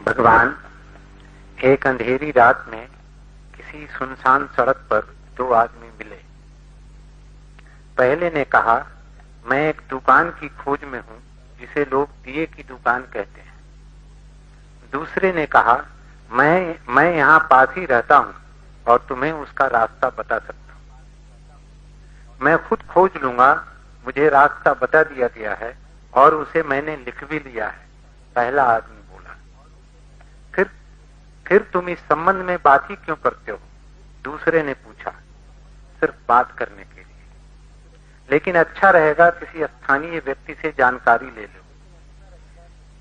भगवान, एक अंधेरी रात में किसी सुनसान सड़क पर दो आदमी मिले। पहले ने कहा, मैं एक दुकान की खोज में हूं जिसे लोग दिए की दुकान कहते हैं। दूसरे ने कहा, मैं यहाँ पास ही रहता हूं और तुम्हें उसका रास्ता बता सकता हूं। मैं खुद खोज लूंगा, मुझे रास्ता बता दिया गया है और उसे मैंने लिख भी लिया है, पहला आदमी बोला। फिर तुम इस संबंध में बात ही क्यों करते हो? दूसरे ने पूछा। सिर्फ बात करने के लिए, लेकिन अच्छा रहेगा किसी स्थानीय व्यक्ति से जानकारी ले लो।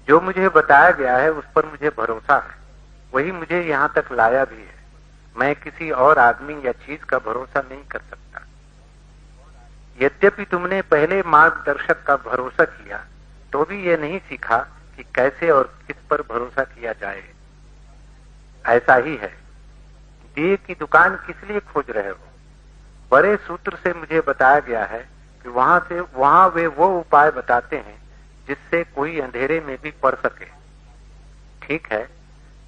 जो मुझे बताया गया है उस पर मुझे भरोसा है, वही मुझे यहाँ तक लाया भी है। मैं किसी और आदमी या चीज का भरोसा नहीं कर सकता। यद्यपि तुमने पहले मार्गदर्शक का भरोसा किया तो भी ये नहीं सीखा कि कैसे और किस पर भरोसा किया जाए। ऐसा ही है, दिए की दुकान किस लिए खोज रहे हो? बड़े सूत्र से मुझे बताया गया है कि वहां वे वो उपाय बताते हैं जिससे कोई अंधेरे में भी पढ़ सके। ठीक है,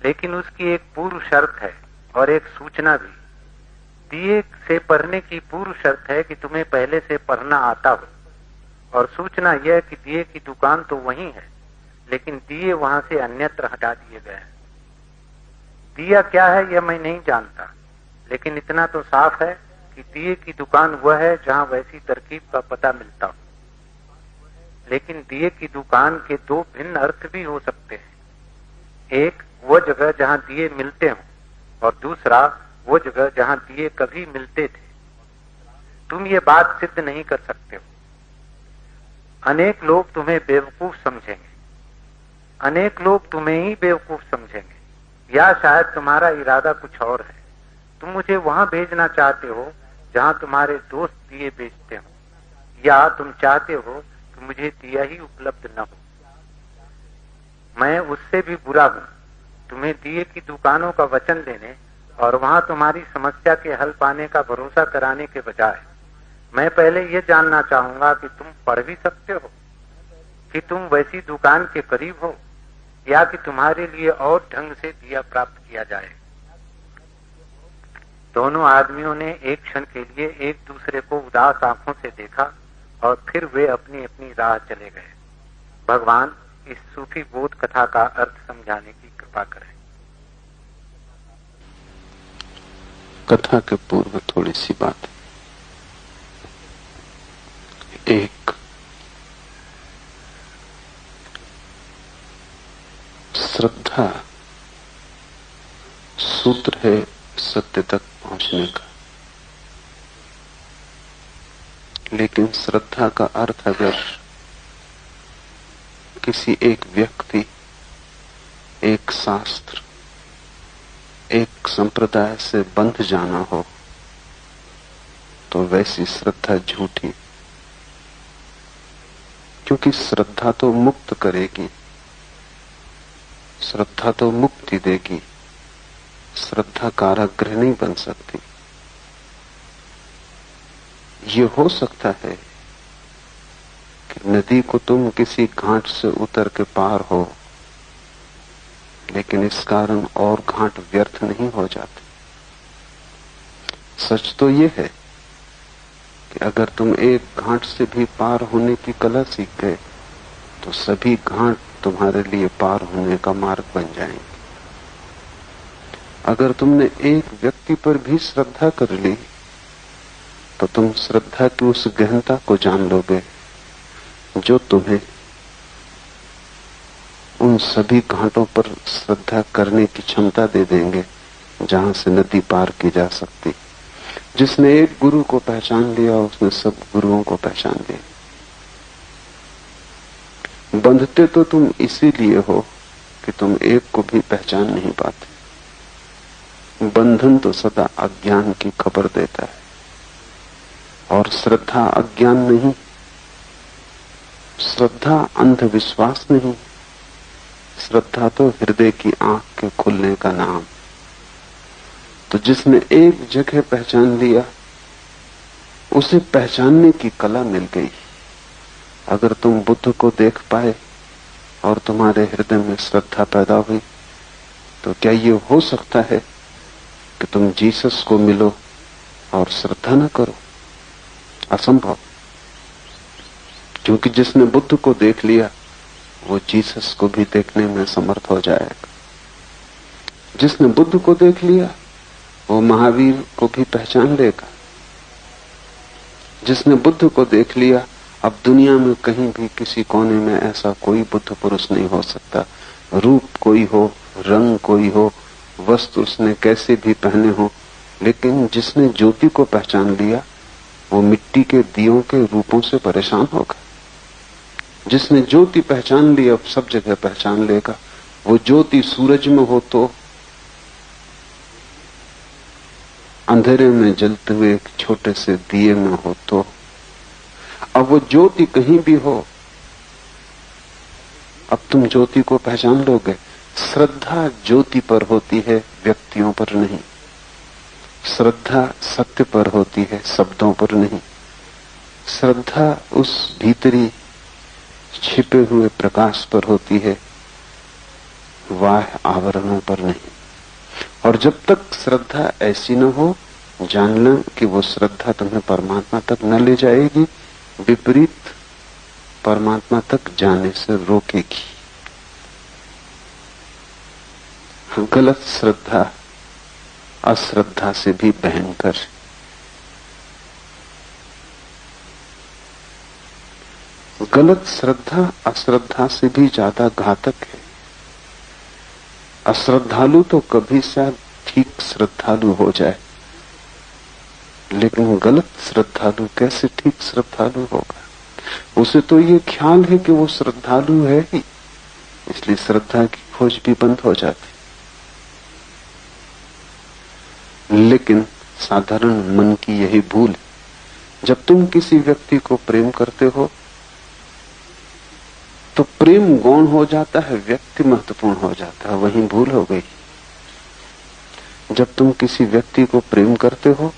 लेकिन उसकी एक पूर्व शर्त है और एक सूचना भी। दिए से पढ़ने की पूर्व शर्त है कि तुम्हें पहले से पढ़ना आता हो, और सूचना यह कि दिए की दुकान तो वही है, लेकिन दिए वहां से अन्यत्र हटा दिए गए हैं। दिया क्या है यह मैं नहीं जानता, लेकिन इतना तो साफ है कि दिए की दुकान वह है जहां वैसी तरकीब का पता मिलता हो। लेकिन दिए की दुकान के दो भिन्न अर्थ भी हो सकते हैं। एक वो जगह जहां दिए मिलते हों, और दूसरा वो जगह जहां दिए कभी मिलते थे। तुम ये बात सिद्ध नहीं कर सकते हो। अनेक लोग तुम्हें बेवकूफ समझेंगे, अनेक लोग तुम्हें ही बेवकूफ समझेंगे, या शायद तुम्हारा इरादा कुछ और है। तुम मुझे वहां भेजना चाहते हो जहां तुम्हारे दोस्त दिए बेचते हो, या तुम चाहते हो कि मुझे दिया ही उपलब्ध न हो। मैं उससे भी बुरा हूं, तुम्हें दिए की दुकानों का वचन देने और वहां तुम्हारी समस्या के हल पाने का भरोसा कराने के बजाय मैं पहले यह जानना चाहूंगा कि तुम पढ़ भी सकते हो, कि तुम वैसी दुकान के करीब हो, या कि तुम्हारे लिए और ढंग से दिया प्राप्त किया जाए। दोनों आदमियों ने एक क्षण के लिए एक दूसरे को उदास आंखों से देखा और फिर वे अपनी अपनी राह चले गए। भगवान, इस सूफी बोध कथा का अर्थ समझाने की कृपा करें। कथा के पूर्व थोड़ी सी बात। एक, श्रद्धा सूत्र है सत्य तक पहुंचने का, लेकिन श्रद्धा का अर्थ अगर किसी एक व्यक्ति, एक शास्त्र, एक संप्रदाय से बंध जाना हो तो वैसी श्रद्धा झूठी, क्योंकि श्रद्धा तो मुक्त करेगी, श्रद्धा तो मुक्ति देगी, श्रद्धा कारागृह नहीं बन सकती। ये हो सकता है कि नदी को तुम किसी घाट से उतर के पार हो, लेकिन इस कारण और घाट व्यर्थ नहीं हो जाते। सच तो ये है कि अगर तुम एक घाट से भी पार होने की कला सीख गए तो सभी घाट तुम्हारे लिए पार होने का मार्ग बन जाएंगे। अगर तुमने एक व्यक्ति पर भी श्रद्धा कर ली तो तुम श्रद्धा की उस गहनता को जान लोगे जो तुम्हें उन सभी घाटों पर श्रद्धा करने की क्षमता दे देंगे जहां से नदी पार की जा सकती। जिसने एक गुरु को पहचान लिया उसने सब गुरुओं को पहचान लिया। बंधते तो तुम इसीलिए हो कि तुम एक को भी पहचान नहीं पाते। बंधन तो सदा अज्ञान की खबर देता है, और श्रद्धा अज्ञान नहीं, श्रद्धा अंधविश्वास नहीं, श्रद्धा तो हृदय की आंख के खुलने का नाम। तो जिसने एक जगह पहचान लिया उसे पहचानने की कला मिल गई। अगर तुम बुद्ध को देख पाए और तुम्हारे हृदय में श्रद्धा पैदा हुई तो क्या ये हो सकता है कि तुम जीसस को मिलो और श्रद्धा न करो? असंभव। क्योंकि जिसने बुद्ध को देख लिया वो जीसस को भी देखने में समर्थ हो जाएगा। जिसने बुद्ध को देख लिया वो महावीर को भी पहचान लेगा। जिसने बुद्ध को देख लिया, अब दुनिया में कहीं भी किसी कोने में ऐसा कोई बुद्ध पुरुष नहीं हो सकता। रूप कोई हो, रंग कोई हो, वस्त्र उसने कैसे भी पहने हो, लेकिन जिसने ज्योति को पहचान लिया वो मिट्टी के दियों के रूपों से परेशान होगा। जिसने ज्योति पहचान ली अब सब जगह पहचान लेगा। वो ज्योति सूरज में हो तो, अंधेरे में जलते हुए एक छोटे से दिए में हो तो, अब वो ज्योति कहीं भी हो, अब तुम ज्योति को पहचान लोगे। श्रद्धा ज्योति पर होती है, व्यक्तियों पर नहीं। श्रद्धा सत्य पर होती है, शब्दों पर नहीं। श्रद्धा उस भीतरी छिपे हुए प्रकाश पर होती है, बाह्य आवरणों पर नहीं। और जब तक श्रद्धा ऐसी न हो, जान लें कि वो श्रद्धा तुम्हें परमात्मा तक न ले जाएगी, विपरीत परमात्मा तक जाने से रोकेगी। गलत श्रद्धा अश्रद्धा से भी भयंकर। गलत श्रद्धा अश्रद्धा से भी ज्यादा घातक है। अश्रद्धालु तो कभी शायद ठीक श्रद्धालु हो जाए, लेकिन गलत श्रद्धालु कैसे ठीक श्रद्धालु होगा? उसे तो ये ख्याल है कि वो श्रद्धालु है ही, इसलिए श्रद्धा की खोज भी बंद हो जाती। लेकिन साधारण मन की यही भूल है। जब तुम किसी व्यक्ति को प्रेम करते हो तो प्रेम गौण हो जाता है, व्यक्ति महत्वपूर्ण हो जाता है। वहीं भूल हो गई। जब तुम किसी व्यक्ति को प्रेम करते हो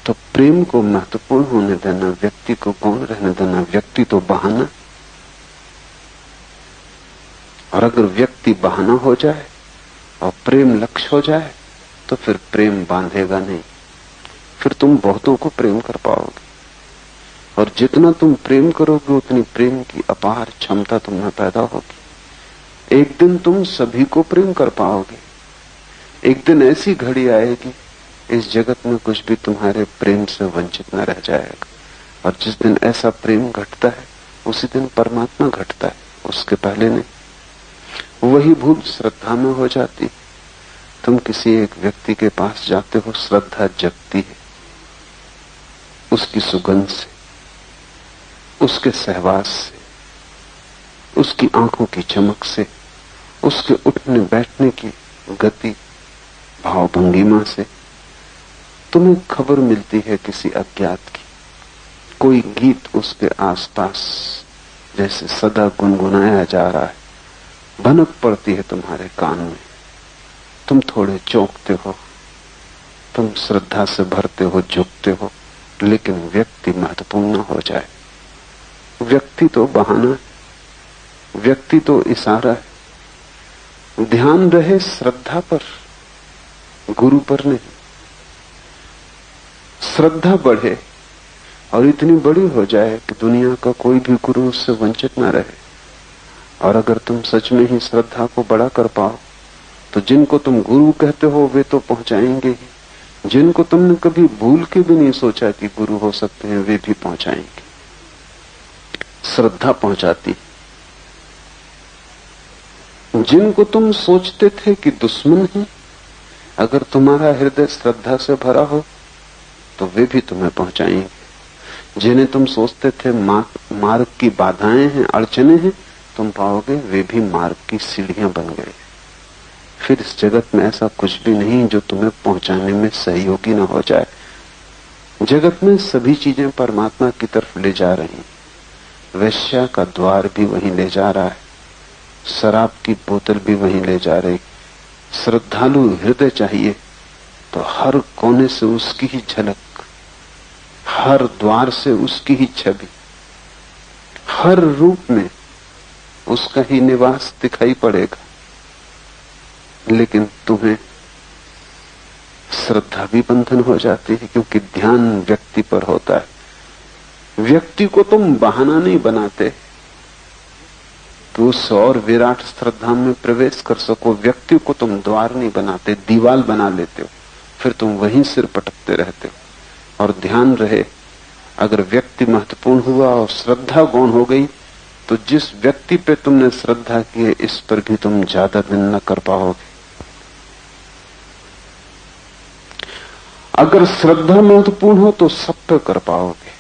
तो प्रेम को महत्वपूर्ण होने देना, व्यक्ति को गौण रहने देना। व्यक्ति तो बहाना, और अगर व्यक्ति बहाना हो जाए और प्रेम लक्ष्य हो जाए तो फिर प्रेम बांधेगा नहीं। फिर तुम बहुतों को प्रेम कर पाओगे, और जितना तुम प्रेम करोगे उतनी प्रेम की अपार क्षमता तुम्हें पैदा होगी। एक दिन तुम सभी को प्रेम कर पाओगे। एक दिन ऐसी घड़ी आएगी इस जगत में कुछ भी तुम्हारे प्रेम से वंचित न रह जाएगा। और जिस दिन ऐसा प्रेम घटता है उसी दिन परमात्मा घटता है, उसके पहले नहीं। वही भूल श्रद्धा में हो जाती। तुम किसी एक व्यक्ति के पास जाते हो, श्रद्धा जगती है उसकी सुगंध से, उसके सहवास से, उसकी आंखों की चमक से, उसके उठने बैठने की गति भावभंगिमा से। तुम्हें खबर मिलती है किसी अज्ञात की, कोई गीत उसके आसपास जैसे सदा गुनगुनाया जा रहा है, भनक पड़ती है तुम्हारे कान में। तुम थोड़े चौंकते हो, तुम श्रद्धा से भरते हो, झुकते हो, लेकिन व्यक्ति महत्वपूर्ण न हो जाए। व्यक्ति तो बहाना है, व्यक्ति तो इशारा है। ध्यान रहे श्रद्धा पर, गुरु पर नहीं। श्रद्धा बढ़े और इतनी बड़ी हो जाए कि दुनिया का कोई भी गुरु उससे वंचित न रहे। और अगर तुम सच में ही श्रद्धा को बड़ा कर पाओ तो जिनको तुम गुरु कहते हो वे तो पहुंचाएंगे ही। जिनको तुमने कभी भूल के भी नहीं सोचा कि गुरु हो सकते हैं वे भी पहुंचाएंगे। श्रद्धा पहुंचाती। जिनको तुम सोचते थे कि दुश्मन हैं, अगर तुम्हारा हृदय श्रद्धा से भरा हो तो वे भी तुम्हें पहुंचाएंगे। जिन्हें तुम सोचते थे मार्ग की बाधाएं हैं, अड़चने हैं, तुम पाओगे वे भी मार्ग की सीढ़ियां बन गए। फिर इस जगत में ऐसा कुछ भी नहीं जो तुम्हें पहुंचाने में सहयोगी न हो जाए। जगत में सभी चीजें परमात्मा की तरफ ले जा रही। वैश्या का द्वार भी वहीं ले जा रहा है, शराब की बोतल भी वहीं ले जा रही। श्रद्धालु हृदय चाहिए तो हर कोने से उसकी ही झलक, हर द्वार से उसकी ही छवि, हर रूप में उसका ही निवास दिखाई पड़ेगा। लेकिन तुम्हें श्रद्धा भी बंधन हो जाती है, क्योंकि ध्यान व्यक्ति पर होता है। व्यक्ति को तुम बहाना नहीं बनाते तो उस और विराट श्रद्धा में प्रवेश कर सको। व्यक्ति को तुम द्वार नहीं बनाते, दीवाल बना लेते हो, फिर तुम वहीं सिर पटकते रहते हो। और ध्यान रहे, अगर व्यक्ति महत्वपूर्ण हुआ और श्रद्धा गौण हो गई तो जिस व्यक्ति पे तुमने श्रद्धा की है इस पर भी तुम ज्यादा दिन न कर पाओगे। अगर श्रद्धा महत्वपूर्ण हो तो सब पे कर पाओगे।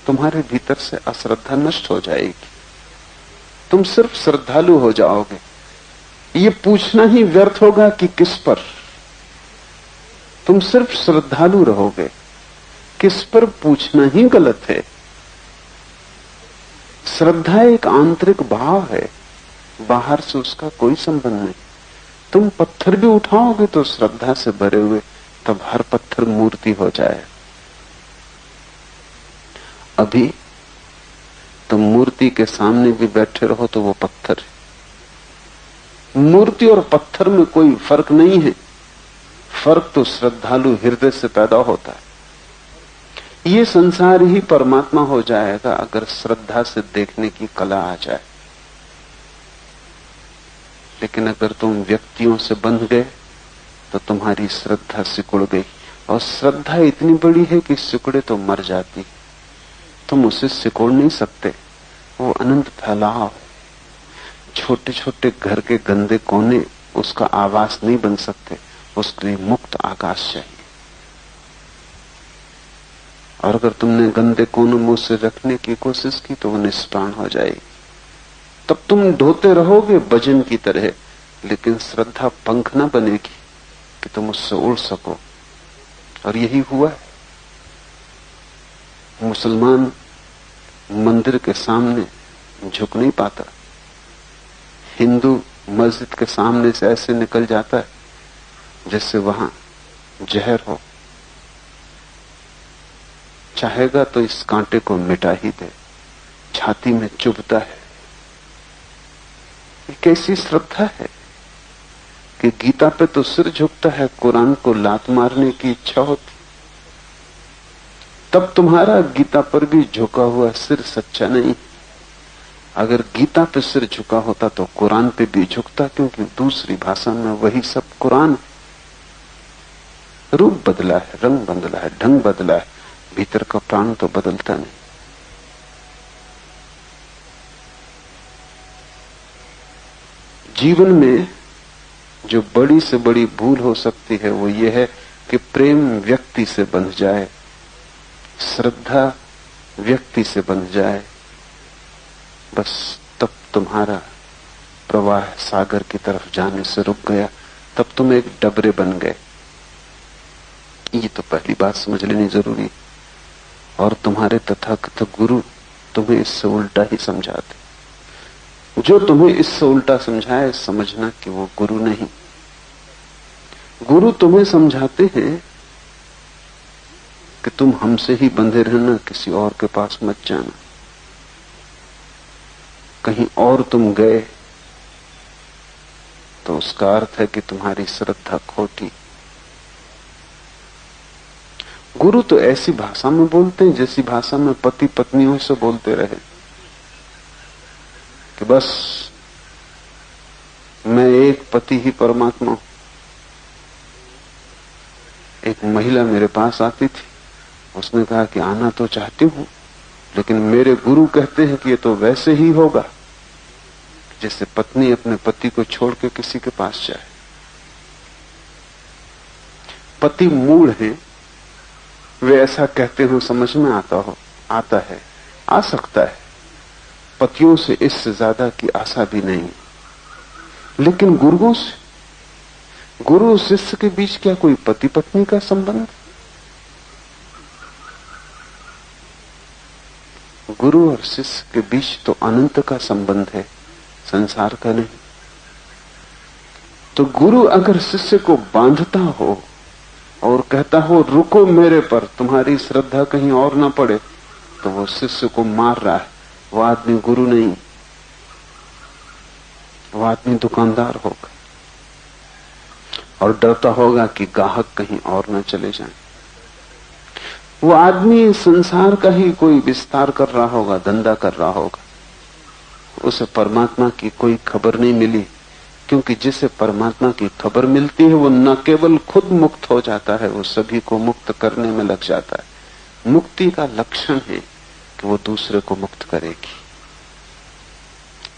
तुम्हारे भीतर से अश्रद्धा नष्ट हो जाएगी, तुम सिर्फ श्रद्धालु हो जाओगे। ये पूछना ही व्यर्थ होगा कि किस पर, तुम सिर्फ श्रद्धालु रहोगे। किस पर पूछना ही गलत है। श्रद्धा एक आंतरिक भाव है, बाहर से उसका कोई संबंध नहीं। तुम पत्थर भी उठाओगे तो श्रद्धा से भरे हुए, तब हर पत्थर मूर्ति हो जाए। अभी तुम मूर्ति के सामने भी बैठे रहो तो वो पत्थर है। मूर्ति और पत्थर में कोई फर्क नहीं है, फर्क तो श्रद्धालु हृदय से पैदा होता है। ये संसार ही परमात्मा हो जाएगा अगर श्रद्धा से देखने की कला आ जाए। लेकिन अगर तुम व्यक्तियों से बंध गए तो तुम्हारी श्रद्धा सिकुड़ गई, और श्रद्धा इतनी बड़ी है कि सिकुड़े तो मर जाती, तुम उसे सिकोड़ नहीं सकते। वो अनंत फैलाव है। छोटे छोटे घर के गंदे कोने उसका आवास नहीं बन सकते, उसके लिए मुक्त आकाश चाहिए। और अगर तुमने गंदे कोनों में उसे रखने की कोशिश की तो वो निष्प्राण हो जाएगी। तब तुम ढोते रहोगे भजन की तरह, लेकिन श्रद्धा पंख न बनेगी कि तुम उससे उड़ सको। और यही हुआ है। मुसलमान मंदिर के सामने झुक नहीं पाता, हिंदू मस्जिद के सामने से ऐसे निकल जाता है जैसे वहां जहर हो। चाहेगा तो इस कांटे को मिटा ही दे, छाती में चुभता है। ये कैसी श्रद्धा है कि गीता पे तो सिर झुकता है, कुरान को लात मारने की इच्छा होती। तब तुम्हारा गीता पर भी झुका हुआ सिर सच्चा नहीं। अगर गीता पे सिर झुका होता तो कुरान पे भी झुकता, क्योंकि दूसरी भाषा में वही सब कुरान है। रूप बदला है, रंग बदला है, ढंग बदला है, भीतर का प्राण तो बदलता नहीं। जीवन में जो बड़ी से बड़ी भूल हो सकती है वो ये है कि प्रेम व्यक्ति से बंध जाए, श्रद्धा व्यक्ति से बंध जाए। बस तब तुम्हारा प्रवाह सागर की तरफ जाने से रुक गया, तब तुम एक डबरे बन गए। ये तो पहली बात समझ लेनी जरूरी है। और तुम्हारे तथाकथित गुरु तुम्हें इससे उल्टा ही समझाते। जो तुम्हें इससे उल्टा समझाए, समझना कि वो गुरु नहीं। गुरु तुम्हें समझाते हैं कि तुम हमसे ही बंधे रहना, किसी और के पास मत जाना। कहीं और तुम गए तो उसका अर्थ है कि तुम्हारी श्रद्धा खोटी। गुरु तो ऐसी भाषा में बोलते हैं जैसी भाषा में पति पत्नियों से बोलते रहे कि बस मैं एक पति ही परमात्मा हूं। एक महिला मेरे पास आती थी, उसने कहा कि आना तो चाहती हूं, लेकिन मेरे गुरु कहते हैं कि ये तो वैसे ही होगा जैसे पत्नी अपने पति को छोड़ के किसी के पास जाए। पति मूढ़ हैं, वे ऐसा कहते हो समझ में आता है, आ सकता है। पतियों से इससे ज्यादा की आशा भी नहीं। लेकिन गुरुओं से, गुरु शिष्य के बीच क्या कोई पति पत्नी का संबंध? गुरु और शिष्य के बीच तो अनंत का संबंध है, संसार का नहीं। तो गुरु अगर शिष्य को बांधता हो और कहता हो रुको मेरे पर, तुम्हारी श्रद्धा कहीं और ना पड़े, तो वो शिष्य को मार रहा है। वो आदमी गुरु नहीं, वो आदमी दुकानदार होगा। और डरता होगा कि ग्राहक कहीं और न चले जाएं। वो आदमी संसार का ही कोई विस्तार कर रहा होगा, धंधा कर रहा होगा, उसे परमात्मा की कोई खबर नहीं मिली, क्योंकि जिसे परमात्मा की खबर मिलती है वो न केवल खुद मुक्त हो जाता है, वो सभी को मुक्त करने में लग जाता है। मुक्ति का लक्षण है कि वो दूसरे को मुक्त करेगी।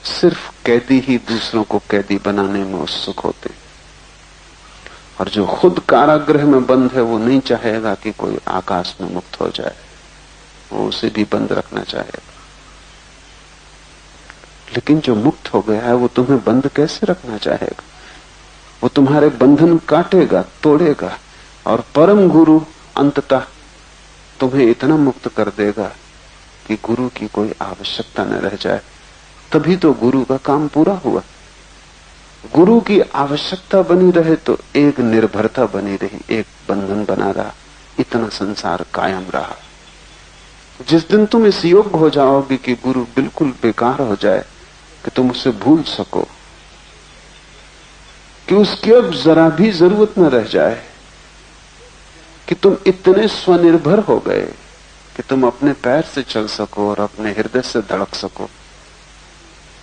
सिर्फ कैदी ही दूसरों को कैदी बनाने में उत्सुक होते, और जो खुद कारागृह में बंद है वो नहीं चाहेगा कि कोई आकाश में मुक्त हो जाए, वो उसे भी बंद रखना चाहेगा। लेकिन जो मुक्त हो गया है वो तुम्हें बंद कैसे रखना चाहेगा? वो तुम्हारे बंधन काटेगा, तोड़ेगा, और परम गुरु अंततः तुम्हें इतना मुक्त कर देगा कि गुरु की कोई आवश्यकता न रह जाए। तभी तो गुरु का काम पूरा हुआ। गुरु की आवश्यकता बनी रहे तो एक निर्भरता बनी रही, एक बंधन बना रहा, इतना संसार कायम रहा। जिस दिन तुम इस योग्य हो जाओगे कि गुरु बिल्कुल बेकार हो जाए, कि तुम उसे भूल सको, कि उसकी अब जरा भी जरूरत न रह जाए, कि तुम इतने स्वनिर्भर हो गए कि तुम अपने पैर से चल सको और अपने हृदय से धड़क सको,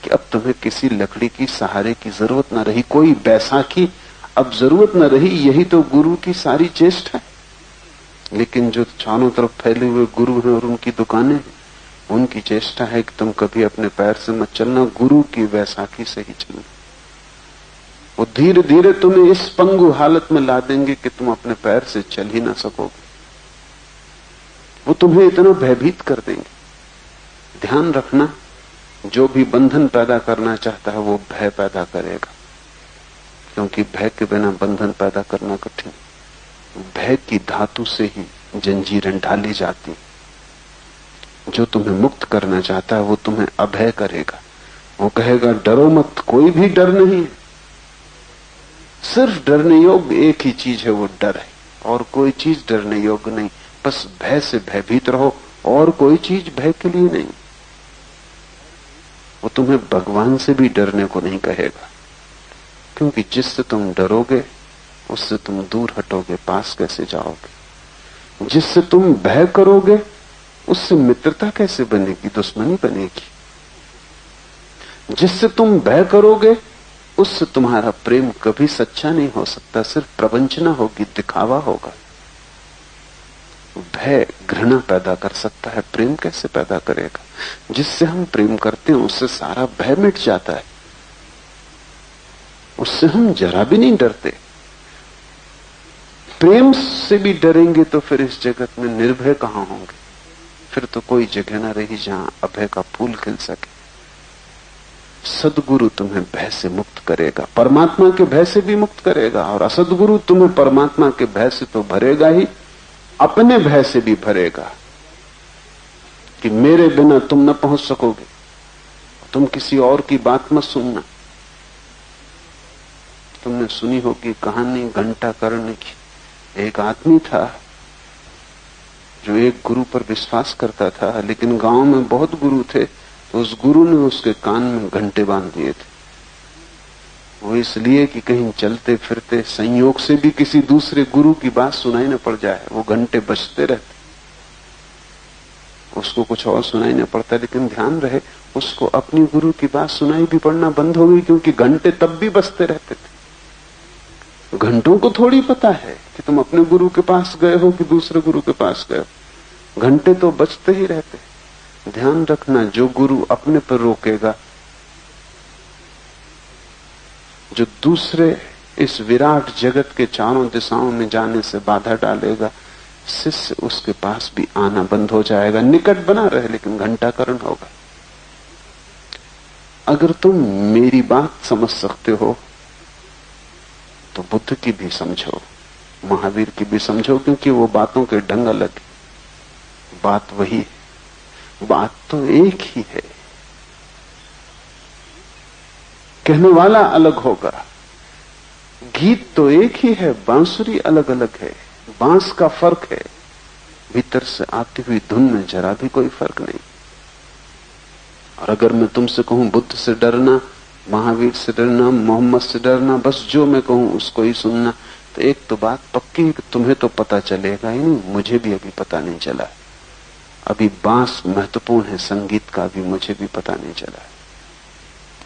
कि अब तुम्हें किसी लकड़ी की सहारे की जरूरत न रही, कोई बैसाखी अब जरूरत न रही। यही तो गुरु की सारी चेष्टा है। लेकिन जो चारों तरफ फैले हुए गुरु हैं और उनकी दुकानें हैं, उनकी चेष्टा है कि तुम कभी अपने पैर से मत चलना, गुरु की बैसाखी से ही चलना। वो धीरे धीरे तुम्हें इस पंगु हालत में ला देंगे कि तुम अपने पैर से चल ही ना सकोगे। वो तुम्हें इतना भयभीत कर देंगे। ध्यान रखना, जो भी बंधन पैदा करना चाहता है वो भय पैदा करेगा, क्योंकि भय के बिना बंधन पैदा करना कठिन। भय की धातु से ही जंजीरें ढाली जाती। जो तुम्हें मुक्त करना चाहता है वो तुम्हें अभय करेगा। वो कहेगा डरो मत, कोई भी डर नहीं है। सिर्फ डरने योग्य एक ही चीज है, वो डर है, और कोई चीज डरने योग्य नहीं। बस भय से भयभीत रहो, और कोई चीज भय के लिए नहीं। वो तुम्हें भगवान से भी डरने को नहीं कहेगा, क्योंकि जिससे तुम डरोगे उससे तुम दूर हटोगे, पास कैसे जाओगे? जिससे तुम भय करोगे उससे मित्रता कैसे बनेगी, दुश्मनी बनेगी। जिससे तुम भय करोगे उससे तुम्हारा प्रेम कभी सच्चा नहीं हो सकता, सिर्फ प्रवंचना होगी, दिखावा होगा। भय घृणा पैदा कर सकता है, प्रेम कैसे पैदा करेगा? जिससे हम प्रेम करते हैं उससे सारा भय मिट जाता है, उससे हम जरा भी नहीं डरते। प्रेम से भी डरेंगे तो फिर इस जगत में निर्भय कहां होंगे? फिर तो कोई जगह ना रही जहां अभय का फूल खिल सके। सद्गुरु तुम्हें भय से मुक्त करेगा, परमात्मा के भय से भी मुक्त करेगा, और असद्गुरु तुम्हें परमात्मा के भय से तो भरेगा ही, अपने भय से भी भरेगा कि मेरे बिना तुम न पहुंच सकोगे, तुम किसी और की बात मत सुनना। तुमने सुनी होगी कहानी घंटा कर्ण की। एक आदमी था जो एक गुरु पर विश्वास करता था, लेकिन गांव में बहुत गुरु थे, तो उस गुरु ने उसके कान में घंटे बांध दिए थे। वो इसलिए कि कहीं चलते फिरते संयोग से भी किसी दूसरे गुरु की बात सुनाई न पड़ जाए। वो घंटे बजते रहते, उसको कुछ और सुनाई न पड़ता, लेकिन ध्यान रहे उसको अपनी गुरु की बात सुनाई भी पड़ना बंद हो गई, क्योंकि घंटे तब भी बजते रहते थे। घंटों को थोड़ी पता है कि तुम अपने गुरु के पास गए हो कि दूसरे गुरु के पास गए हो, घंटे तो बजते ही रहते। ध्यान रखना, जो गुरु अपने पर रोकेगा, जो दूसरे इस विराट जगत के चारों दिशाओं में जाने से बाधा डालेगा, शिष्य उसके पास भी आना बंद हो जाएगा। निकट बना रहे लेकिन घंटाकरण होगा। अगर तुम मेरी बात समझ सकते हो तो बुद्ध की भी समझो, महावीर की भी समझो, क्योंकि वो बातों के ढंग अलग है। बात वही है, बात तो एक ही है, कहने वाला अलग होगा। गीत तो एक ही है, बांसुरी अलग अलग है, बांस का फर्क है, भीतर से आती हुई धुन में जरा भी कोई फर्क नहीं। और अगर मैं तुमसे कहूं बुद्ध से डरना, महावीर से डरना, मोहम्मद से डरना, बस जो मैं कहूं उसको ही सुनना, तो एक तो बात पक्की है कि तुम्हें तो पता चलेगा ही नहीं, मुझे भी अभी पता नहीं चला है। अभी बांस महत्वपूर्ण है संगीत का, अभी मुझे भी पता नहीं चला है।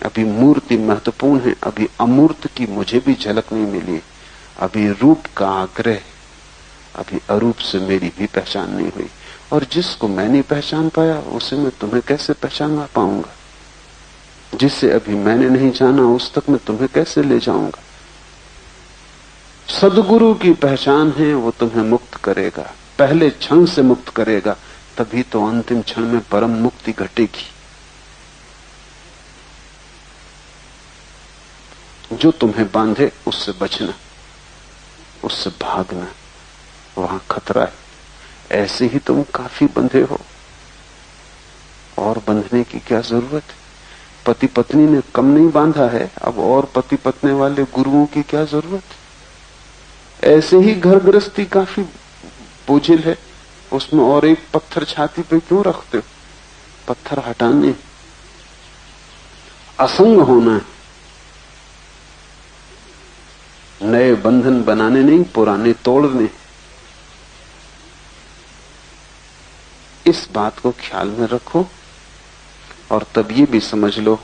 अभी मूर्ति महत्वपूर्ण है, अभी अमूर्त की मुझे भी झलक नहीं मिली। अभी रूप का आग्रह, अभी अरूप से मेरी भी पहचान नहीं हुई। और जिसको मैं नहीं पहचान पाया उसे मैं तुम्हें कैसे पहचान पाऊंगा? जिसे अभी मैंने नहीं जाना उस तक मैं तुम्हें कैसे ले जाऊंगा? सद्गुरु की पहचान है, वो तुम्हें मुक्त करेगा, पहले क्षण से मुक्त करेगा, तभी तो अंतिम क्षण में परम मुक्ति घटेगी। जो तुम्हें बांधे उससे बचना, उससे भागना, वहां खतरा है। ऐसे ही तुम काफी बंधे हो, और बंधने की क्या जरूरत है? पति पत्नी ने कम नहीं बांधा है, अब और पति पत्नी वाले गुरुओं की क्या जरूरत है? ऐसे ही घर गृहस्थी काफी बोझिल है, उसमें और एक पत्थर छाती पे क्यों रखते हो? पत्थर हटाने, असंग होना है, नए बंधन बनाने नहीं, पुराने तोड़ने। इस बात को ख्याल में रखो, और तब ये भी समझ लो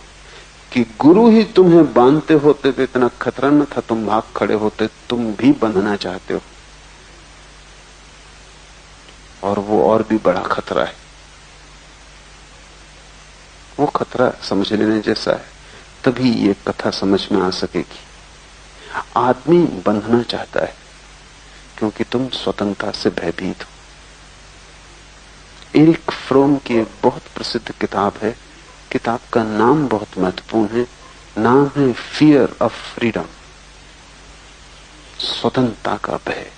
कि गुरु ही तुम्हें बांधते होते तो इतना खतरा न था, तुम भाग खड़े होते। तुम भी बंधना चाहते हो, और वो और भी बड़ा खतरा है। वो खतरा समझ लेने जैसा है, तभी ये कथा समझ में आ सकेगी। आदमी बंधना चाहता है क्योंकि तुम स्वतंत्रता से भयभीत हो। एरिक फ्रोम की एक बहुत प्रसिद्ध किताब है, किताब का नाम बहुत महत्वपूर्ण है, नाम है फियर ऑफ फ्रीडम, स्वतंत्रता का भय।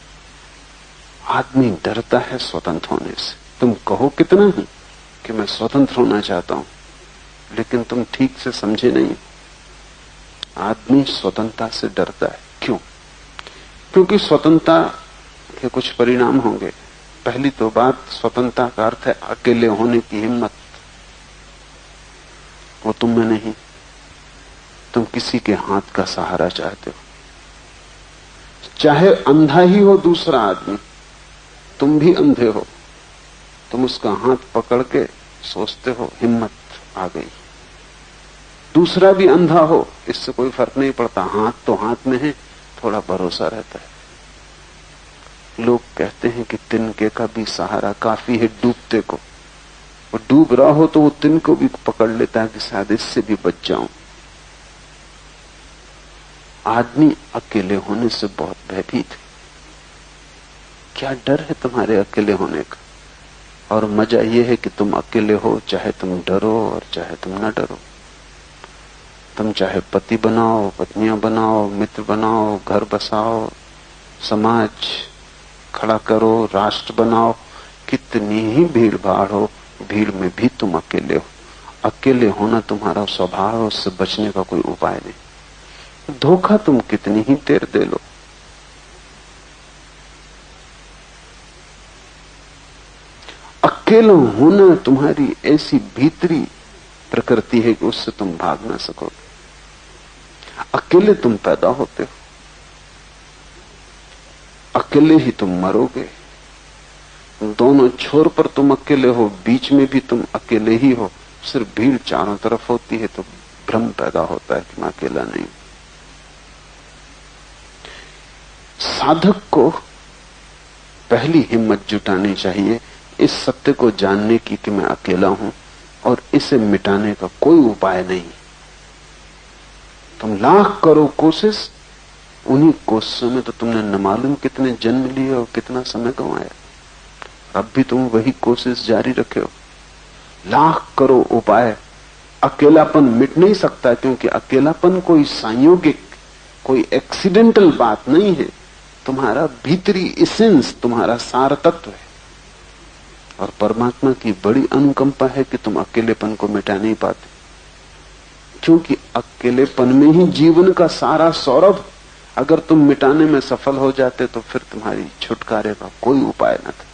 आदमी डरता है स्वतंत्र होने से। तुम कहो कितना ही कि मैं स्वतंत्र होना चाहता हूं, लेकिन तुम ठीक से समझे नहीं। आदमी स्वतंत्रता से डरता है। क्यों? क्योंकि स्वतंत्रता के कुछ परिणाम होंगे। पहली तो बात, स्वतंत्रता का अर्थ है अकेले होने की हिम्मत। वो तुम में नहीं। तुम किसी के हाथ का सहारा चाहते हो, चाहे अंधा ही हो दूसरा आदमी, तुम भी अंधे हो, तुम उसका हाथ पकड़ के सोचते हो हिम्मत आ गई। दूसरा भी अंधा हो, इससे कोई फर्क नहीं पड़ता, हाथ तो हाथ में है, थोड़ा भरोसा रहता है। लोग कहते हैं कि तिनके का भी सहारा काफी है डूबते को। वो डूब रहा हो तो वो तिनके भी पकड़ लेता है कि शायद इससे भी बच जाऊं। आदमी अकेले होने से बहुत भयभीत है। क्या डर है तुम्हारे अकेले होने का? और मजा यह है कि तुम अकेले हो, चाहे तुम डरो और चाहे तुम न डरो। तुम चाहे पति बनाओ, पत्नियां बनाओ, मित्र बनाओ, घर बसाओ, समाज खड़ा करो, राष्ट्र बनाओ, कितनी ही भीड़ भाड़ हो, भीड़ में भी तुम अकेले हो। अकेले होना तुम्हारा स्वभाव है, उससे बचने का कोई उपाय नहीं। धोखा तुम कितनी ही देर दे लो, अकेला होना तुम्हारी ऐसी भीतरी प्रकृति है कि उससे तुम भाग ना सकोगे। अकेले तुम पैदा होते हो, अकेले ही तुम मरोगे। दोनों छोर पर तुम अकेले हो, बीच में भी तुम अकेले ही हो। सिर्फ भीड़ चारों तरफ होती है तो भ्रम पैदा होता है कि मैं अकेला नहीं। साधक को पहली हिम्मत जुटानी चाहिए इस सत्य को जानने की कि मैं अकेला हूं और इसे मिटाने का कोई उपाय नहीं। तुम लाख करो कोशिश, उन्हीं कोशिशों में तो तुमने न मालूम कितने जन्म लिए और कितना समय गंवाया। अब भी तुम वही कोशिश जारी रखे हो। लाख करो उपाय, अकेलापन मिट नहीं सकता, क्योंकि अकेलापन कोई संयोगिक, कोई एक्सीडेंटल बात नहीं है। तुम्हारा भीतरी इसेंस, तुम्हारा सार तत्व है। और परमात्मा की बड़ी अनुकंपा है कि तुम अकेलेपन को मिटा नहीं पाते, क्योंकि अकेलेपन में ही जीवन का सारा सौरभ। अगर तुम मिटाने में सफल हो जाते तो फिर तुम्हारी छुटकारे का कोई उपाय न था।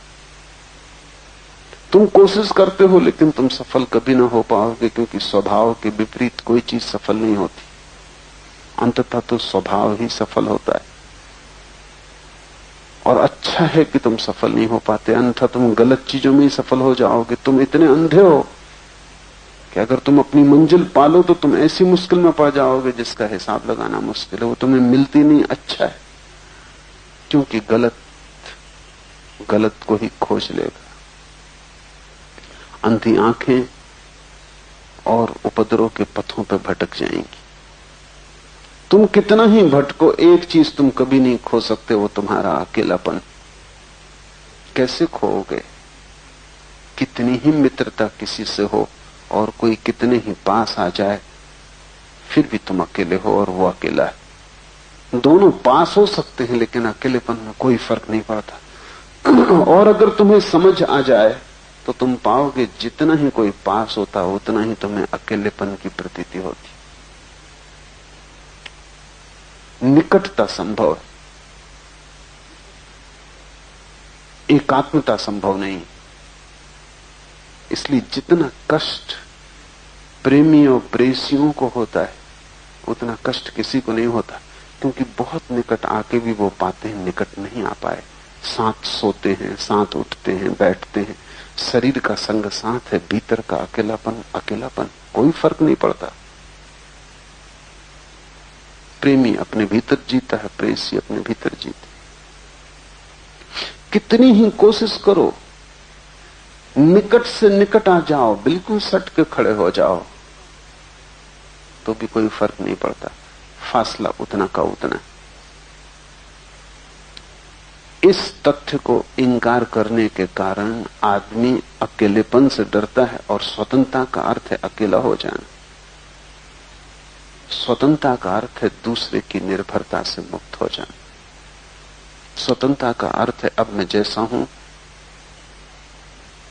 तुम कोशिश करते हो लेकिन तुम सफल कभी ना हो पाओगे, क्योंकि स्वभाव के विपरीत कोई चीज सफल नहीं होती। अंततः तो स्वभाव ही सफल होता है। अच्छा है कि तुम सफल नहीं हो पाते, अन्यथा तुम गलत चीजों में ही सफल हो जाओगे। तुम इतने अंधे हो कि अगर तुम अपनी मंजिल पालो तो तुम ऐसी मुश्किल में पड़ जाओगे जिसका हिसाब लगाना मुश्किल है। वो तुम्हें मिलती नहीं। अच्छा है, क्योंकि गलत को ही खोज लेगा। अंधी आंखें और उपद्रव के पथों पर भटक जाएंगी। तुम कितना ही भटको, एक चीज तुम कभी नहीं खो सकते, वो तुम्हारा अकेलापन। कैसे खोओगे? कितनी ही मित्रता किसी से हो और कोई कितने ही पास आ जाए, फिर भी तुम अकेले हो और वो अकेला है। दोनों पास हो सकते हैं लेकिन अकेलेपन में कोई फर्क नहीं पड़ता। और अगर तुम्हें समझ आ जाए तो तुम पाओगे जितना ही कोई पास होता उतना ही तुम्हें अकेलेपन की प्रतीति होती। निकटता संभव है, एकात्मता संभव नहीं। इसलिए जितना कष्ट प्रेमी और प्रेयसियों को होता है उतना कष्ट किसी को नहीं होता, क्योंकि बहुत निकट आके भी वो पाते हैं निकट नहीं आ पाए। साथ सोते हैं, साथ उठते हैं, बैठते हैं, शरीर का संग साथ है, भीतर का अकेलापन अकेलापन, कोई फर्क नहीं पड़ता। प्रेमी अपने भीतर जीता है, प्रेयसी अपने भीतर जीती। कितनी ही कोशिश करो, निकट से निकट आ जाओ, बिल्कुल सट के खड़े हो जाओ, तो भी कोई फर्क नहीं पड़ता। फासला उतना का उतना। इस तथ्य को इनकार करने के कारण आदमी अकेलेपन से डरता है, और स्वतंत्रता का अर्थ है अकेला हो जाना। स्वतंत्रता का अर्थ है दूसरे की निर्भरता से मुक्त हो जाना। स्वतंत्रता का अर्थ है अब मैं जैसा हूं,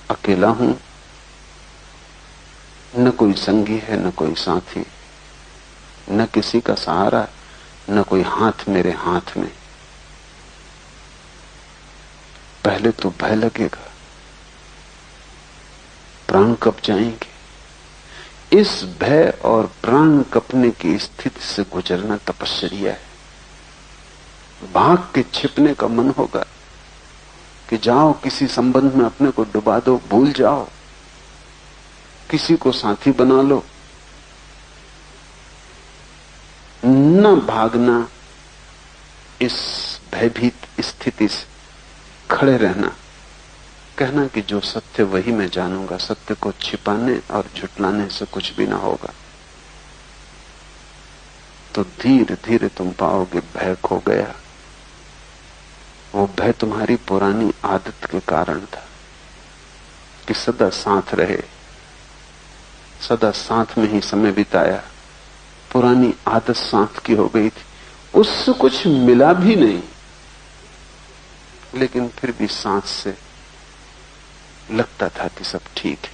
अकेला हूं, न कोई संगी है, न कोई साथी, न किसी का सहारा, न कोई हाथ मेरे हाथ में। पहले तो भय लगेगा, प्राण कब जाएंगे। इस भय और प्राण कपने की स्थिति से गुजरना तपस्या है। भाग के छिपने का मन होगा कि जाओ किसी संबंध में अपने को डुबा दो, भूल जाओ, किसी को साथी बना लो। न भागना, इस भयभीत स्थिति से खड़े रहना, कहना कि जो सत्य वही मैं जानूंगा, सत्य को छिपाने और झुटलाने से कुछ भी ना होगा। तो धीरे धीरे तुम पाओगे भय खो गया। वो भय तुम्हारी पुरानी आदत के कारण था कि सदा साथ रहे, सदा साथ में ही समय बिताया। पुरानी आदत साथ की हो गई थी, उससे कुछ मिला भी नहीं, लेकिन फिर भी सांस से लगता था कि सब ठीक है।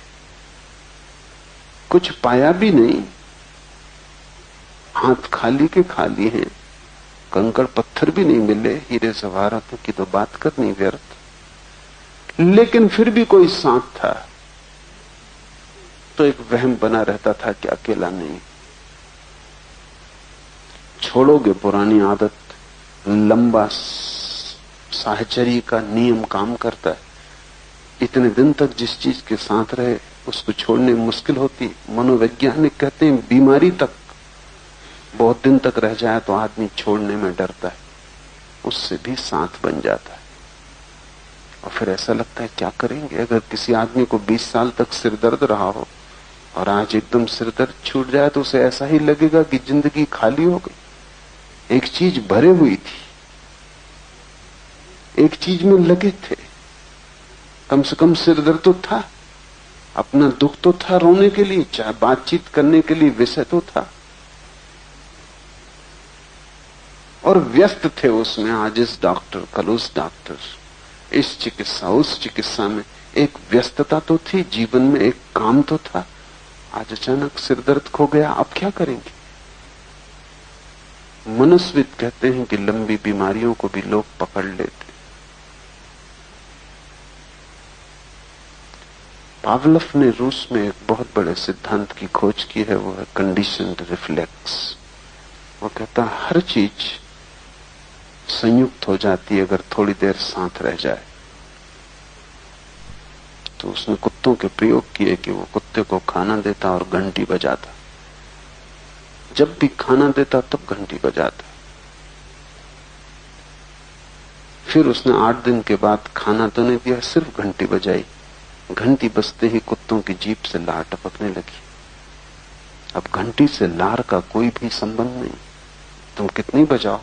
कुछ पाया भी नहीं, हाथ खाली के खाली हैं, कंकड़ पत्थर भी नहीं मिले, हीरे जवाहरातों की तो बात करनी व्यर्थ, लेकिन फिर भी कोई साथ था। तो एक वहम बना रहता था कि अकेला नहीं। छोड़ोगे पुरानी आदत, लंबा साहचर्य का नियम काम करता है। इतने दिन तक जिस चीज के साथ रहे उसको छोड़ने मुश्किल होती। मनोवैज्ञानिक कहते हैं बीमारी तक बहुत दिन तक रह जाए तो आदमी छोड़ने में डरता है, उससे भी साथ बन जाता है। और फिर ऐसा लगता है क्या करेंगे। अगर किसी आदमी को 20 साल तक सिर दर्द रहा हो और आज एकदम सिर दर्द छूट जाए तो उसे ऐसा ही लगेगा कि जिंदगी खाली हो गई। एक चीज भरे हुई थी, एक चीज में लगे थे, कम से कम सिर दर्द तो था, अपना दुख तो था रोने के लिए, चाहे बातचीत करने के लिए विषय तो था, और व्यस्त थे उसमें। आज इस डॉक्टर, कल उस डॉक्टर, इस चिकित्सा उस चिकित्सा में एक व्यस्तता तो थी, जीवन में एक काम तो था। आज अचानक सिर दर्द खो गया, अब क्या करेंगे। मनस्विद कहते हैं कि लंबी बीमारियों को भी लोग पकड़ लेते। पावलोव ने रूस में एक बहुत बड़े सिद्धांत की खोज की है, वो है कंडीशन्ड रिफ्लेक्स। वो कहता है हर चीज संयुक्त हो जाती है अगर थोड़ी देर साथ रह जाए। तो उसने कुत्तों के प्रयोग किए कि वो कुत्ते को खाना देता और घंटी बजाता। जब भी खाना देता तब घंटी बजाता। फिर उसने 8 दिन के बाद खाना तो नहीं दिया, सिर्फ घंटी बजाई। घंटी बजते ही कुत्तों की जीभ से लार टपकने लगी। अब घंटी से लार का कोई भी संबंध नहीं, तुम कितनी बजाओ,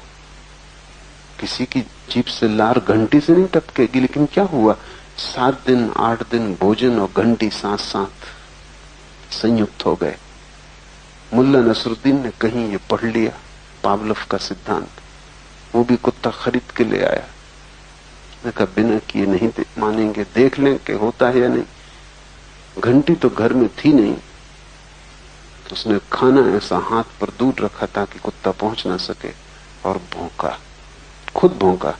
किसी की जीभ से लार घंटी से नहीं टपकेगी। लेकिन क्या हुआ, 7 दिन 8 दिन भोजन और घंटी साथ साथ संयुक्त हो गए। मुल्ला नसरुद्दीन ने कहीं ये पढ़ लिया पावलोव का सिद्धांत, वो भी कुत्ता खरीद के ले आया। मैं कहा बिना किए नहीं मानेंगे, देख लें कि होता है या नहीं। घंटी तो घर में थी नहीं, तो उसने खाना ऐसा हाथ पर दूर रखा ताकि कुत्ता पहुंच ना सके और भौंका, खुद भौंका,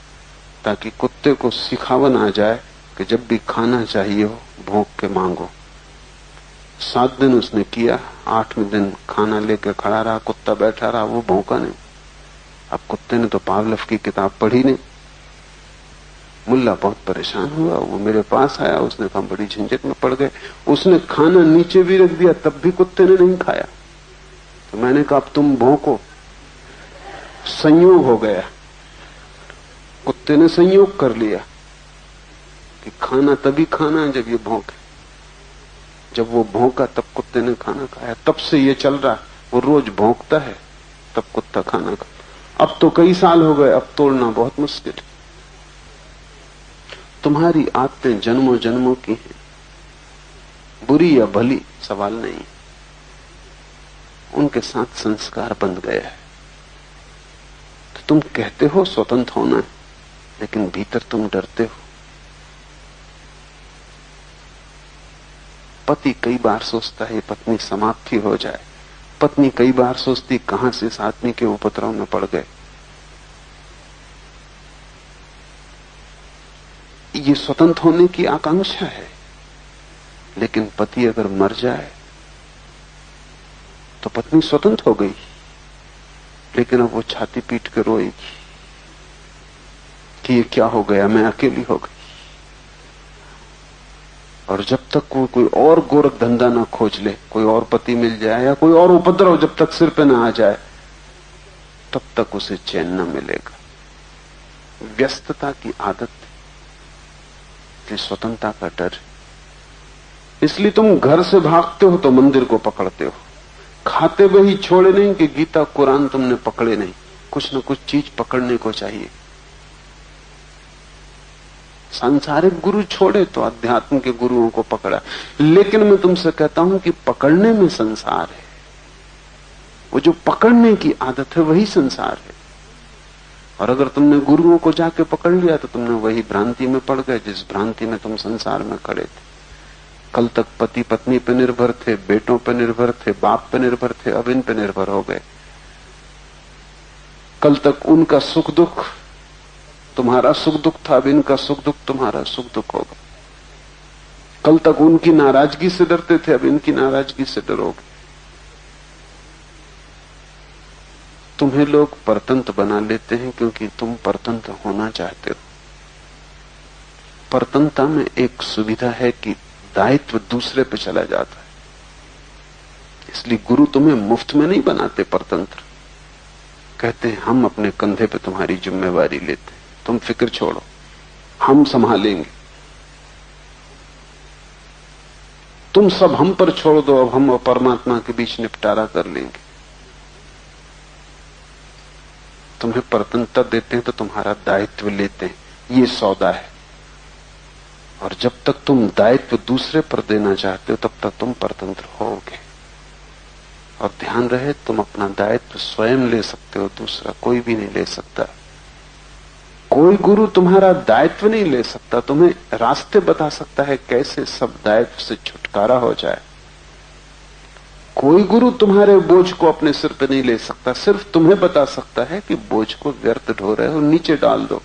ताकि कुत्ते को सिखावन आ जाए कि जब भी खाना चाहिए हो भौंक के मांगो। 7 दिन उसने किया, 8वें दिन खाना लेकर खड़ा रहा, कुत्ता बैठा रहा, वो भौंका नहीं। अब कुत्ते ने तो पावलोव की किताब पढ़ी नहीं। मुल्ला बहुत परेशान हुआ, वो मेरे पास आया, उसने कहा बड़ी झंझट में पड़ गए। उसने खाना नीचे भी रख दिया तब भी कुत्ते ने नहीं खाया। तो मैंने कहा अब तुम भौंको। संयोग हो गया, कुत्ते ने संयोग कर लिया कि खाना तभी खाना है जब ये भौंके। जब वो भौंका तब कुत्ते ने खाना खाया। तब से ये चल रहा, वो रोज भौंकता है तब कुत्ता खाना खाता। अब तो कई साल हो गए, अब तोड़ना बहुत मुश्किल है। तुम्हारी आदतें जन्मों जन्मों की हैं, बुरी या भली सवाल नहीं, उनके साथ संस्कार बंध गया है। तो तुम कहते हो स्वतंत्र होना है, लेकिन भीतर तुम डरते हो। पति कई बार सोचता है पत्नी समाप्ति हो जाए, पत्नी कई बार सोचती कहां से इस आदमी के उपद्रव में पड़ गए। ये स्वतंत्र होने की आकांक्षा है, लेकिन पति अगर मर जाए तो पत्नी स्वतंत्र हो गई, लेकिन अब वो छाती पीट कर रोएगी कि ये क्या हो गया, मैं अकेली हो गई। और जब तक वो कोई और गोरख धंधा ना खोज ले, कोई और पति मिल जाए या कोई और उपद्रव जब तक सिर पे ना आ जाए, तब तक उसे चैन न मिलेगा। व्यस्तता की आदत, स्वतंत्रता का डर। इसलिए तुम घर से भागते हो तो मंदिर को पकड़ते हो। खाते वही छोड़े नहीं कि गीता कुरान तुमने पकड़े नहीं, कुछ न कुछ चीज पकड़ने को चाहिए। सांसारिक गुरु छोड़े तो अध्यात्म के गुरुओं को पकड़ा। लेकिन मैं तुमसे कहता हूं कि पकड़ने में संसार है, वो जो पकड़ने की आदत है वही संसार है। और अगर तुमने गुरुओं को जाके पकड़ लिया तो तुमने वही भ्रांति में पड़ गए जिस भ्रांति में तुम संसार में खड़े थे। कल तक पति पत्नी पे निर्भर थे, बेटों पे निर्भर थे, बाप पे निर्भर थे, अब इन पे निर्भर हो गए। कल तक उनका सुख दुख तुम्हारा सुख दुख था, अब इनका सुख दुख तुम्हारा सुख दुख होगा। कल तक उनकी नाराजगी से डरते थे, अब इनकी नाराजगी से डरोगे। तुम्हें लोग परतंत्र बना लेते हैं क्योंकि तुम परतंत्र होना चाहते हो। परतंत्रता में एक सुविधा है कि दायित्व दूसरे पे चला जाता है। इसलिए गुरु तुम्हें मुफ्त में नहीं बनाते परतंत्र, कहते हैं हम अपने कंधे पे तुम्हारी जिम्मेवारी लेते, तुम फिक्र छोड़ो, हम संभालेंगे। तुम सब हम पर छोड़ दो, अब हम और परमात्मा के बीच निपटारा कर लेंगे। तुम्हें परतंत्रता देते हैं तो तुम्हारा दायित्व लेते हैं, ये सौदा है। और जब तक तुम दायित्व दूसरे पर देना चाहते हो तब तक तुम परतंत्र होगे। और ध्यान रहे, तुम अपना दायित्व स्वयं ले सकते हो, दूसरा कोई भी नहीं ले सकता। कोई गुरु तुम्हारा दायित्व नहीं ले सकता, तुम्हें रास्ते बता सकता है कैसे सब दायित्व से छुटकारा हो जाए। कोई गुरु तुम्हारे बोझ को अपने सिर पे नहीं ले सकता, सिर्फ तुम्हें बता सकता है कि बोझ को व्यर्थ ढो रहे हो, नीचे डाल दो।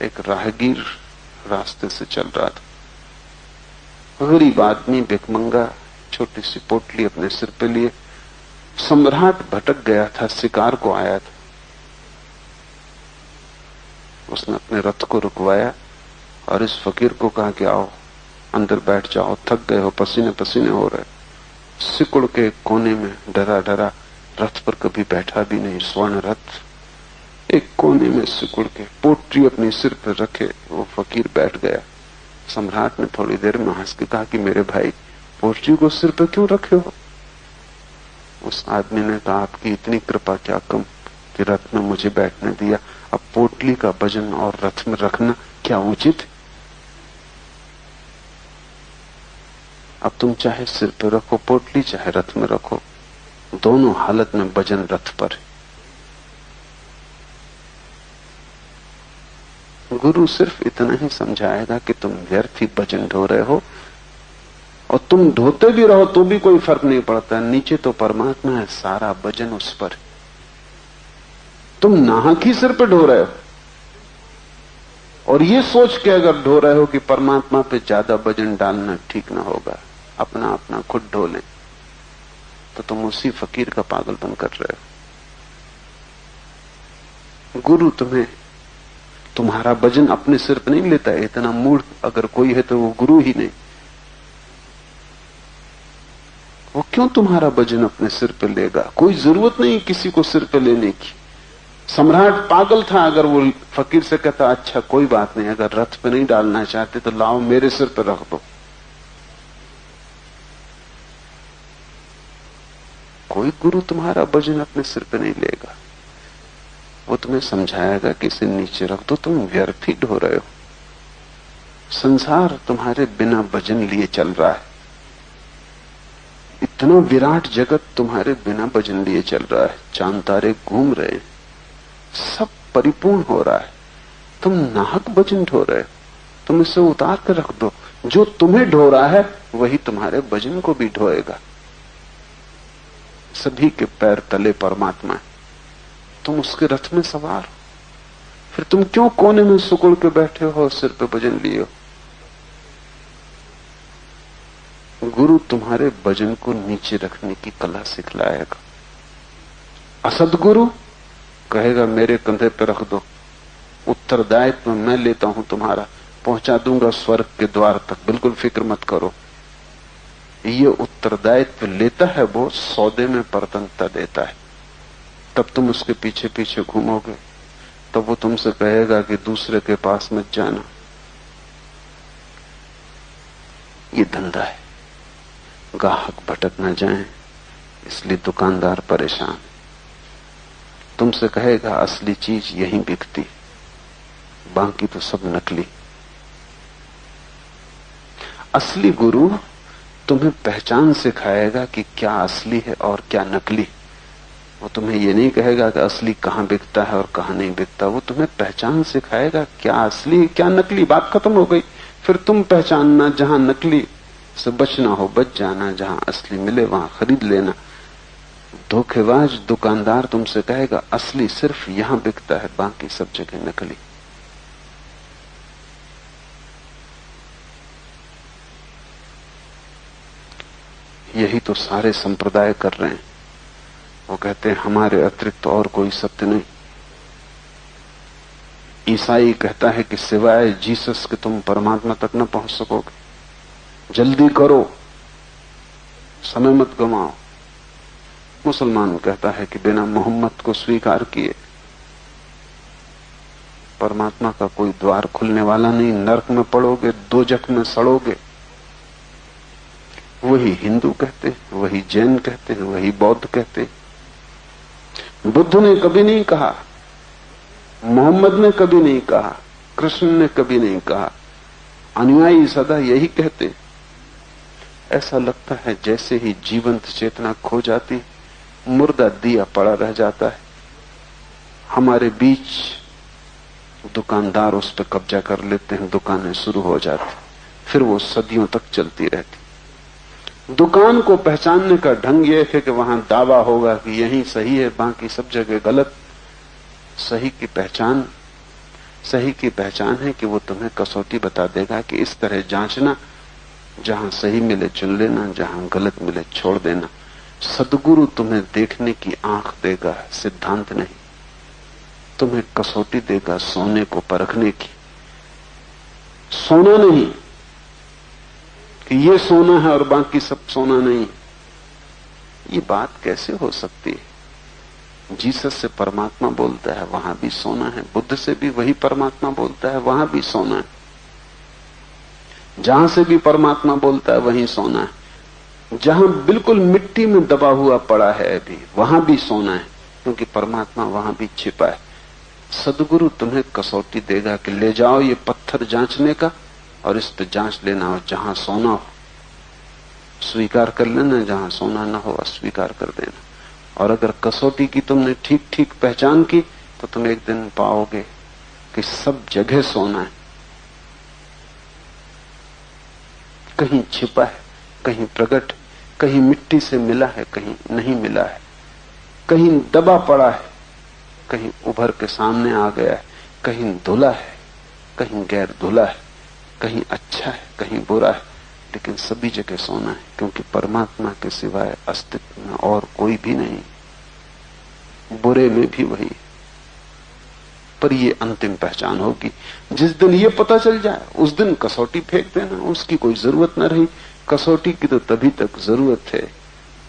एक राहगीर रास्ते से चल रहा था, गरीब आदमी, भिखमंगा, छोटी सी पोटली अपने सिर पे लिए, सम्राट भटक गया था, शिकार को आया था। उसने अपने रथ को रुकवाया और इस फकीर को कहा कि आओ अंदर बैठ जाओ, थक गए हो, पसीने पसीने हो रहे। सिकुड़ के कोने में डरा डरा, रथ पर कभी बैठा भी नहीं, स्वर्ण रथ, एक कोने में सिकुड़ के पोटरी अपने सिर पर रखे वो फकीर बैठ गया। सम्राट ने थोड़ी देर में हंस के कहा कि मेरे भाई, पोटरी को सिर पर क्यों रखे हो? उस आदमी ने कहा आपकी इतनी कृपा क्या कम कि रथ में मुझे बैठने दिया, अब पोटली का वजन और रथ में रखना क्या उचित है? अब तुम चाहे सिर पर रखो पोटली, चाहे रथ में रखो, दोनों हालत में वजन रथ पर है। गुरु सिर्फ इतना ही समझाएगा कि तुम व्यर्थ ही वजन ढो रहे हो, और तुम ढोते भी रहो तो भी कोई फर्क नहीं पड़ता, नीचे तो परमात्मा है, सारा वजन उस पर। तुम नाहक ही सिर पे ढो रहे हो, और ये सोच के अगर ढो रहे हो कि परमात्मा पे ज्यादा वजन डालना ठीक ना होगा, अपना अपना खुद ढो लें, तो तुम उसी फकीर का पागलपन कर रहे हो। गुरु तुम्हें तुम्हारा वजन अपने सिर पे नहीं लेता है। इतना मूर्ख अगर कोई है तो वो गुरु ही नहीं। वो क्यों तुम्हारा वजन अपने सिर पे लेगा? कोई जरूरत नहीं किसी को सिर पे लेने की। सम्राट पागल था अगर वो फकीर से कहता अच्छा कोई बात नहीं, अगर रथ पे नहीं डालना चाहते तो लाओ मेरे सिर पे रख दो। कोई गुरु तुम्हारा वजन अपने सिर पे नहीं लेगा। वो तुम्हें समझाएगा कि इसे नीचे रख दो, तुम व्यर्थ ही ढो रहे हो। संसार तुम्हारे बिना वजन लिए चल रहा है, इतना विराट जगत तुम्हारे बिना वजन लिए चल रहा है, चांद तारे घूम रहे हैं, सब परिपूर्ण हो रहा है, तुम नाहक वजन ढो रहे हो। तुम इसे उतार कर रख दो, जो तुम्हें ढो रहा है वही तुम्हारे वजन को भी ढोएगा। सभी के पैर तले परमात्मा है, तुम उसके रथ में सवार हो, फिर तुम क्यों कोने में सुकुड़ के बैठे हो और सिर पे वजन लिए हो? गुरु तुम्हारे वजन को नीचे रखने की कला सिखलाएगा। असदगुरु कहेगा मेरे कंधे पे रख दो, उत्तरदायित्व मैं लेता हूं तुम्हारा, पहुंचा दूंगा स्वर्ग के द्वार तक, बिल्कुल फिक्र मत करो। ये उत्तरदायित्व लेता है वो, सौदे में परतंत्रता देता है। तब तुम उसके पीछे पीछे घूमोगे, तब वो तुमसे कहेगा कि दूसरे के पास मत जाना। ये धंधा है, ग्राहक भटक न जाएं, इसलिए दुकानदार परेशान। तुमसे कहेगा असली चीज यहीं बिकती, बाकी तो सब नकली। असली गुरु तुम्हें पहचान सिखाएगा कि क्या असली है और क्या नकली। वो तुम्हें ये नहीं कहेगा कि असली कहां बिकता है और कहां नहीं बिकता, वो तुम्हें पहचान सिखाएगा क्या असली क्या नकली। बात खत्म हो गई। फिर तुम पहचानना, जहां नकली से बचना हो बच जाना, जहां असली मिले वहां खरीद लेना। धोखेबाज दुकानदार तुमसे कहेगा असली सिर्फ यहां बिकता है, बाकी सब जगह नकली। यही तो सारे संप्रदाय कर रहे हैं। वो कहते हैं हमारे अतिरिक्त और कोई सत्य नहीं। ईसाई कहता है कि सिवाय जीसस के तुम परमात्मा तक न पहुंच सकोगे, जल्दी करो, समय मत गंवाओ। मुसलमान कहता है कि बिना मोहम्मद को स्वीकार किए परमात्मा का कोई द्वार खुलने वाला नहीं, नरक में पड़ोगे, दोजख में सड़ोगे। वही हिंदू कहते हैं, वही जैन कहते हैं, वही बौद्ध कहते हैं। बुद्ध ने कभी नहीं कहा, मोहम्मद ने कभी नहीं कहा, कृष्ण ने कभी नहीं कहा, अनुयायी सदा यही कहते। ऐसा लगता है जैसे ही जीवंत चेतना खो जाती, मुर्दा दिया पड़ा रह जाता है। हमारे बीच दुकानदार उस पर कब्जा कर लेते हैं, दुकानें शुरू हो जाती, फिर वो सदियों तक चलती रहती। दुकान को पहचानने का ढंग यह है कि वहां दावा होगा कि यही सही है, बाकी सब जगह गलत। सही की पहचान है कि वो तुम्हें कसौटी बता देगा कि इस तरह जांचना, जहां सही मिले चुन लेना, जहां गलत मिले छोड़ देना। सद्गुरु तुम्हें देखने की आंख देगा, सिद्धांत नहीं। तुम्हें कसौटी देगा सोने को परखने की, सोना नहीं कि ये सोना है और बाकी सब सोना नहीं। ये बात कैसे हो सकती है? जीसस से परमात्मा बोलता है, वहां भी सोना है। बुद्ध से भी वही परमात्मा बोलता है, वहां भी सोना है। जहां से भी परमात्मा बोलता है वहीं सोना है। जहां बिल्कुल मिट्टी में दबा हुआ पड़ा है अभी, वहां भी सोना है, क्योंकि परमात्मा वहां भी छिपा है। सद्गुरु तुम्हें कसौटी देगा कि ले जाओ ये पत्थर जांचने का और इस पे जांच लेना, और जहां सोना हो स्वीकार कर लेना, जहां सोना ना हो अस्वीकार कर देना। और अगर कसौटी की तुमने ठीक ठीक पहचान की तो तुम एक दिन पाओगे कि सब जगह सोना है। कहीं छिपा है, कहीं प्रकट, कहीं मिट्टी से मिला है, कहीं नहीं मिला है, कहीं दबा पड़ा है, कहीं उभर के सामने आ गया है, कहीं धुला है, कहीं गैर धुला है, कहीं अच्छा है, कहीं बुरा है, लेकिन सभी जगह सोना है, क्योंकि परमात्मा के सिवाय अस्तित्व में और कोई भी नहीं। बुरे में भी वही। पर ये अंतिम पहचान होगी जिस दिन ये पता चल जाए, उस दिन कसौटी फेंक देना, उसकी कोई जरूरत न रही। कसौटी की तो तभी तक जरूरत है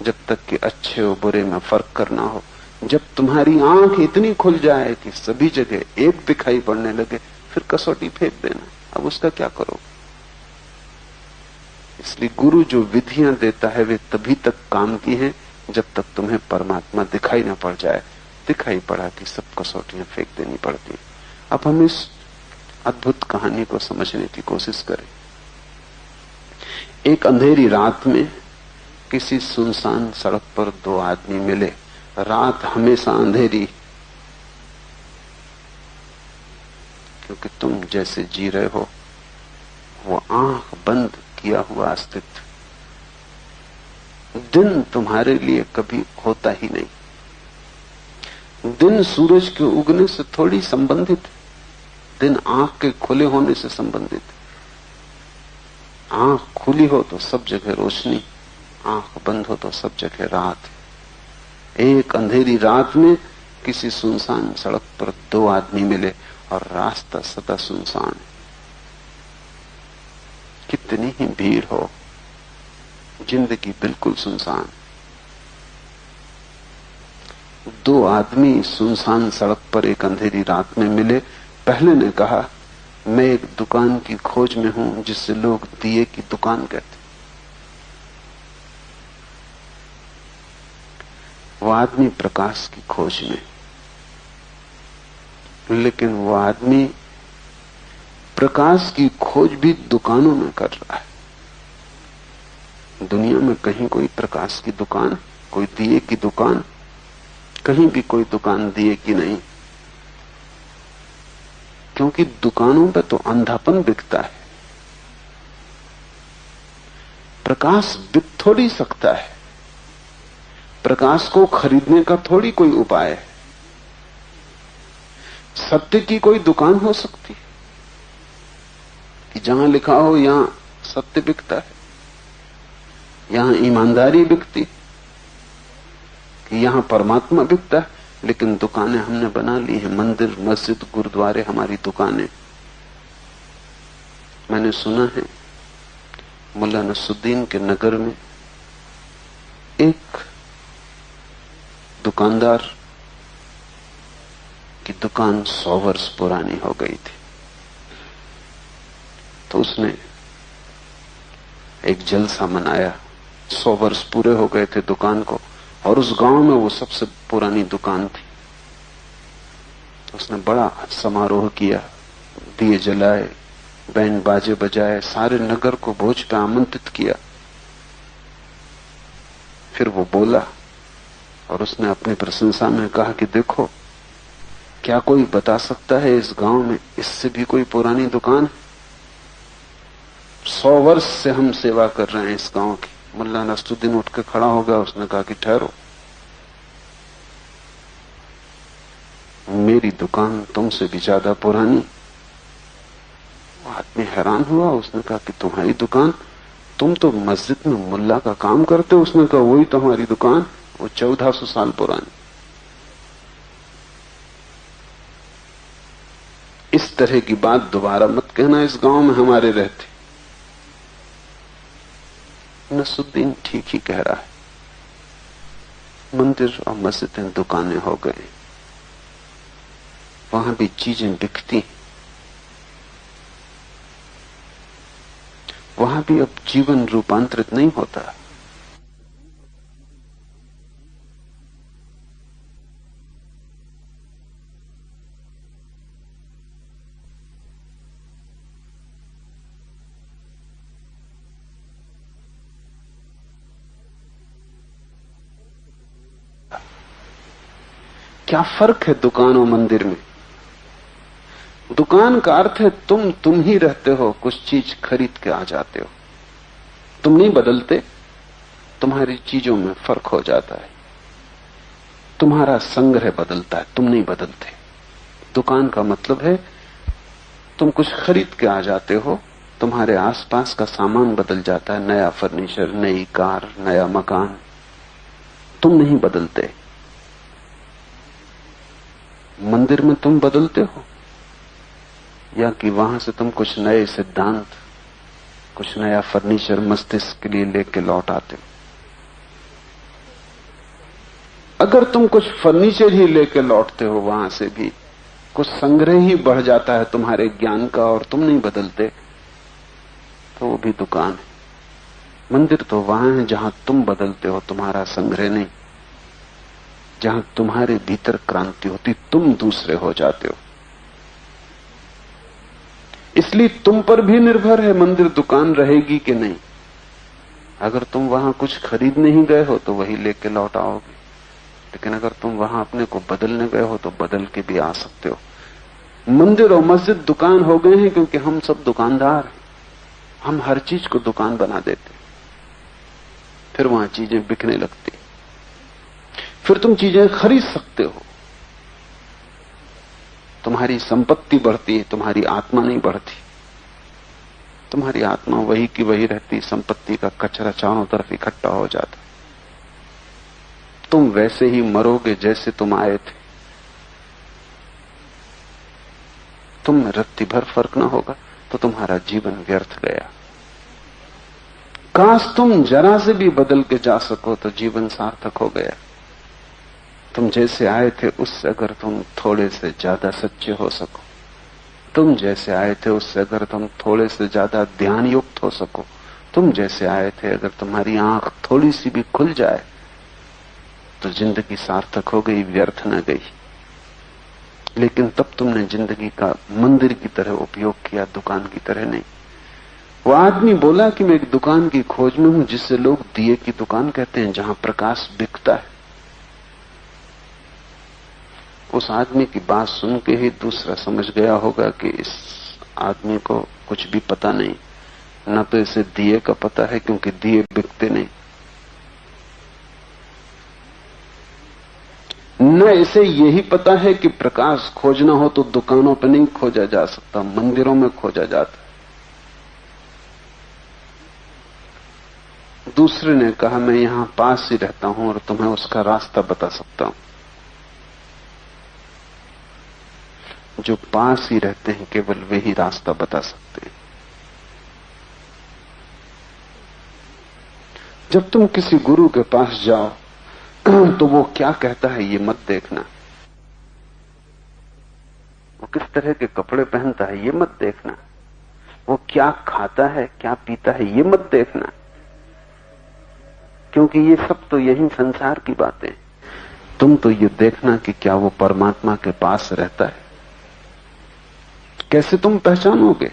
जब तक कि अच्छे और बुरे में फर्क करना हो। जब तुम्हारी आंख इतनी खुल जाए कि सभी जगह एक दिखाई पड़ने लगे, फिर कसौटी फेंक देना। अब उसका क्या करोगे? इसलिए गुरु जो विधियां देता है वे तभी तक काम की हैं जब तक तुम्हें परमात्मा दिखाई न पड़ जाए। दिखाई पड़ा कि सब कसौटियां फेंक देनी पड़ती। अब हम इस अद्भुत कहानी को समझने की कोशिश करें। एक अंधेरी रात में किसी सुनसान सड़क पर दो आदमी मिले। रात हमेशा अंधेरी, क्योंकि तुम जैसे जी रहे हो वो आंख बंद किया हुआ अस्तित्व। दिन तुम्हारे लिए कभी होता ही नहीं। दिन सूरज के उगने से थोड़ी संबंधित, दिन आंख के खुले होने से संबंधित। आंख खुली हो तो सब जगह रोशनी, आंख बंद हो तो सब जगह रात। एक अंधेरी रात में किसी सुनसान सड़क पर दो आदमी मिले और रास्ता सदा सुनसान है। कितनी ही भीड़ हो, जिंदगी बिल्कुल सुनसान। दो आदमी सुनसान सड़क पर एक अंधेरी रात में मिले। पहले ने कहा, मैं एक दुकान की खोज में हूं जिससे लोग दिए की दुकान कहते। वो आदमी प्रकाश की खोज में, लेकिन वो आदमी प्रकाश की खोज भी दुकानों में कर रहा है। दुनिया में कहीं कोई प्रकाश की दुकान, कोई दिए की दुकान, कहीं भी कोई दुकान दिए की नहीं, क्योंकि दुकानों पे तो अंधापन बिकता है। प्रकाश बिक थोड़ी सकता है, प्रकाश को खरीदने का थोड़ी कोई उपाय है। सत्य की कोई दुकान हो सकती है कि जहां लिखा हो यहां सत्य बिकता है, यहां ईमानदारी बिकती, कि यहां परमात्मा बिकता है। लेकिन दुकानें हमने बना ली हैं, मंदिर, मस्जिद, गुरुद्वारे हमारी दुकानें। मैंने सुना है मुल्ला नसरुद्दीन के नगर में एक दुकानदार की दुकान 100 वर्ष पुरानी हो गई थी, तो उसने एक जलसा मनाया। 100 वर्ष पूरे हो गए थे दुकान को, और उस गांव में वो सबसे पुरानी दुकान थी। तो उसने बड़ा समारोह किया, दिए जलाए, बैंड बाजे बजाए, सारे नगर को भोज पे आमंत्रित किया। फिर वो बोला और उसने अपनी प्रशंसा में कहा कि देखो, क्या कोई बता सकता है इस गांव में इससे भी कोई पुरानी दुकान है? 100 वर्ष से हम सेवा कर रहे हैं इस गांव की। मुल्ला नसरुद्दीन उठ के खड़ा हो गया, उसने कहा कि ठहरो, मेरी दुकान तुमसे भी ज्यादा पुरानी। वो आदमी हैरान हुआ, उसने कहा कि तुम्हारी दुकान तुम तो मस्जिद में मुल्ला का काम करते हो। उसने कहा वही तो हमारी दुकान, वो 1400 साल पुरानी। इस तरह की बात दोबारा मत कहना, इस गांव में हमारे रहते। नसरुद्दीन ठीक ही कह रहा है, मंदिर और मस्जिदें दुकानें हो गए, वहां भी चीजें बिकती, वहां भी अब जीवन रूपांतरित नहीं होता। क्या फर्क है दुकान और मंदिर में? दुकान का अर्थ है तुम ही रहते हो, कुछ चीज खरीद के आ जाते हो, तुम नहीं बदलते, तुम्हारी चीजों में फर्क हो जाता है, तुम्हारा संग्रह बदलता है, तुम नहीं बदलते। दुकान का मतलब है तुम कुछ खरीद के आ जाते हो, तुम्हारे आसपास का सामान बदल जाता है, नया फर्नीचर, नई कार, नया मकान, तुम नहीं बदलते। मंदिर में तुम बदलते हो, या कि वहां से तुम कुछ नए सिद्धांत, कुछ नया फर्नीचर मस्तिष्क के लिए लेके लौट आते हो। अगर तुम कुछ फर्नीचर ही लेके लौटते हो, वहां से भी कुछ संग्रह ही बढ़ जाता है तुम्हारे ज्ञान का, और तुम नहीं बदलते, तो वो भी दुकान है। मंदिर तो वहां है जहां तुम बदलते हो, तुम्हारा संग्रह नहीं, जहां तुम्हारे भीतर क्रांति होती, तुम दूसरे हो जाते हो। इसलिए तुम पर भी निर्भर है मंदिर दुकान रहेगी कि नहीं। अगर तुम वहां कुछ खरीदने ही गए हो तो वही लेके लौट आओगे, लेकिन अगर तुम वहां अपने को बदलने गए हो तो बदल के भी आ सकते हो। मंदिर और मस्जिद दुकान हो गए हैं क्योंकि हम सब दुकानदार हैं, हम हर चीज को दुकान बना देते, फिर वहां चीजें बिकने लगती, फिर तुम चीजें खरीद सकते हो, तुम्हारी संपत्ति बढ़ती है, तुम्हारी आत्मा नहीं बढ़ती। तुम्हारी आत्मा वही की वही रहती, संपत्ति का कचरा चारों तरफ इकट्ठा हो जाता। तुम वैसे ही मरोगे जैसे तुम आए थे, तुम में रत्ती भर फर्क ना होगा तो तुम्हारा जीवन व्यर्थ गया। काश तुम जरा से भी बदल के जा सको तो जीवन सार्थक हो गया। तुम जैसे आए थे उससे अगर तुम थोड़े से ज्यादा सच्चे हो सको, तुम जैसे आए थे उससे अगर तुम थोड़े से ज्यादा ध्यान युक्त हो सको, तुम जैसे आए थे अगर तुम्हारी आंख थोड़ी सी भी खुल जाए तो जिंदगी सार्थक हो गई, व्यर्थ न गई। लेकिन तब तुमने जिंदगी का मंदिर की तरह उपयोग किया, दुकान की तरह नहीं। वो आदमी बोला कि मैं एक दुकान की खोज में हूं जिसे लोग दिए की दुकान कहते हैं, जहां प्रकाश बिकता है। उस आदमी की बात सुन के ही दूसरा समझ गया होगा कि इस आदमी को कुछ भी पता नहीं, न तो इसे दिए का पता है क्योंकि दिए बिकते नहीं, न इसे यही पता है कि प्रकाश खोजना हो तो दुकानों पर नहीं खोजा जा सकता, मंदिरों में खोजा जाता। दूसरे ने कहा मैं यहां पास ही रहता हूं और तुम्हें उसका रास्ता बता सकता हूं। जो पास ही रहते हैं केवल वे ही रास्ता बता सकते हैं। जब तुम किसी गुरु के पास जाओ तो वो क्या कहता है ये मत देखना, वो किस तरह के कपड़े पहनता है ये मत देखना, वो क्या खाता है क्या पीता है ये मत देखना, क्योंकि ये सब तो यही संसार की बातें। तुम तो ये देखना कि क्या वो परमात्मा के पास रहता है। कैसे तुम पहचानोगे?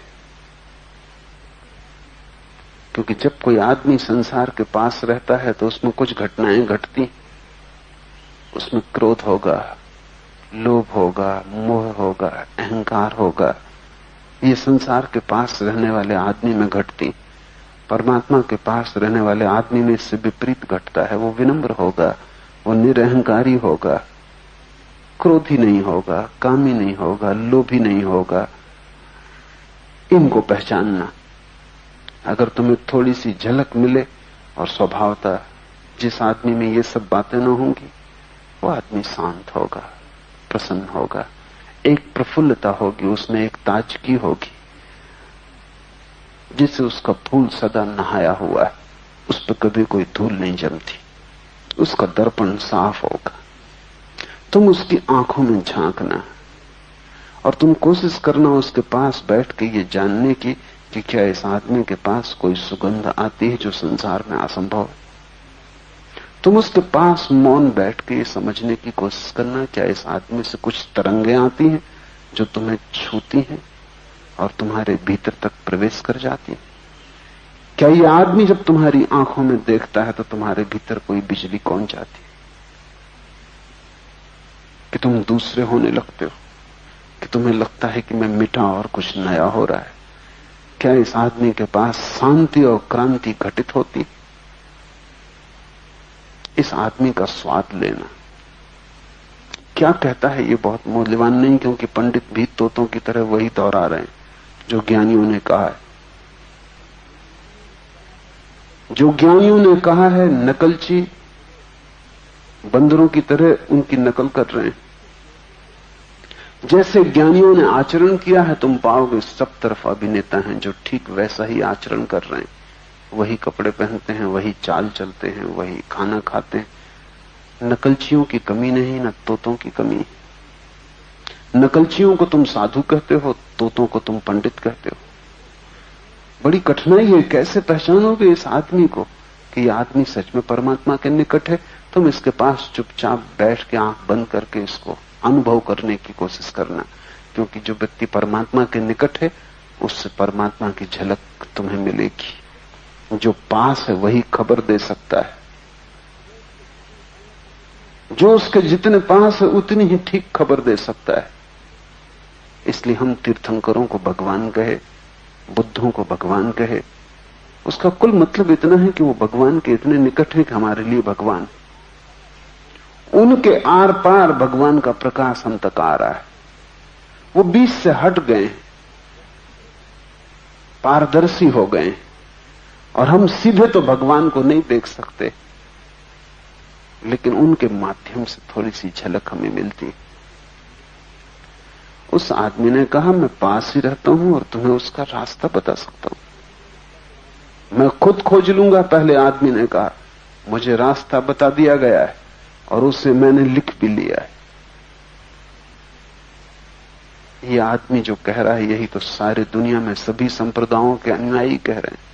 क्योंकि जब कोई आदमी संसार के पास रहता है तो उसमें कुछ घटनाएं घटती, उसमें क्रोध होगा, लोभ होगा, मोह होगा, अहंकार होगा। ये संसार के पास रहने वाले आदमी में घटती। परमात्मा के पास रहने वाले आदमी में इससे विपरीत घटता है। वो विनम्र होगा, वो निरहंकारी होगा, क्रोधी नहीं होगा, कामी नहीं होगा, लोभी नहीं होगा। इनको पहचानना। अगर तुम्हें थोड़ी सी झलक मिले, और स्वभावतः जिस आदमी में ये सब बातें न होंगी वो आदमी शांत होगा, प्रसन्न होगा, एक प्रफुल्लता होगी, उसमें एक ताजगी होगी, जिससे उसका फूल सदा नहाया हुआ है, उस पर कभी कोई धूल नहीं जमती, उसका दर्पण साफ होगा। तुम उसकी आंखों में झांकना और तुम कोशिश करना उसके पास बैठ के ये जानने की कि क्या इस आदमी के पास कोई सुगंध आती है जो संसार में असंभव है। तुम उसके पास मौन बैठ के ये समझने की कोशिश करना क्या इस आदमी से कुछ तरंगें आती हैं जो तुम्हें छूती हैं और तुम्हारे भीतर तक प्रवेश कर जाती हैं। क्या ये आदमी जब तुम्हारी आंखों में देखता है तो तुम्हारे भीतर कोई बिजली कौन जाती है कि तुम दूसरे होने लगते हो, कि तुम्हें लगता है कि मैं मिटा और कुछ नया हो रहा है। क्या इस आदमी के पास शांति और क्रांति घटित होती? इस आदमी का स्वाद लेना क्या कहता है ये बहुत मूल्यवान नहीं, क्योंकि पंडित भी तोतों की तरह वही दोहरा रहे हैं जो ज्ञानियों ने कहा है। जो ज्ञानियों ने कहा है नकलची बंदरों की तरह उनकी नकल कर रहे हैं। जैसे ज्ञानियों ने आचरण किया है तुम पाओगे सब तरफ अभिनेता हैं जो ठीक वैसा ही आचरण कर रहे हैं, वही कपड़े पहनते हैं, वही चाल चलते हैं, वही खाना खाते हैं। नकलचियों की कमी नहीं, न तोतों की कमी। नकलचियों को तुम साधु कहते हो, तोतों को तुम पंडित कहते हो। बड़ी कठिनाई है, कैसे पहचानोगे इस आदमी को कि यह आदमी सच में परमात्मा के निकट है। तुम इसके पास चुपचाप बैठ के आंख बंद करके इसको अनुभव करने की कोशिश करना, क्योंकि जो व्यक्ति परमात्मा के निकट है उससे परमात्मा की झलक तुम्हें मिलेगी। जो पास है वही खबर दे सकता है, जो उसके जितने पास है उतनी ही ठीक खबर दे सकता है। इसलिए हम तीर्थंकरों को भगवान कहे, बुद्धों को भगवान कहे, उसका कुल मतलब इतना है कि वो भगवान के इतने निकट है कि हमारे लिए भगवान। उनके आर पार भगवान का प्रकाश हम तक आ रहा है। वो बीच से हट गए, पारदर्शी हो गए, और हम सीधे तो भगवान को नहीं देख सकते, लेकिन उनके माध्यम से थोड़ी सी झलक हमें मिलती। उस आदमी ने कहा मैं पास ही रहता हूं और तुम्हें उसका रास्ता बता सकता हूं। मैं खुद खोज लूंगा। पहले आदमी ने कहा मुझे रास्ता बता दिया गया है और उसे मैंने लिख भी लिया है। यह आदमी जो कह रहा है यही तो सारी दुनिया में सभी संप्रदायों के अनुयायी कह रहे हैं।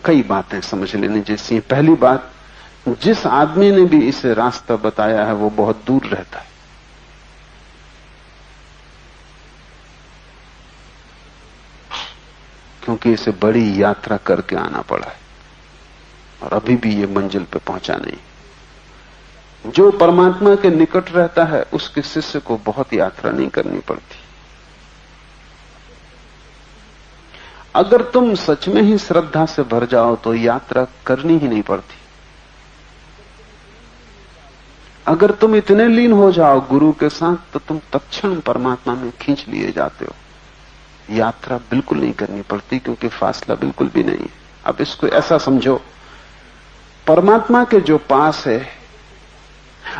कई बातें समझ लेने जैसी। पहली बात, जिस आदमी ने भी इसे रास्ता बताया है वो बहुत दूर रहता है। क्योंकि इसे बड़ी यात्रा करके आना पड़ा है और अभी भी ये मंजिल पे पहुंचा नहीं। जो परमात्मा के निकट रहता है उसके शिष्य को बहुत यात्रा नहीं करनी पड़ती। अगर तुम सच में ही श्रद्धा से भर जाओ तो यात्रा करनी ही नहीं पड़ती। अगर तुम इतने लीन हो जाओ गुरु के साथ तो तुम तत्क्षण परमात्मा में खींच लिए जाते हो। यात्रा बिल्कुल नहीं करनी पड़ती, क्योंकि फासला बिल्कुल भी नहीं है। अब इसको ऐसा समझो, परमात्मा के जो पास है,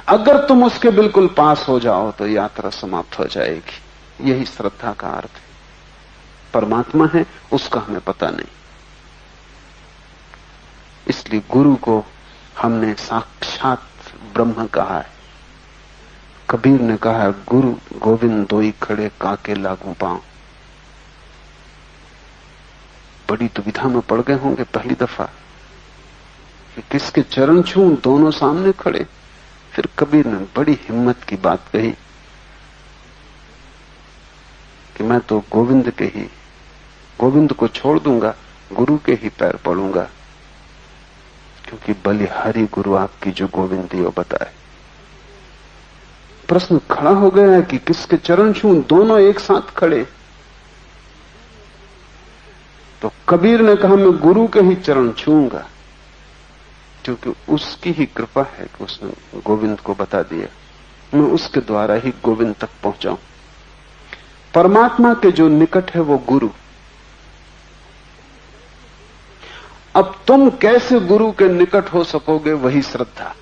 अगर तुम उसके बिल्कुल पास हो जाओ तो यात्रा समाप्त हो जाएगी। यही श्रद्धा का अर्थ है। परमात्मा है उसका हमें पता नहीं, इसलिए गुरु को हमने साक्षात ब्रह्म कहा है। कबीर ने कहा है गुरु गोविंद दोई खड़े काके लागू पांव। बड़ी दुविधा में पड़ गए होंगे पहली दफा कि किसके चरण छूं, दोनों सामने खड़े। फिर कबीर ने बड़ी हिम्मत की बात कही कि मैं तो गोविंद को छोड़ दूंगा, गुरु के ही पैर पड़ूंगा, क्योंकि बलिहारी गुरु आपकी जो गोविंद दियो बताए। प्रश्न खड़ा हो गया है कि किसके चरण छूं, दोनों एक साथ खड़े। तो कबीर ने कहा मैं गुरु के ही चरण छूंगा, क्योंकि उसकी ही कृपा है कि उसने गोविंद को बता दिया। मैं उसके द्वारा ही गोविंद तक पहुंचाऊं। परमात्मा के जो निकट है वो गुरु। अब तुम कैसे गुरु के निकट हो सकोगे, वही श्रद्धा।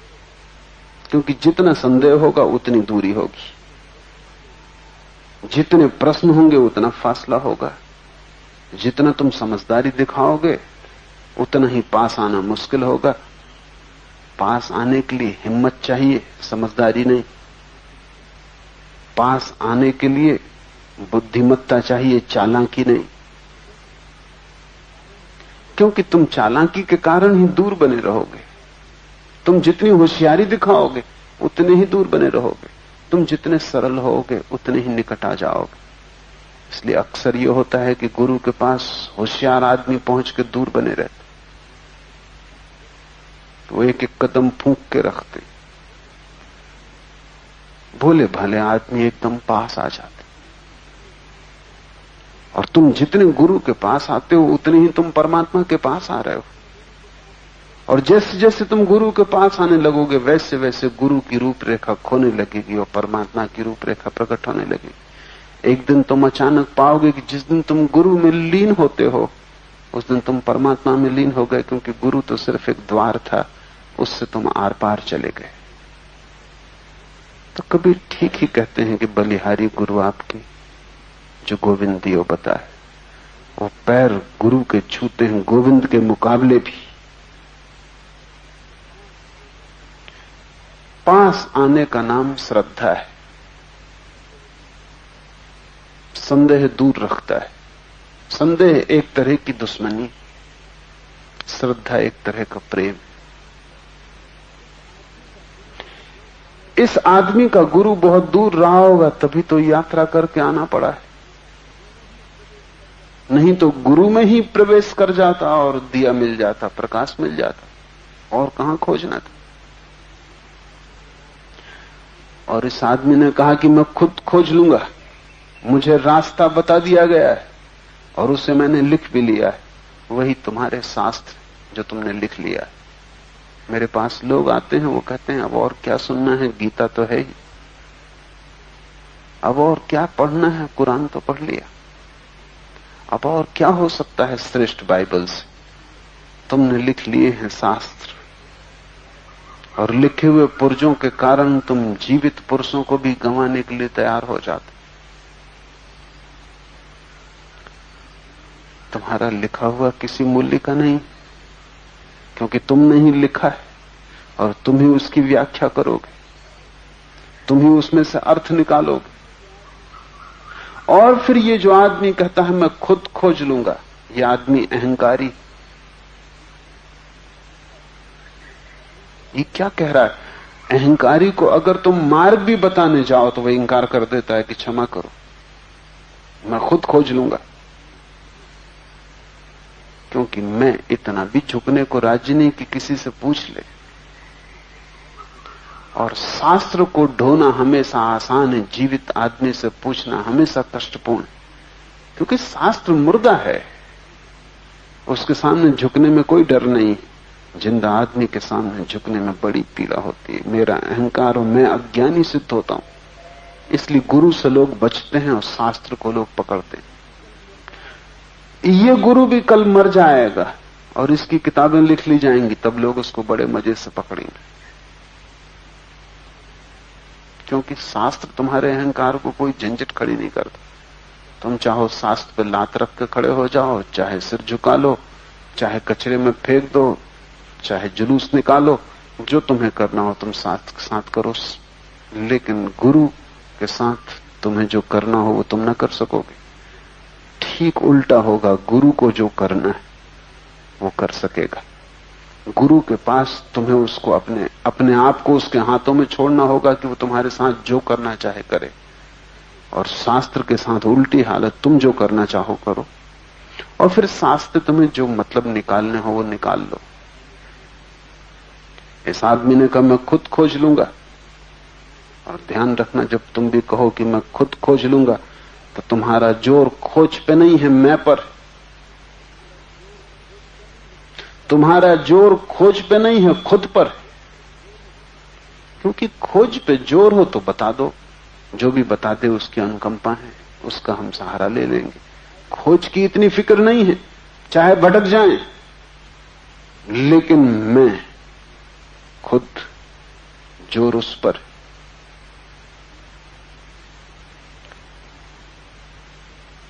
क्योंकि जितना संदेह होगा उतनी दूरी होगी, जितने प्रश्न होंगे उतना फासला होगा, जितना तुम समझदारी दिखाओगे उतना ही पास आना मुश्किल होगा। पास आने के लिए हिम्मत चाहिए, समझदारी नहीं। पास आने के लिए बुद्धिमत्ता चाहिए, चालाकी नहीं। क्योंकि तुम चालाकी के कारण ही दूर बने रहोगे। तुम जितनी होशियारी दिखाओगे उतने ही दूर बने रहोगे। तुम जितने सरल होगे उतने ही निकट आ जाओगे। इसलिए अक्सर यह होता है कि गुरु के पास होशियार आदमी पहुंच के दूर बने रहते, वो एक एक कदम फूंक के रखते। भोले भाले आदमी एकदम पास आ जाते। और तुम जितने गुरु के पास आते हो उतने ही तुम परमात्मा के पास आ रहे हो। और जैसे जैसे तुम गुरु के पास आने लगोगे वैसे वैसे गुरु की रूपरेखा खोने लगेगी और परमात्मा की रूपरेखा प्रकट होने लगेगी। एक दिन तुम अचानक पाओगे कि जिस दिन तुम गुरु में लीन होते हो उस दिन तुम परमात्मा में लीन हो गए, क्योंकि गुरु तो सिर्फ एक द्वार था, उससे तुम आर पार चले गए। तो कभी ठीक ही कहते हैं कि बलिहारी गुरु आपकी जो गोविंद दियो बताए, वो पैर गुरु के छूते हैं गोविंद के मुकाबले भी। पास आने का नाम श्रद्धा है। संदेह दूर रखता है। संदेह एक तरह की दुश्मनी, श्रद्धा एक तरह का प्रेम। इस आदमी का गुरु बहुत दूर रहा होगा, तभी तो यात्रा करके आना पड़ा है। नहीं तो गुरु में ही प्रवेश कर जाता और दिया मिल जाता, प्रकाश मिल जाता, और कहां खोजना था। और इस आदमी ने कहा कि मैं खुद खोज लूंगा, मुझे रास्ता बता दिया गया है और उसे मैंने लिख भी लिया है। वही तुम्हारे शास्त्र जो तुमने लिख लिया है। मेरे पास लोग आते हैं, वो कहते हैं अब और क्या सुनना है, गीता तो है ही, अब और क्या पढ़ना है, कुरान तो पढ़ लिया, अब और क्या हो सकता है श्रेष्ठ बाइबल से। तुमने लिख लिए हैं शास्त्र, और लिखे हुए पुर्जों के कारण तुम जीवित पुरुषों को भी गंवाने के लिए तैयार हो जाते। तुम्हारा लिखा हुआ किसी मूल्य का नहीं, क्योंकि तुमने ही लिखा है और तुम ही उसकी व्याख्या करोगे, तुम ही उसमें से अर्थ निकालोगे। और फिर ये जो आदमी कहता है मैं खुद खोज लूंगा, ये आदमी अहंकारी। ये क्या कह रहा है? अहंकारी को अगर तुम मार्ग भी बताने जाओ तो वह इंकार कर देता है कि क्षमा करो, मैं खुद खोज लूंगा। क्योंकि मैं इतना भी झुकने को राजी नहीं कि किसी से पूछ ले। और शास्त्र को ढोना हमेशा आसान है, जीवित आदमी से पूछना हमेशा कष्टपूर्ण, क्योंकि शास्त्र मुर्दा है, उसके सामने झुकने में कोई डर नहीं। जिंदा आदमी के सामने झुकने में बड़ी पीड़ा होती है। मेरा अहंकार और मैं अज्ञानी सिद्ध होता हूं, इसलिए गुरु से लोग बचते हैं और शास्त्र को लोग पकड़ते हैं। ये गुरु भी कल मर जाएगा और इसकी किताबें लिख ली जाएंगी, तब लोग उसको बड़े मजे से पकड़ेंगे, क्योंकि शास्त्र तुम्हारे अहंकार को कोई झंझट खड़ी नहीं करता। तुम चाहो शास्त्र पे लात रख के खड़े हो जाओ, चाहे सिर झुका लो, चाहे कचरे में फेंक दो, चाहे जुलूस निकालो, जो तुम्हें करना हो तुम साथ करो। लेकिन गुरु के साथ तुम्हें जो करना हो वो तुम न कर सकोगे। ठीक उल्टा होगा, गुरु को जो करना है वो कर सकेगा। गुरु के पास तुम्हें उसको अपने आप को उसके हाथों में छोड़ना होगा कि वो तुम्हारे साथ जो करना चाहे करे। और शास्त्र के साथ उल्टी हालत, तुम जो करना चाहो करो, और फिर शास्त्र तुम्हें जो मतलब निकालने हो वो निकाल लो। इस आदमी ने कहा मैं खुद खोज लूंगा। और ध्यान रखना, जब तुम भी कहो कि मैं खुद खोज लूंगा, तो तुम्हारा जोर खोज पे नहीं है, मैं पर। तुम्हारा जोर खोज पे नहीं है, खुद पर। क्योंकि खोज पे जोर हो तो बता दो, जो भी बता दे उसकी अनुकंपा है, उसका हम सहारा ले लेंगे। खोज की इतनी फिक्र नहीं है, चाहे भटक जाएं, लेकिन मैं खुद जोर उस पर।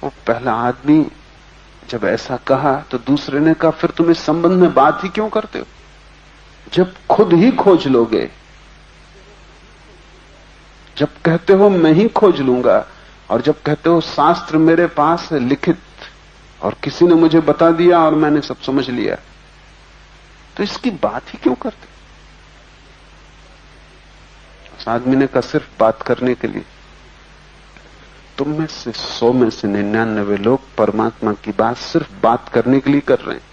वो पहला आदमी जब ऐसा कहा तो दूसरे ने कहा, फिर तुम इस संबंध में बात ही क्यों करते हो? जब खुद ही खोज लोगे, जब कहते हो मैं ही खोज लूंगा, और जब कहते हो शास्त्र मेरे पास है लिखित और किसी ने मुझे बता दिया और मैंने सब समझ लिया, तो इसकी बात ही क्यों करते? उस आदमी ने कहा, सिर्फ बात करने के लिए। तुम में से 100 में से 99 लोग परमात्मा की बात सिर्फ बात करने के लिए कर रहे हैं।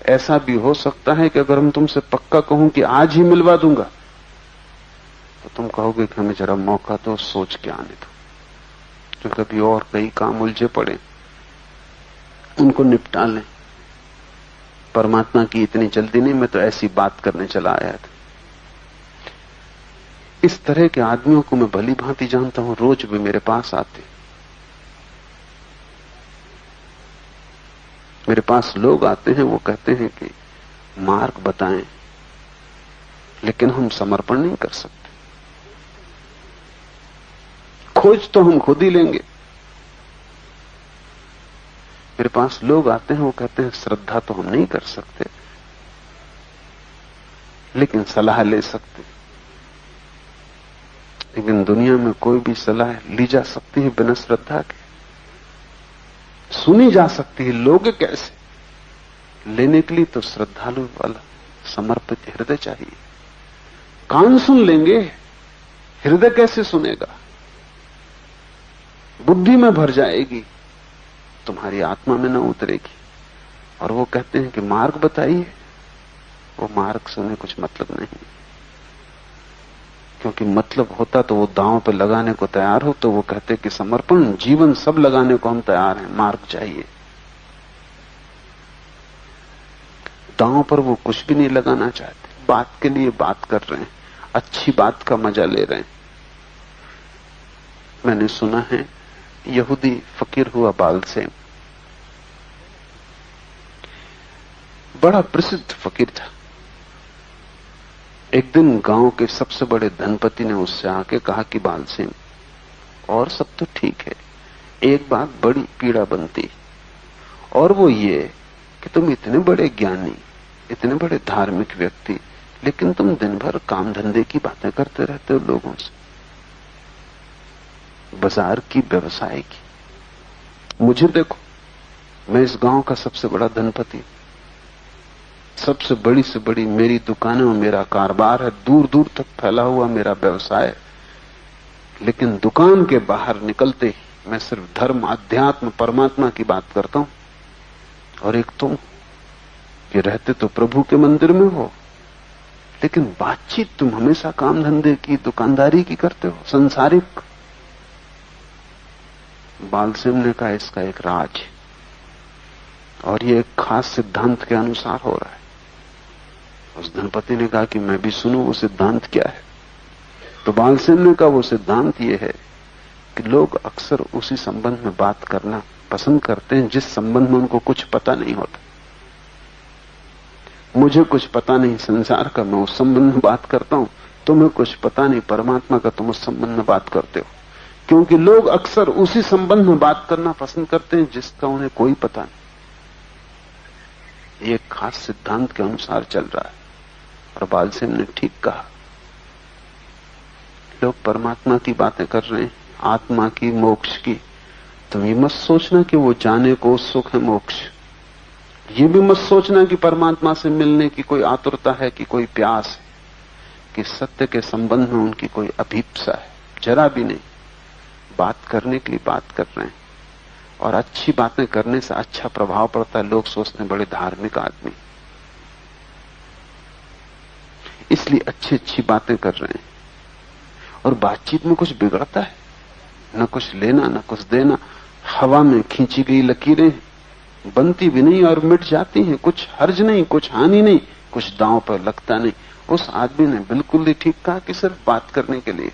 ऐसा भी हो सकता है कि अगर हम तुमसे पक्का कहूं कि आज ही मिलवा दूंगा, तो तुम कहोगे कि हमें जरा मौका तो सोच के आने दो, जो कभी और कई काम उलझे पड़े उनको निपटा लें। परमात्मा की इतनी जल्दी नहीं, मैं तो ऐसी बात करने चला आया था। इस तरह के आदमियों को मैं भली भांति जानता हूं, रोज भी मेरे पास आते। मेरे पास लोग आते हैं, वो कहते हैं कि मार्ग बताएं, लेकिन हम समर्पण नहीं कर सकते। खोज तो हम खुद ही लेंगे। मेरे पास लोग आते हैं, वो कहते हैं श्रद्धा तो हम नहीं कर सकते, लेकिन सलाह ले सकते। लेकिन दुनिया में कोई भी सलाह ली जा सकती है बिना श्रद्धा के, सुनी जा सकती है। लोग कैसे? लेने के लिए तो श्रद्धालु वाला समर्पित हृदय चाहिए। कान सुन लेंगे, हृदय कैसे सुनेगा? बुद्धि में भर जाएगी, तुम्हारी आत्मा में न उतरेगी। और वो कहते हैं कि मार्ग बताइए, वो मार्ग से उन्हें कुछ मतलब नहीं, क्योंकि मतलब होता तो वो दांव पे लगाने को तैयार हो। तो वो कहते कि समर्पण, जीवन सब लगाने को हम तैयार हैं, मार्ग चाहिए। दांव पर वो कुछ भी नहीं लगाना चाहते, बात के लिए बात कर रहे हैं, अच्छी बात का मजा ले रहे हैं। मैंने सुना है यहूदी फकीर हुआ बालसेन, बड़ा प्रसिद्ध फकीर था। एक दिन गांव के सबसे बड़े धनपति ने उससे आके कहा कि बालसेन, और सब तो ठीक है, एक बात बड़ी पीड़ा बनती, और वो ये कि तुम इतने बड़े ज्ञानी, इतने बड़े धार्मिक व्यक्ति, लेकिन तुम दिन भर काम धंधे की बातें करते रहते हो लोगों से, बाजार की, व्यवसाय की। मुझे देखो, मैं इस गांव का सबसे बड़ा धनपति, सबसे बड़ी से बड़ी मेरी दुकानें और मेरा कारोबार है, दूर दूर तक फैला हुआ मेरा व्यवसाय है। लेकिन दुकान के बाहर निकलते ही मैं सिर्फ धर्म, अध्यात्म, परमात्मा की बात करता हूं। और एक तुम कि रहते तो प्रभु के मंदिर में हो, लेकिन बातचीत तुम हमेशा काम धंधे की, दुकानदारी की करते हो, संसारिक। बालसेन ने कहा, इसका एक राज है, और ये एक खास सिद्धांत के अनुसार हो रहा है। उस धनपति ने कहा कि मैं भी सुनूं, वो सिद्धांत क्या है? तो बालसेन ने कहा, वो सिद्धांत ये है कि लोग अक्सर उसी संबंध में बात करना पसंद करते हैं जिस संबंध में उनको कुछ पता नहीं होता। मुझे कुछ पता नहीं संसार का, मैं उस संबंध में बात करता हूं। तुम्हें कुछ पता नहीं परमात्मा का, तुम उस संबंध में बात करते हो। क्योंकि लोग अक्सर उसी संबंध में बात करना पसंद करते हैं जिसका उन्हें कोई पता नहीं। ये खास सिद्धांत के अनुसार चल रहा है। और बालसेन ने ठीक कहा, लोग परमात्मा की बातें कर रहे हैं, आत्मा की, मोक्ष की। तुम ये मत सोचना कि वो जाने को उत्सुक है मोक्ष, ये भी मत सोचना कि परमात्मा से मिलने की कोई आतुरता है, कि कोई प्यास है, कि सत्य के संबंध में उनकी कोई अभीप्सा है। जरा भी नहीं। बात करने के लिए बात कर रहे हैं, और अच्छी बातें करने से अच्छा प्रभाव पड़ता है। लोग सोचते हैं बड़े धार्मिक आदमी, इसलिए अच्छी अच्छी बातें कर रहे हैं। और बातचीत में कुछ बिगड़ता है? न कुछ लेना न कुछ देना। हवा में खींची गई लकीरें बनती भी नहीं और मिट जाती हैं। कुछ हर्ज नहीं, कुछ हानि नहीं, कुछ दांव पर लगता नहीं। उस आदमी ने बिल्कुल ही ठीक कहा कि सिर्फ बात करने के लिए।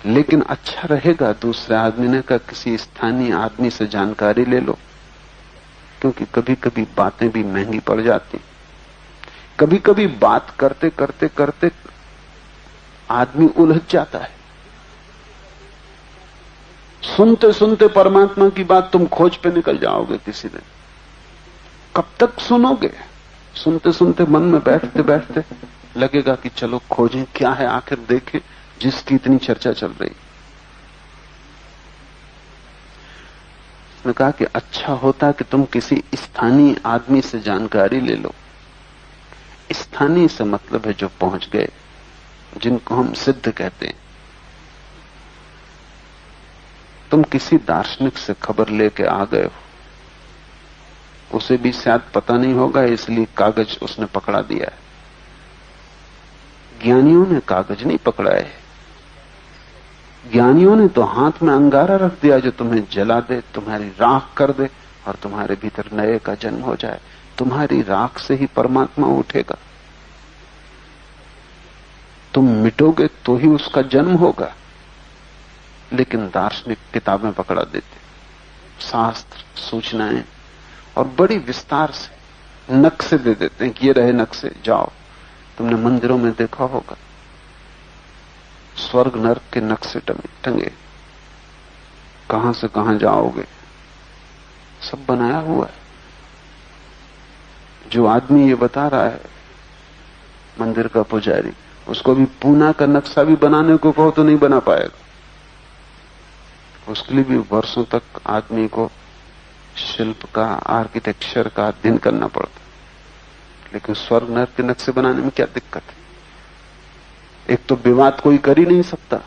लेकिन अच्छा रहेगा, दूसरे आदमी ने कहा, किसी स्थानीय आदमी से जानकारी ले लो, क्योंकि कभी कभी बातें भी महंगी पड़ जाती। कभी कभी बात करते करते करते आदमी उलझ जाता है। सुनते सुनते परमात्मा की बात तुम खोज पे निकल जाओगे किसी दिन। कब तक सुनोगे? सुनते सुनते मन में बैठते बैठते लगेगा कि चलो खोजें, क्या है आखिर, देखें, जिसकी इतनी चर्चा चल रही। उसने कहा कि अच्छा होता कि तुम किसी स्थानीय आदमी से जानकारी ले लो। स्थानीय से मतलब है जो पहुंच गए, जिनको हम सिद्ध कहते हैं। तुम किसी दार्शनिक से खबर लेके आ गए हो, उसे भी शायद पता नहीं होगा, इसलिए कागज उसने पकड़ा दिया है। ज्ञानियों ने कागज नहीं पकड़ा है, ज्ञानियों ने तो हाथ में अंगारा रख दिया जो तुम्हें जला दे, तुम्हारी राख कर दे और तुम्हारे भीतर नए का जन्म हो जाए। तुम्हारी राख से ही परमात्मा उठेगा। तुम मिटोगे तो ही उसका जन्म होगा। लेकिन दार्शनिक किताबें पकड़ा देते, शास्त्र, सूचनाएं, और बड़ी विस्तार से नक्शे दे देते हैं कि ये रहे नक्शे, जाओ। तुमने मंदिरों में देखा होगा स्वर्ग नरक के नक्शे टंगे, कहां से कहां जाओगे, सब बनाया हुआ है। जो आदमी ये बता रहा है, मंदिर का पुजारी, उसको भी पूना का नक्शा भी बनाने को कहो तो नहीं बना पाएगा। उसके लिए भी वर्षों तक आदमी को शिल्प का, आर्किटेक्चर का अध्ययन करना पड़ता। लेकिन स्वर्ग नरक के नक्शे बनाने में क्या दिक्कत है? एक तो विवाद कोई कर ही नहीं सकता,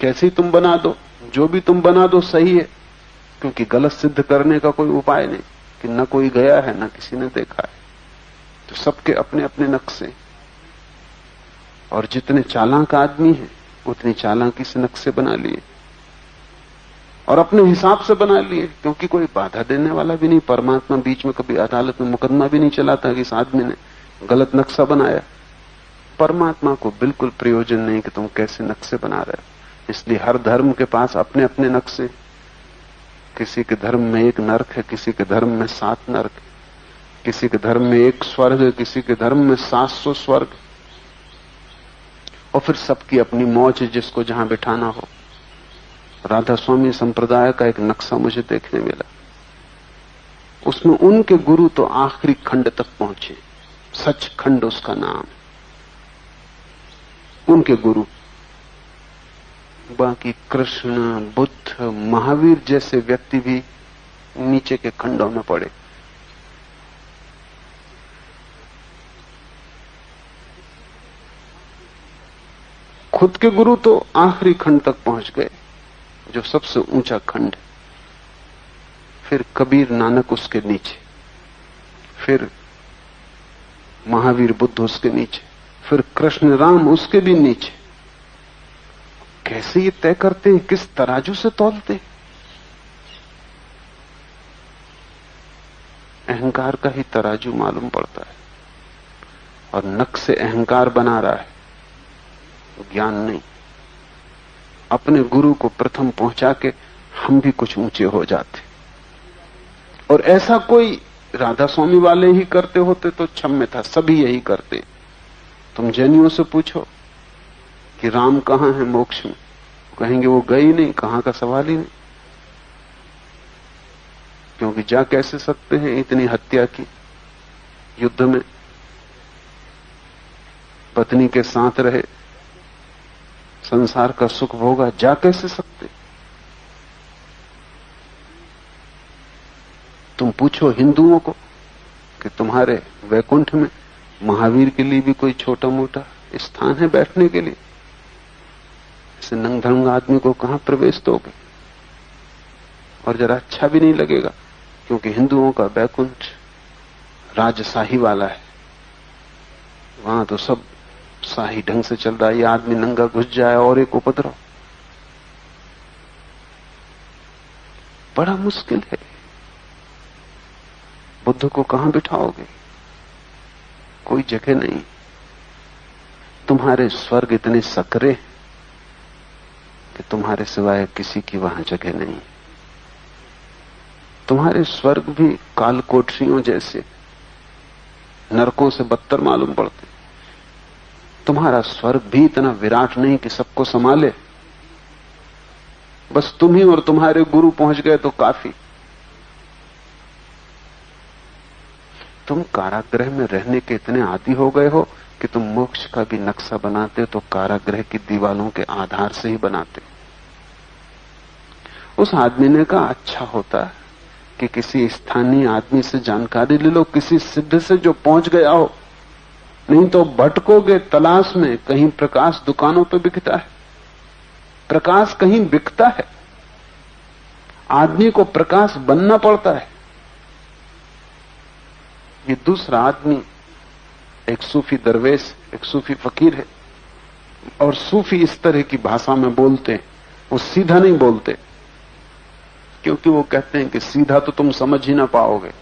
कैसे ही तुम बना दो, जो भी तुम बना दो सही है, क्योंकि गलत सिद्ध करने का कोई उपाय नहीं कि न कोई गया है न किसी ने देखा है। तो सबके अपने अपने नक्शे, और जितने चालाक आदमी हैं उतनी चालाकी से नक्शे बना लिए और अपने हिसाब से बना लिए, क्योंकि कोई बाधा देने वाला भी नहीं। परमात्मा बीच में कभी अदालत में मुकदमा भी नहीं चलाता कि इस आदमी ने गलत नक्शा बनाया। परमात्मा को बिल्कुल प्रयोजन नहीं कि तुम कैसे नक्शे बना रहे हो। इसलिए हर धर्म के पास अपने अपने नक्शे। किसी के धर्म में एक नरक है, किसी के धर्म में 7 नरक है, किसी के धर्म में 1 स्वर्ग है, किसी के धर्म में 700 स्वर्ग। और फिर सबकी अपनी मौज है, जिसको जहां बिठाना हो। राधा स्वामी संप्रदाय का एक नक्शा मुझे देखने मिला, उसमें उनके गुरु तो आखिरी खंड तक पहुंचे, सचखंड उसका नाम, उनके गुरु। बाकी कृष्ण, बुद्ध, महावीर जैसे व्यक्ति भी नीचे के खंडों में पड़े। खुद के गुरु तो आखिरी खंड तक पहुंच गए, जो सबसे ऊंचा खंड। फिर कबीर नानक उसके नीचे, फिर महावीर बुद्ध उसके नीचे, फिर कृष्ण राम उसके भी नीचे। कैसे ये तय करते हैं, किस तराजू से तौलते? अहंकार का ही तराजू मालूम पड़ता है, और नक से अहंकार बना रहा है, ज्ञान नहीं। अपने गुरु को प्रथम पहुंचा के हम भी कुछ ऊंचे हो जाते। और ऐसा कोई राधा स्वामी वाले ही करते होते तो क्षम्य था, सभी यही करते। तुम जैनियों से पूछो कि राम कहां है मोक्ष में, कहेंगे वो गए ही नहीं, कहां का सवाल ही नहीं। क्योंकि जा कैसे सकते हैं, इतनी हत्या की, युद्ध में पत्नी के साथ रहे, संसार का सुख भोगा, जा कैसे सकते? तुम पूछो हिंदुओं को कि तुम्हारे वैकुंठ में महावीर के लिए भी कोई छोटा मोटा स्थान है बैठने के लिए? ऐसे नंगधड़ंग आदमी को कहां प्रवेश दोगे? और जरा अच्छा भी नहीं लगेगा, क्योंकि हिंदुओं का वैकुंठ राजशाही वाला है, वहां तो सब शाही ढंग से चल रहा है। ये आदमी नंगा घुस जाए और एक उपद्रव, बड़ा मुश्किल है। बुद्ध को कहां बिठाओगे? कोई जगह नहीं। तुम्हारे स्वर्ग इतने सकरे, कि तुम्हारे सिवाय किसी की वहां जगह नहीं। तुम्हारे स्वर्ग भी काल कोठरियों जैसे, नरकों से बदतर मालूम पड़ते। तुम्हारा स्वर्ग भी इतना विराट नहीं कि सबको संभाले। बस तुम ही और तुम्हारे गुरु पहुंच गए तो काफी। तुम कारागृह में रहने के इतने आदी हो गए हो कि तुम मोक्ष का भी नक्शा बनाते तो कारागृह की दीवालों के आधार से ही बनाते। उस आदमी ने कहा अच्छा होता कि किसी स्थानीय आदमी से जानकारी ले लो, किसी सिद्ध से जो पहुंच गया हो, नहीं तो भटकोगे तलाश में। कहीं प्रकाश दुकानों पे बिकता है, प्रकाश कहीं बिकता है, आदमी को प्रकाश बनना पड़ता है। ये दूसरा आदमी एक सूफी दरवेश, एक सूफी फकीर है, और सूफी इस तरह की भाषा में बोलते हैं। वो सीधा नहीं बोलते, क्योंकि वो कहते हैं कि सीधा तो तुम समझ ही ना पाओगे।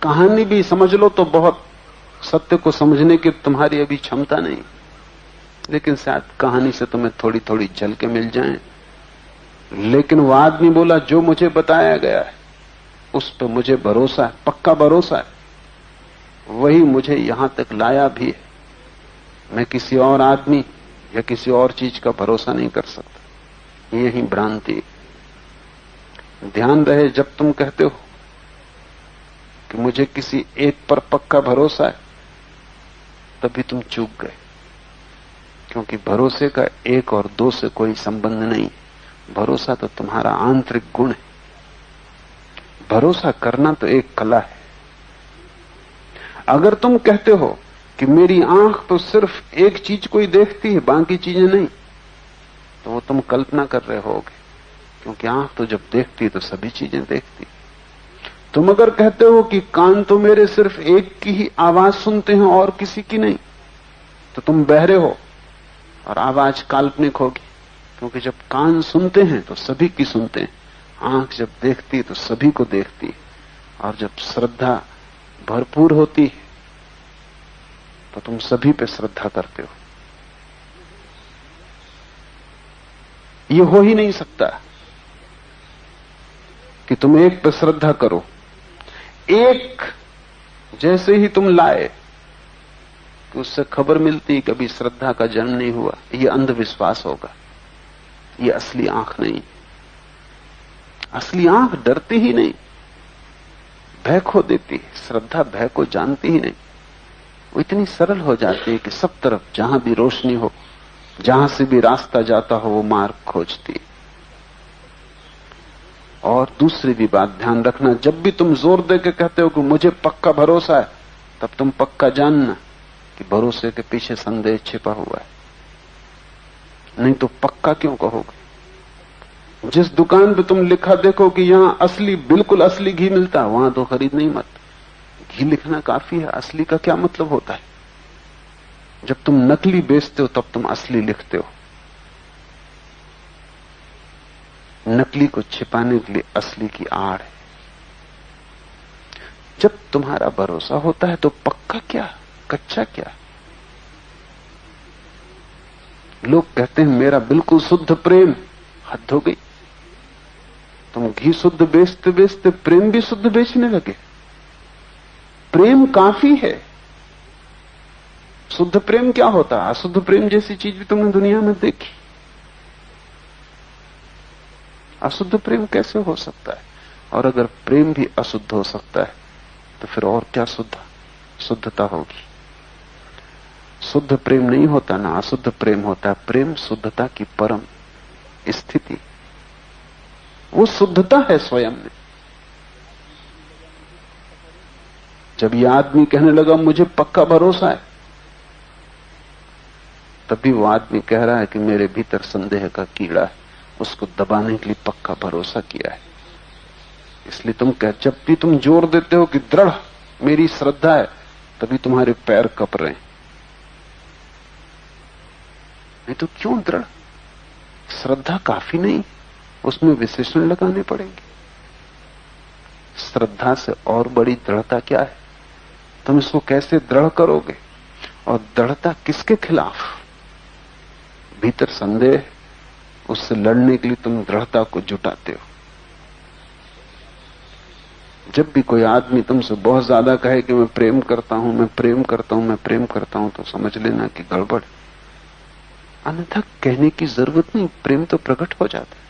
कहानी भी समझ लो तो बहुत सत्य को समझने की तुम्हारी अभी क्षमता नहीं, लेकिन शायद कहानी से तुम्हें थोड़ी थोड़ी झलकें मिल जाएं। लेकिन वो आदमी बोला जो मुझे बताया गया है उस पर मुझे भरोसा है, पक्का भरोसा है, वही मुझे यहां तक लाया भी है। मैं किसी और आदमी या किसी और चीज का भरोसा नहीं कर सकता। यही भ्रांति। ध्यान रहे, जब तुम कहते हो कि मुझे किसी एक पर पक्का भरोसा है, तभी तुम चूक गए, क्योंकि भरोसे का एक और दो से कोई संबंध नहीं। भरोसा तो तुम्हारा आंतरिक गुण है। भरोसा करना तो एक कला है। अगर तुम कहते हो कि मेरी आंख तो सिर्फ एक चीज को ही देखती है, बाकी चीजें नहीं, तो वो तुम कल्पना कर रहे होगे, क्योंकि आंख तो जब देखती तो सभी चीजें देखती। तुम अगर कहते हो कि कान तो मेरे सिर्फ एक की ही आवाज सुनते हैं और किसी की नहीं, तो तुम बहरे हो और आवाज काल्पनिक होगी, क्योंकि जब कान सुनते हैं तो सभी की सुनते हैं, आंख जब देखती तो सभी को देखती है। और जब श्रद्धा भरपूर होती है तो तुम सभी पे श्रद्धा करते हो। ये हो ही नहीं सकता कि तुम एक पे श्रद्धा करो। एक जैसे ही तुम लाए कि उससे खबर मिलती कभी श्रद्धा का जन्म नहीं हुआ, ये अंधविश्वास होगा। ये असली आंख नहीं। असली आंख डरती ही नहीं, भय खो देती है। श्रद्धा भय को जानती ही नहीं, वो इतनी सरल हो जाती है कि सब तरफ जहां भी रोशनी हो, जहां से भी रास्ता जाता हो, वो मार्ग खोजती है। और दूसरी भी बात ध्यान रखना, जब भी तुम जोर दे के कहते हो कि मुझे पक्का भरोसा है, तब तुम पक्का जानना कि भरोसे के पीछे संदेह छिपा हुआ है। नहीं तो पक्का क्यों कहोगे? जिस दुकान पे तुम लिखा देखो कि यहां असली, बिल्कुल असली घी मिलता है, वहां तो खरीद नहीं मत। घी लिखना काफी है, असली का क्या मतलब होता है? जब तुम नकली बेचते हो तब तुम असली लिखते हो। नकली को छिपाने के लिए असली की आड़ है। जब तुम्हारा भरोसा होता है तो पक्का क्या, कच्चा क्या? लोग कहते हैं मेरा बिल्कुल शुद्ध प्रेम। हद हो गई। तुम घी शुद्ध बेचते बेचते प्रेम भी शुद्ध बेचने लगे। प्रेम काफी है। शुद्ध प्रेम क्या होता है? अशुद्ध प्रेम जैसी चीज भी तुमने दुनिया में देखी। अशुद्ध प्रेम कैसे हो सकता है? और अगर प्रेम भी अशुद्ध हो सकता है तो फिर और क्या शुद्धता होगी? शुद्ध प्रेम नहीं होता ना अशुद्ध प्रेम होता है। प्रेम शुद्धता की परम स्थिति, वो शुद्धता है स्वयं में। जब यह आदमी कहने लगा मुझे पक्का भरोसा है, तभी वो आदमी कह रहा है कि मेरे भीतर संदेह का कीड़ा है, उसको दबाने के लिए पक्का भरोसा किया है। इसलिए तुम जब भी तुम जोर देते हो कि दृढ़ मेरी श्रद्धा है, तभी तुम्हारे पैर कप रहे हैं। नहीं तो क्यों दृढ़? श्रद्धा काफी नहीं, उसमें विशेषण लगाने पड़ेंगे। श्रद्धा से और बड़ी दृढ़ता क्या है? तुम इसको कैसे दृढ़ करोगे? और दृढ़ता किसके खिलाफ? भीतर संदेह, उससे लड़ने के लिए तुम दृढ़ता को जुटाते हो। जब भी कोई आदमी तुमसे बहुत ज्यादा कहे कि मैं प्रेम करता हूं, मैं प्रेम करता हूं, मैं प्रेम करता हूं, तो समझ लेना कि गड़बड़। अन्यथा कहने की जरूरत नहीं, प्रेम तो प्रकट हो जाता है।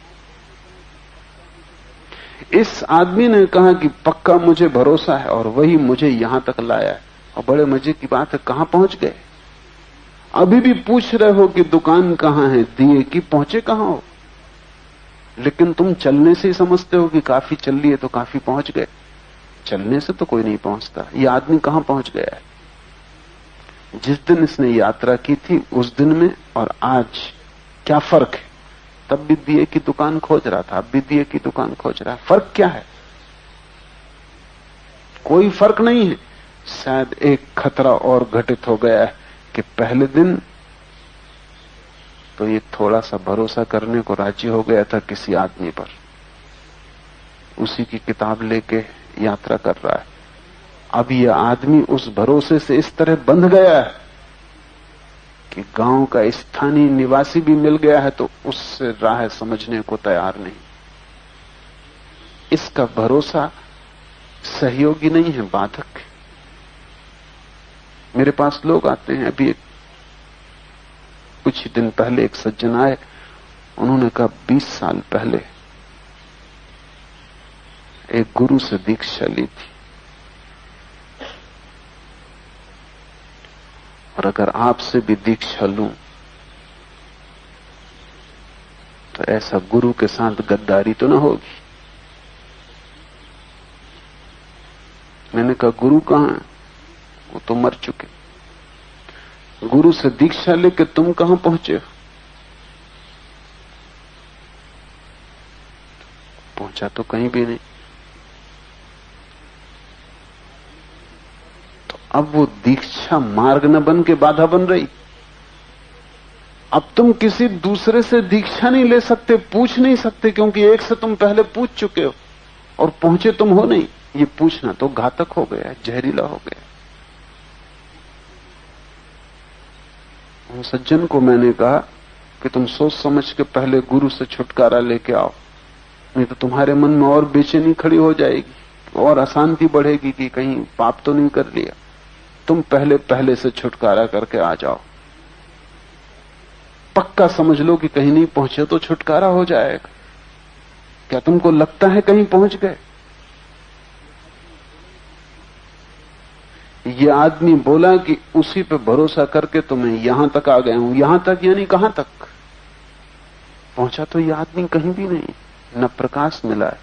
इस आदमी ने कहा कि पक्का मुझे भरोसा है, और वही मुझे यहां तक लाया है। और बड़े मजे की बात है, कहां पहुंच गए? अभी भी पूछ रहे हो कि दुकान कहां है दिए की, पहुंचे कहां हो? लेकिन तुम चलने से ही समझते हो कि काफी चल लिए तो काफी पहुंच गए। चलने से तो कोई नहीं पहुंचता। ये आदमी कहां पहुंच गया है? जिस दिन इसने यात्रा की थी उस दिन में और आज क्या फर्क है? तब भी दिए की दुकान खोज रहा था, अब भी दिए की दुकान खोज रहा है। फर्क क्या है? कोई फर्क नहीं है। शायद एक खतरा और घटित हो गया है कि पहले दिन तो ये थोड़ा सा भरोसा करने को राजी हो गया था किसी आदमी पर, उसी की किताब लेके यात्रा कर रहा है। अब यह आदमी उस भरोसे से इस तरह बंध गया है कि गांव का स्थानीय निवासी भी मिल गया है तो उससे राह समझने को तैयार नहीं। इसका भरोसा सहयोगी नहीं है, बाधक है। मेरे पास लोग आते हैं। अभी कुछ ही दिन पहले एक सज्जन आए, उन्होंने कहा 20 साल पहले एक गुरु से दीक्षा ली थी, और अगर आपसे भी दीक्षा लूं तो ऐसा गुरु के साथ गद्दारी तो ना होगी। मैंने कहा गुरु कहां है? वो तो मर चुके। गुरु से दीक्षा लेके तुम कहां पहुंचे हो? पहुंचा तो कहीं भी नहीं। तो अब वो दीक्षा मार्ग न बन के बाधा बन रही। अब तुम किसी दूसरे से दीक्षा नहीं ले सकते, पूछ नहीं सकते, क्योंकि एक से तुम पहले पूछ चुके हो और पहुंचे तुम हो नहीं। ये पूछना तो घातक हो गया, जहरीला हो गया। उस सज्जन को मैंने कहा कि तुम सोच समझ के पहले गुरु से छुटकारा लेके आओ, नहीं तो तुम्हारे मन में और बेचैनी खड़ी हो जाएगी और अशांति बढ़ेगी कि कहीं पाप तो नहीं कर लिया। तुम पहले से छुटकारा करके आ जाओ। पक्का समझ लो कि कहीं नहीं पहुंचे तो छुटकारा हो जाएगा। क्या तुमको लगता है कहीं पहुंच गए? ये आदमी बोला कि उसी पे भरोसा करके तो मैं यहां तक आ गया हूं। यहां तक यानी कहां तक पहुंचा? तो ये आदमी कहीं भी नहीं, न प्रकाश मिला है,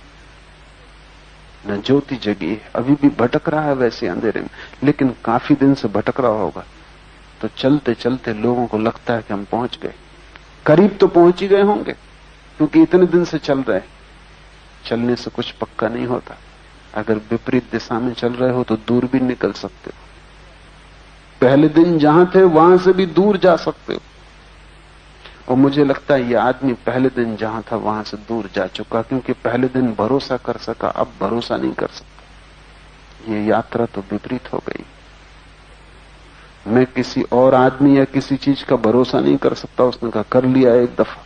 न ज्योति जगी है। अभी भी भटक रहा है वैसे अंधेरे में, लेकिन काफी दिन से भटक रहा होगा। तो चलते चलते लोगों को लगता है कि हम पहुंच गए। करीब तो पहुंच ही गए होंगे, क्योंकि इतने दिन से चल रहे। चलने से कुछ पक्का नहीं होता। अगर विपरीत दिशा में चल रहे हो तो दूर भी निकल सकते हो। पहले दिन जहां थे वहां से भी दूर जा सकते हो। और मुझे लगता है यह आदमी पहले दिन जहां था वहां से दूर जा चुका, क्योंकि पहले दिन भरोसा कर सका, अब भरोसा नहीं कर सकता। ये यात्रा तो विपरीत हो गई। मैं किसी और आदमी या किसी चीज का भरोसा नहीं कर सकता। उसने कहा कर लिया एक दफा।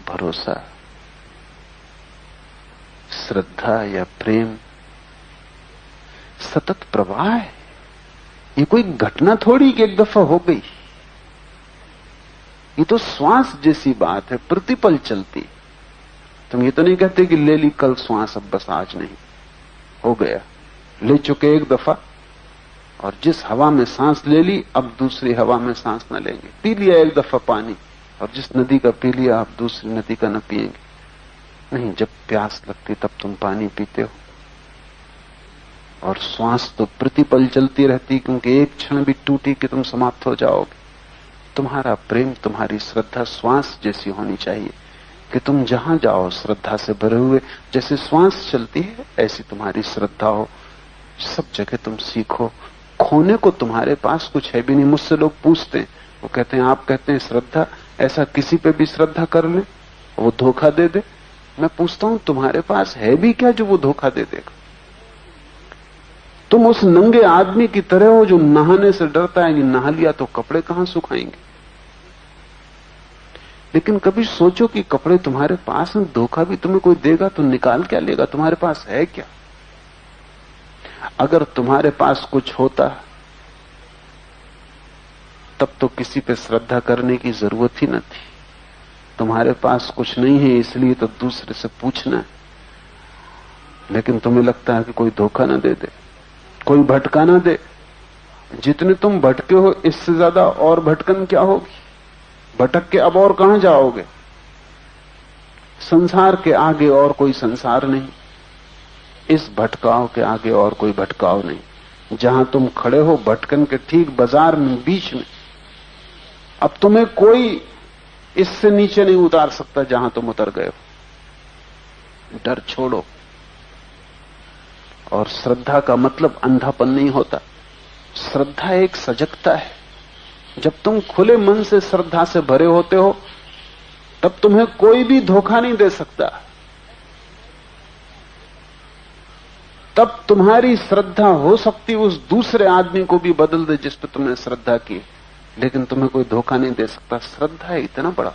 भरोसा, श्रद्धा या प्रेम सतत प्रवाह है। ये कोई घटना थोड़ी कि एक दफा हो गई। ये तो श्वास जैसी बात है, प्रतिपल चलती। तुम ये तो नहीं कहते कि ले ली कल श्वास, अब बस आज नहीं, हो गया। ले चुके एक दफा, और जिस हवा में सांस ले ली अब दूसरी हवा में सांस न लेंगे। पी लिया एक दफा पानी, और जिस नदी का पी लिया आप दूसरी नदी का न पिएंगे। नहीं, जब प्यास लगती तब तुम पानी पीते हो। और श्वास तो प्रतिपल चलती रहती, क्योंकि एक क्षण भी टूटी कि तुम समाप्त हो जाओगे। तुम्हारा प्रेम, तुम्हारी श्रद्धा श्वास जैसी होनी चाहिए कि तुम जहां जाओ श्रद्धा से भरे हुए। जैसे श्वास चलती है ऐसी तुम्हारी श्रद्धा हो। सब जगह तुम सीखो। खोने को तुम्हारे पास कुछ है भी नहीं। मुझसे लोग पूछते हैं, वो कहते हैं आप कहते हैं श्रद्धा, ऐसा किसी पे भी श्रद्धा कर ले वो धोखा दे दे। मैं पूछता हूं तुम्हारे पास है भी क्या जो वो धोखा दे देगा? तुम उस नंगे आदमी की तरह हो जो नहाने से डरता है कि नहा लिया तो कपड़े कहां सुखाएंगे। लेकिन कभी सोचो कि कपड़े तुम्हारे पास हैं, धोखा भी तुम्हें कोई देगा तो निकाल क्या लेगा, तुम्हारे पास है क्या? अगर तुम्हारे पास कुछ होता तब तो किसी पे श्रद्धा करने की जरूरत ही न थी। तुम्हारे पास कुछ नहीं है इसलिए तो दूसरे से पूछना है। लेकिन तुम्हें लगता है कि कोई धोखा ना दे दे, कोई भटका ना दे। जितने तुम भटके हो इससे ज्यादा और भटकन क्या होगी? भटक के अब और कहां जाओगे? संसार के आगे और कोई संसार नहीं, इस भटकाव के आगे और कोई भटकाव नहीं। जहां तुम खड़े हो भटकन के ठीक बाजार में, बीच में, अब तुम्हें कोई इससे नीचे नहीं उतार सकता जहां तुम उतर गए हो। डर छोड़ो। और श्रद्धा का मतलब अंधापन नहीं होता। श्रद्धा एक सजगता है। जब तुम खुले मन से श्रद्धा से भरे होते हो तब तुम्हें कोई भी धोखा नहीं दे सकता। तब तुम्हारी श्रद्धा हो सकती उस दूसरे आदमी को भी बदल दे जिस पर तुमने श्रद्धा की, लेकिन तुम्हें कोई धोखा नहीं दे सकता। श्रद्धा इतना बड़ा,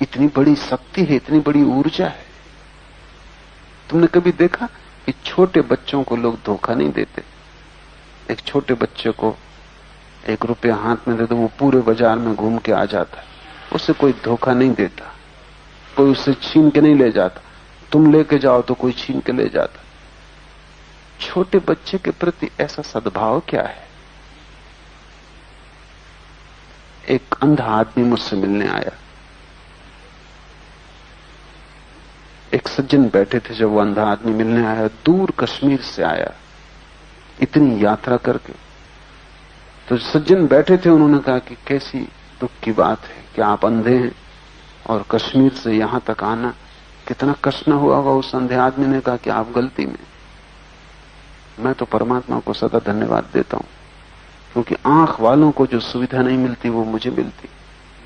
इतनी बड़ी शक्ति है, इतनी बड़ी ऊर्जा है। तुमने कभी देखा कि छोटे बच्चों को लोग धोखा नहीं देते? एक छोटे बच्चे को 1 रुपया हाथ में दे दो, वो पूरे बाजार में घूम के आ जाता है, उसे कोई धोखा नहीं देता, कोई उससे छीन के नहीं ले जाता। तुम लेके जाओ तो कोई छीन के ले जाता। छोटे बच्चे के प्रति ऐसा सद्भाव क्या है? एक अंधा आदमी मुझसे मिलने आया। एक सज्जन बैठे थे जब वो अंधा आदमी मिलने आया, दूर कश्मीर से आया, इतनी यात्रा करके। तो सज्जन बैठे थे, उन्होंने कहा कि कैसी दुख की बात है कि आप अंधे हैं और कश्मीर से यहां तक आना, कितना कष्ट न हुआ होगा। उस अंधे आदमी ने कहा कि आप गलती में। मैं तो परमात्मा को सदा धन्यवाद देता हूं, क्योंकि आंख वालों को जो सुविधा नहीं मिलती वो मुझे मिलती।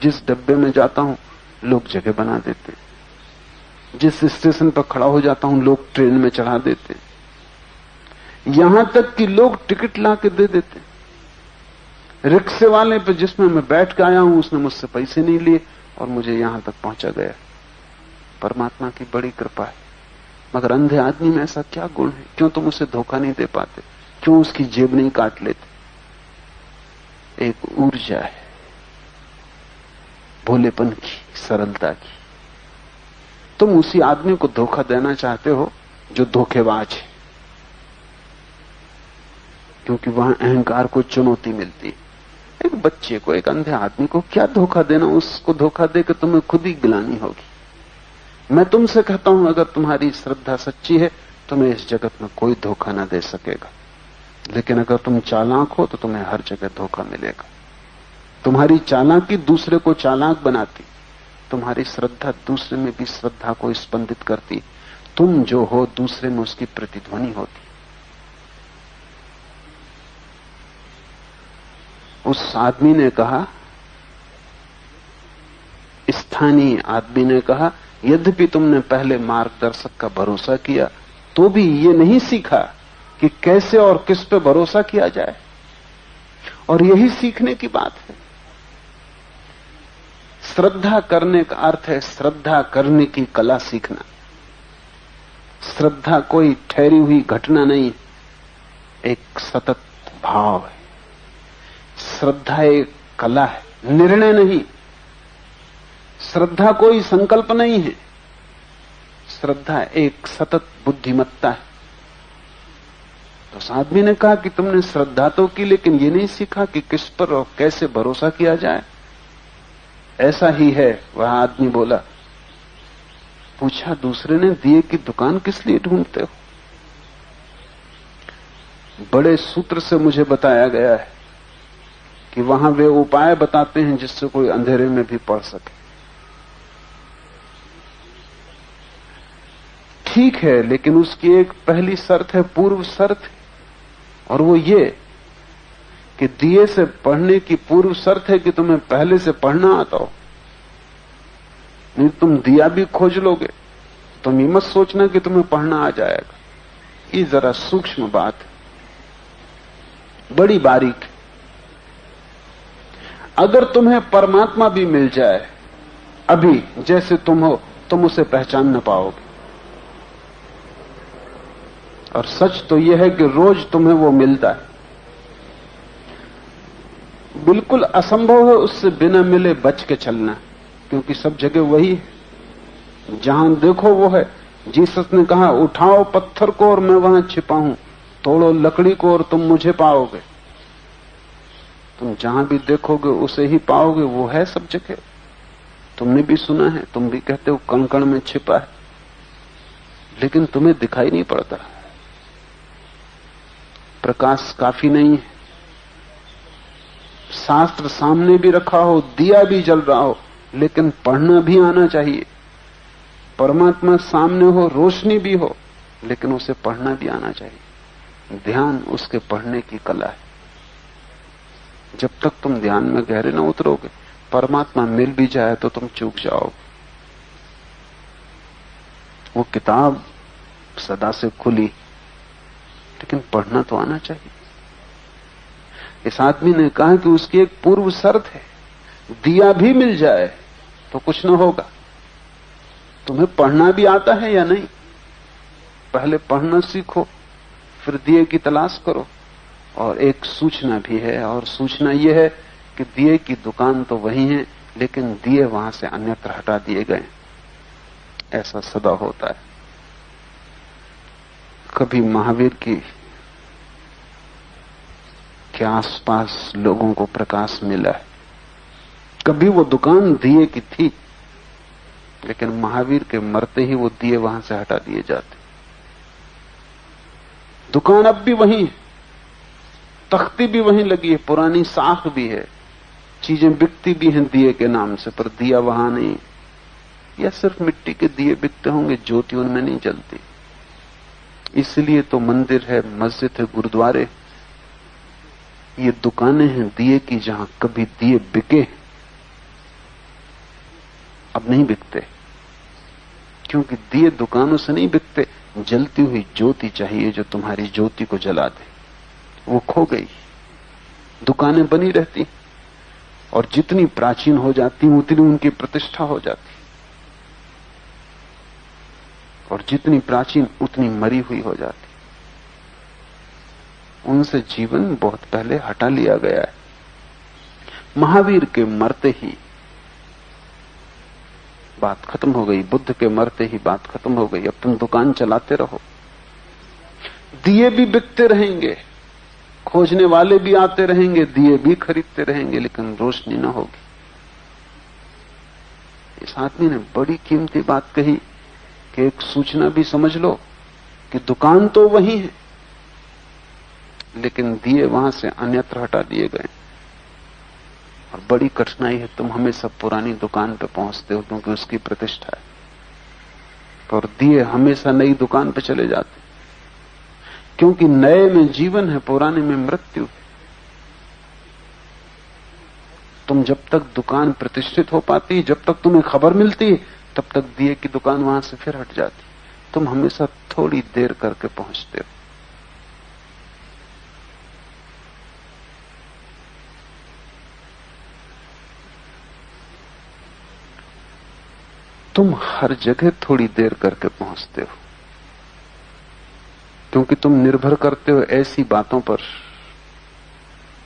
जिस डब्बे में जाता हूं लोग जगह बना देते, जिस स्टेशन पर खड़ा हो जाता हूं लोग ट्रेन में चढ़ा देते, यहां तक कि लोग टिकट ला के दे देते। रिक्शे वाले पे जिसमें मैं बैठ के आया हूं उसने मुझसे पैसे नहीं लिए और मुझे यहां तक पहुंचा गया। परमात्मा की बड़ी कृपा है। मगर अंधे आदमी में ऐसा क्या गुण है? क्यों तुम उसे धोखा नहीं दे पाते? क्यों उसकी जेब नहीं काट लेते? एक ऊर्जा है, भोलेपन की, सरलता की। तुम उसी आदमी को धोखा देना चाहते हो जो धोखेबाज है, क्योंकि वहां अहंकार को चुनौती मिलती है। एक बच्चे को, एक अंधे आदमी को क्या धोखा देना? उसको धोखा देकर तुम्हें खुद ही गिलानी होगी। मैं तुमसे कहता हूं, अगर तुम्हारी श्रद्धा सच्ची है तुम्हें इस जगत में कोई धोखा ना दे सकेगा। लेकिन अगर तुम चालाक हो तो तुम्हें हर जगह धोखा मिलेगा। तुम्हारी चालाकी दूसरे को चालाक बनाती, तुम्हारी श्रद्धा दूसरे में भी श्रद्धा को स्पंदित करती। तुम जो हो दूसरे में उसकी प्रतिध्वनि होती। उस आदमी ने कहा, स्थानीय आदमी ने कहा, यद्यपि तुमने पहले मार्गदर्शक का भरोसा किया तो भी ये नहीं सीखा कि कैसे और किस पे भरोसा किया जाए। और यही सीखने की बात है। श्रद्धा करने का अर्थ है श्रद्धा करने की कला सीखना। श्रद्धा कोई ठहरी हुई घटना नहीं, एक सतत भाव है। श्रद्धा एक कला है, निर्णय नहीं। श्रद्धा कोई संकल्प नहीं है, श्रद्धा एक सतत बुद्धिमत्ता है। तो उस आदमी ने कहा कि तुमने श्रद्धा तो की लेकिन ये नहीं सीखा कि किस पर और कैसे भरोसा किया जाए। ऐसा ही है, वह आदमी बोला। पूछा दूसरे ने, दिए की दुकान किस लिए ढूंढते हो? बड़े सूत्र से मुझे बताया गया है कि वहां वे उपाय बताते हैं जिससे कोई अंधेरे में भी पढ़ सके। ठीक है, लेकिन उसकी एक पहली शर्त है, पूर्व शर्त है, और वो ये कि दिए से पढ़ने की पूर्व शर्त है कि तुम्हें पहले से पढ़ना आता हो। नहीं तुम दिया भी खोज लोगे, तुम ये मत सोचना कि तुम्हें पढ़ना आ जाएगा। ये जरा सूक्ष्म बात है, बड़ी बारीक। अगर तुम्हें परमात्मा भी मिल जाए अभी जैसे तुम हो, तुम उसे पहचान न पाओगे। और सच तो यह है कि रोज तुम्हें वो मिलता है। बिल्कुल असंभव है उससे बिना मिले बच के चलना, क्योंकि सब जगह वही है, जहां देखो वो है। जीसस ने कहा, उठाओ पत्थर को और मैं वहां छिपा हूं, तोड़ो लकड़ी को और तुम मुझे पाओगे। तुम जहां भी देखोगे उसे ही पाओगे, वो है सब जगह। तुमने भी सुना है, तुम भी कहते हो कण कण में छिपा है, लेकिन तुम्हें दिखाई नहीं पड़ता। प्रकाश काफी नहीं है। शास्त्र सामने भी रखा हो, दिया भी जल रहा हो, लेकिन पढ़ना भी आना चाहिए। परमात्मा सामने हो, रोशनी भी हो, लेकिन उसे पढ़ना भी आना चाहिए। ध्यान उसके पढ़ने की कला है। जब तक तुम ध्यान में गहरे न उतरोगे, परमात्मा मिल भी जाए तो तुम चूक जाओगे। वो किताब सदा से खुली, लेकिन पढ़ना तो आना चाहिए। इस आदमी ने कहा कि उसकी एक पूर्व शर्त है, दिया भी मिल जाए तो कुछ न होगा। तुम्हें पढ़ना भी आता है या नहीं? पहले पढ़ना सीखो, फिर दिए की तलाश करो। और एक सूचना भी है, और सूचना यह है कि दिए की दुकान तो वही है, लेकिन दिए वहां से अन्यत्र हटा दिए गए। ऐसा सदा होता है। कभी महावीर के आसपास लोगों को प्रकाश मिला है, कभी वो दुकान दिए की थी, लेकिन महावीर के मरते ही वो दिए वहां से हटा दिए जाते। दुकान अब भी वही है, तख्ती भी वहीं लगी है, पुरानी साख भी है, चीजें बिकती भी हैं दिए के नाम से, पर दिया वहां नहीं। या सिर्फ मिट्टी के दिए बिकते होंगे, ज्योति उनमें नहीं जलती। इसलिए तो मंदिर है, मस्जिद है, गुरुद्वारे, ये दुकानें हैं दिए की, जहां कभी दिए बिके, अब नहीं बिकते। क्योंकि दिए दुकानों से नहीं बिकते, जलती हुई ज्योति चाहिए जो तुम्हारी ज्योति को जला दे। वो खो गई। दुकानें बनी रहती, और जितनी प्राचीन हो जाती उतनी उनकी प्रतिष्ठा हो जाती, और जितनी प्राचीन उतनी मरी हुई हो जाती। उनसे जीवन बहुत पहले हटा लिया गया है। महावीर के मरते ही बात खत्म हो गई, बुद्ध के मरते ही बात खत्म हो गई। अब तुम दुकान चलाते रहो, दिए भी बिकते रहेंगे, खोजने वाले भी आते रहेंगे, दिए भी खरीदते रहेंगे, लेकिन रोशनी न होगी। इस आदमी ने बड़ी कीमती बात कही कि एक सूचना भी समझ लो कि दुकान तो वही है, लेकिन दिए वहां से अन्यत्र हटा दिए गए। और बड़ी कठिनाई है, तुम हमेशा पुरानी दुकान पे पहुंचते हो क्योंकि उसकी प्रतिष्ठा है, और दिए हमेशा नई दुकान पे चले जाते, क्योंकि नए में जीवन है, पुराने में मृत्यु है। तुम जब तक दुकान प्रतिष्ठित हो पाती, जब तक तुम्हें खबर मिलती, तब तक दिए की दुकान वहां से फिर हट जाती। तुम हमेशा थोड़ी देर करके पहुंचते हो। तुम हर जगह थोड़ी देर करके पहुंचते हो, क्योंकि तुम निर्भर करते हो ऐसी बातों पर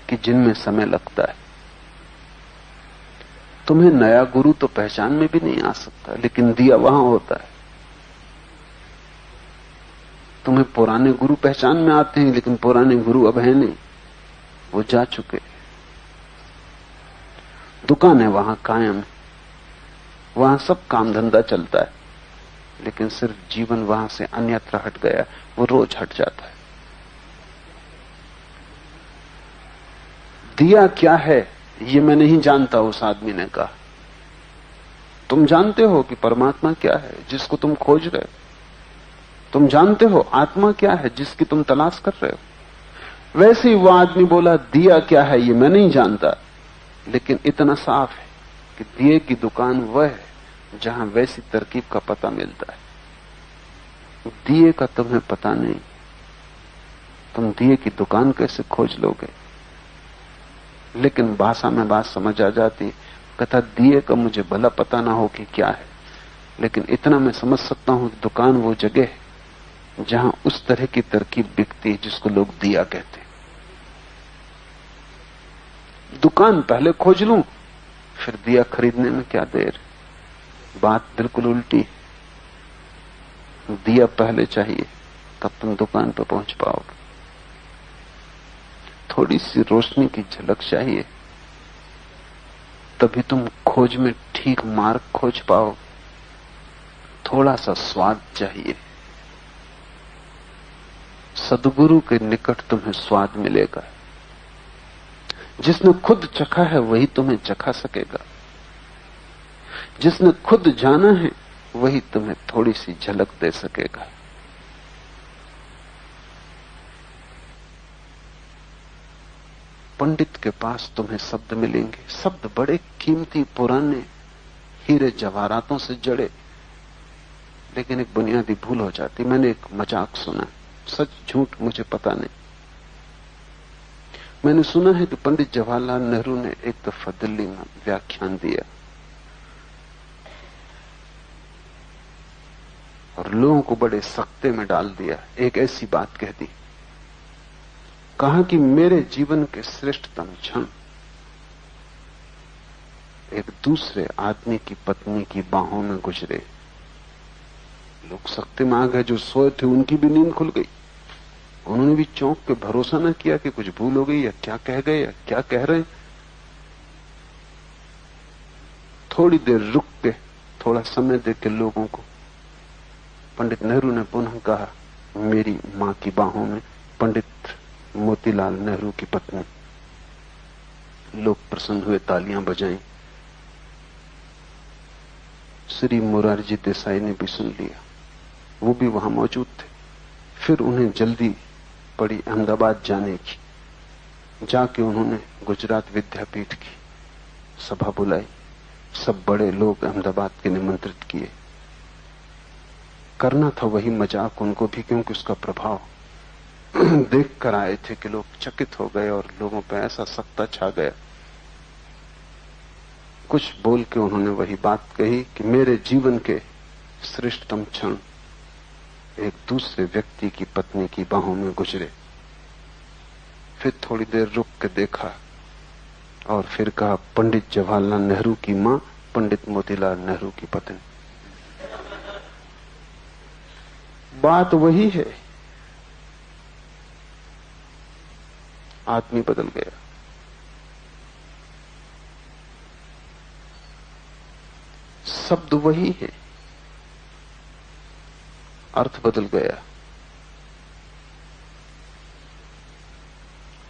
कि जिनमें समय लगता है। तुम्हें नया गुरु तो पहचान में भी नहीं आ सकता, लेकिन दिया वहां होता है। तुम्हें पुराने गुरु पहचान में आते हैं, लेकिन पुराने गुरु अब है नहीं, वो जा चुके। दुकान है वहां कायम है, वहां सब काम धंधा चलता है, लेकिन सिर्फ जीवन वहां से अन्यत्र हट गया, वो रोज हट जाता है। दिया क्या है ये मैं नहीं जानता, उस आदमी ने कहा। तुम जानते हो कि परमात्मा क्या है जिसको तुम खोज रहे हो? तुम जानते हो आत्मा क्या है जिसकी तुम तलाश कर रहे हो? वैसे ही वो आदमी बोला, दिया क्या है ये मैं नहीं जानता, लेकिन इतना साफ है कि दिए की दुकान वह है जहां वैसी तरकीब का पता मिलता है। दिए का तुम्हें पता नहीं, तुम दिए की दुकान कैसे खोज लोगे? लेकिन भाषा में बात समझ आ जाती। कथा दिए का मुझे भला पता ना हो कि क्या है, लेकिन इतना मैं समझ सकता हूं, दुकान वो जगह है जहां उस तरह की तरकीब बिकती है जिसको लोग दिया कहते हैं। दुकान पहले खोज लूं, फिर दिया खरीदने में क्या देर। बात बिल्कुल उल्टी। दिया पहले चाहिए, तब तुम दुकान पर पहुंच पाओगे। थोड़ी सी रोशनी की झलक चाहिए, तभी तुम खोज में ठीक मार्ग खोज पाओगे। थोड़ा सा स्वाद चाहिए, सद्गुरु के निकट तुम्हें स्वाद मिलेगा। जिसने खुद चखा है वही तुम्हें चखा सकेगा। जिसने खुद जाना है वही तुम्हें थोड़ी सी झलक दे सकेगा। पंडित के पास तुम्हें शब्द मिलेंगे, शब्द बड़े कीमती, पुराने, हीरे जवाहरातों से जड़े। लेकिन एक बुनियादी भूल हो जाती। मैंने एक मजाक सुना, सच झूठ मुझे पता नहीं। मैंने सुना है कि पंडित जवाहरलाल नेहरू ने एक दफा दिल्ली में व्याख्यान दिया और लोगों को बड़े सख्ते में डाल दिया। एक ऐसी बात कह दी, कहा कि मेरे जीवन के श्रेष्ठतम क्षण एक दूसरे आदमी की पत्नी की बाहों में गुजरे। लोग सख्ते में आ गए। जो सोए थे उनकी भी नींद खुल गई। उन्होंने भी चौंक के भरोसा न किया कि कुछ भूल हो गई या क्या कह गए या क्या कह रहे हैं। थोड़ी देर रुक के, थोड़ा समय दे के लोगों को पंडित नेहरू ने पुनः कहा, मेरी मां की बाहों में पंडित मोतीलाल नेहरू की पत्नी। लोग प्रसन्न हुए, तालियां बजाई। श्री मोरारजी देसाई ने भी सुन लिया, वो भी वहां मौजूद थे। फिर उन्हें जल्दी पड़ी अहमदाबाद जाने की। जाके उन्होंने गुजरात विद्यापीठ की सभा बुलाई। सब बड़े लोग अहमदाबाद के निमंत्रित किए। करना था वही मजाक उनको भी, क्योंकि उसका प्रभाव देख कर आए थे कि लोग चकित हो गए और लोगों पर ऐसा सख्ता छा गया। कुछ बोल के उन्होंने वही बात कही कि मेरे जीवन के श्रेष्ठतम क्षण एक दूसरे व्यक्ति की पत्नी की बाहों में गुजरे। फिर थोड़ी देर रुक के देखा और फिर कहा, पंडित जवाहरलाल नेहरू की मां पंडित मोतीलाल नेहरू की पत्नी। बात वही है। आदमी बदल गया। शब्द वही है, अर्थ बदल गया।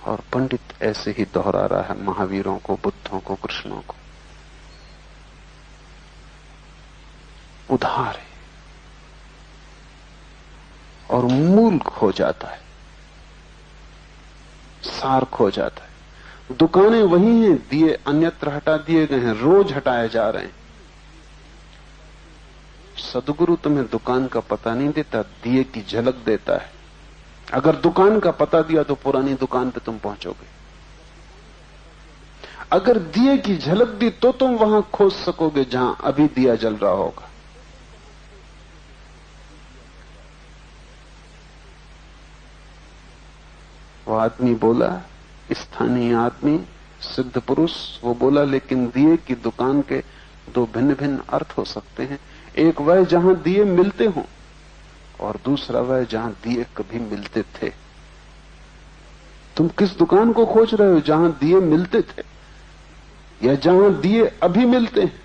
और पंडित ऐसे ही दोहरा रहा है महावीरों को, बुद्धों को, कृष्णों को। उधार है और मूल खो जाता है, सार खो जाता है। दुकानें वही हैं, दिए अन्यत्र हटा दिए गए हैं, रोज हटाए जा रहे हैं। सदगुरु तुम्हें दुकान का पता नहीं देता, दिए की झलक देता है। अगर दुकान का पता दिया तो पुरानी दुकान पे तुम पहुंचोगे। अगर दिए की झलक दी तो तुम वहां खोज सकोगे जहां अभी दिया जल रहा होगा। वो आदमी बोला, स्थानीय आदमी, सिद्ध पुरुष, वो बोला, लेकिन दिए की दुकान के दो भिन्न भिन्न अर्थ हो सकते हैं। एक वह जहां दिए मिलते हों और दूसरा वह जहां दिए कभी मिलते थे। तुम किस दुकान को खोज रहे हो, जहां दिए मिलते थे या जहां दिए अभी मिलते हैं?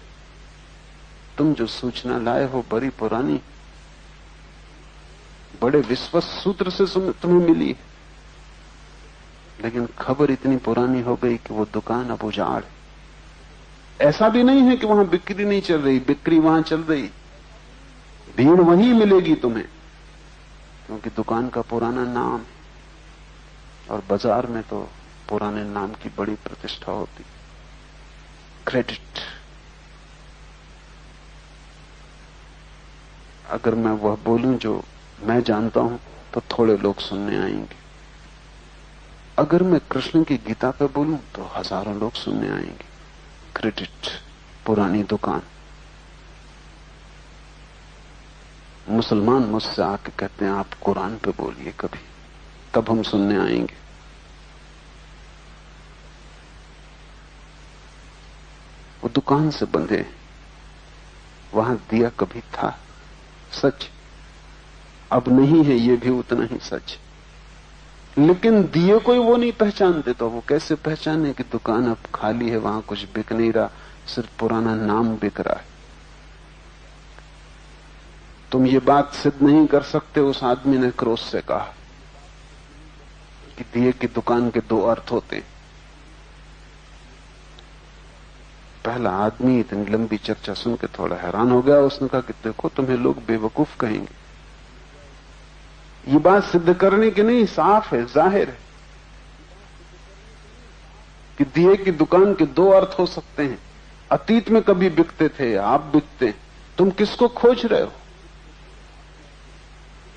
तुम जो सूचना लाए हो बड़ी पुरानी, बड़े विश्वस्त सूत्र से तुम्हें मिली है, लेकिन खबर इतनी पुरानी हो गई कि वो दुकान अब उजाड़ है। ऐसा भी नहीं है कि वहां बिक्री नहीं चल रही, बिक्री वहां चल रही। भीड़ वहीं मिलेगी तुम्हें, क्योंकि दुकान का पुराना नाम है और बाजार में तो पुराने नाम की बड़ी प्रतिष्ठा होती। क्रेडिट। अगर मैं वह बोलूं जो मैं जानता हूं तो थोड़े लोग सुनने आएंगे, अगर मैं कृष्ण की गीता पे बोलूं तो हजारों लोग सुनने आएंगे। क्रेडिट, पुरानी दुकान। मुसलमान मुझसे आके कहते हैं आप कुरान पे बोलिए कभी, तब हम सुनने आएंगे। वो दुकान से बंधे, वहां दिया कभी था, सच। अब नहीं है, ये भी उतना ही सच। लेकिन दिए कोई वो नहीं पहचानते, तो वो कैसे पहचाने कि दुकान अब खाली है, वहां कुछ बिक नहीं रहा, सिर्फ पुराना नाम बिक रहा है। तुम ये बात सिद्ध नहीं कर सकते, उस आदमी ने क्रोध से कहा कि दिए की दुकान के दो अर्थ होते। पहला आदमी इतनी लंबी चर्चा सुन के थोड़ा हैरान हो गया। उसने कहा कि देखो तुम्हें लोग बेवकूफ कहेंगे, ये बात सिद्ध करने की नहीं, साफ है, जाहिर है कि दिए की दुकान के दो अर्थ हो सकते हैं। अतीत में कभी बिकते थे, आप बिकते, तुम किसको खोज रहे हो?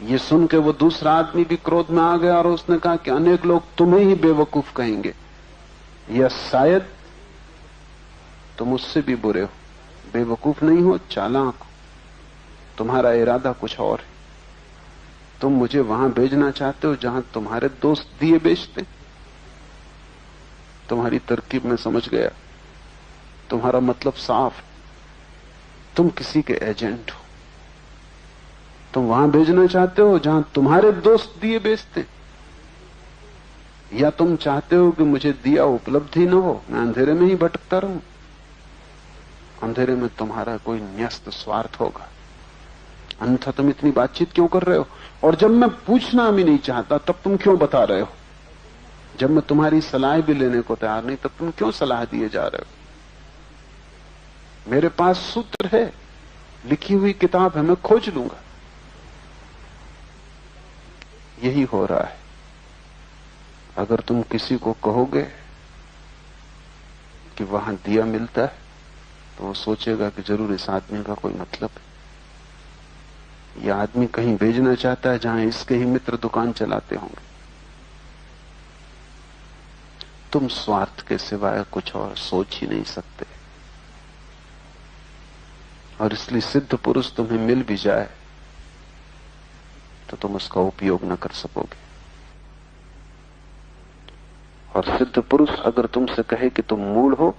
ये सुन के वो दूसरा आदमी भी क्रोध में आ गया और उसने कहा कि अनेक लोग तुम्हें ही बेवकूफ कहेंगे, या शायद तुम उससे भी बुरे हो। बेवकूफ नहीं हो, चालाक हो, तुम्हारा इरादा कुछ और है। तुम मुझे वहां भेजना चाहते हो जहां तुम्हारे दोस्त दिए बेचते। तुम्हारी तरकीब में समझ गया, तुम्हारा मतलब साफ, तुम किसी के एजेंट हो। तुम वहां भेजना चाहते हो जहां तुम्हारे दोस्त दिए बेचते, या तुम चाहते हो कि मुझे दिया उपलब्ध ही न हो, मैं अंधेरे में ही भटकता रहूं। अंधेरे में तुम्हारा कोई न्यस्त स्वार्थ होगा, अन्यथा तुम इतनी बातचीत क्यों कर रहे हो? और जब मैं पूछना भी नहीं चाहता तब तुम क्यों बता रहे हो? जब मैं तुम्हारी सलाह भी लेने को तैयार नहीं, तब तुम क्यों सलाह दिए जा रहे हो? मेरे पास सूत्र है, लिखी हुई किताब है, मैं खोज लूंगा। यही हो रहा है। अगर तुम किसी को कहोगे कि वहां दिया मिलता है, तो वो सोचेगा कि जरूर इस आदमी का कोई मतलब है। यह आदमी कहीं भेजना चाहता है जहां इसके ही मित्र दुकान चलाते होंगे। तुम स्वार्थ के सिवाय कुछ और सोच ही नहीं सकते, और इसलिए सिद्ध पुरुष तुम्हें मिल भी जाए तो तुम उसका उपयोग न कर सकोगे। और सिद्ध पुरुष अगर तुमसे कहे कि तुम मूढ़ हो,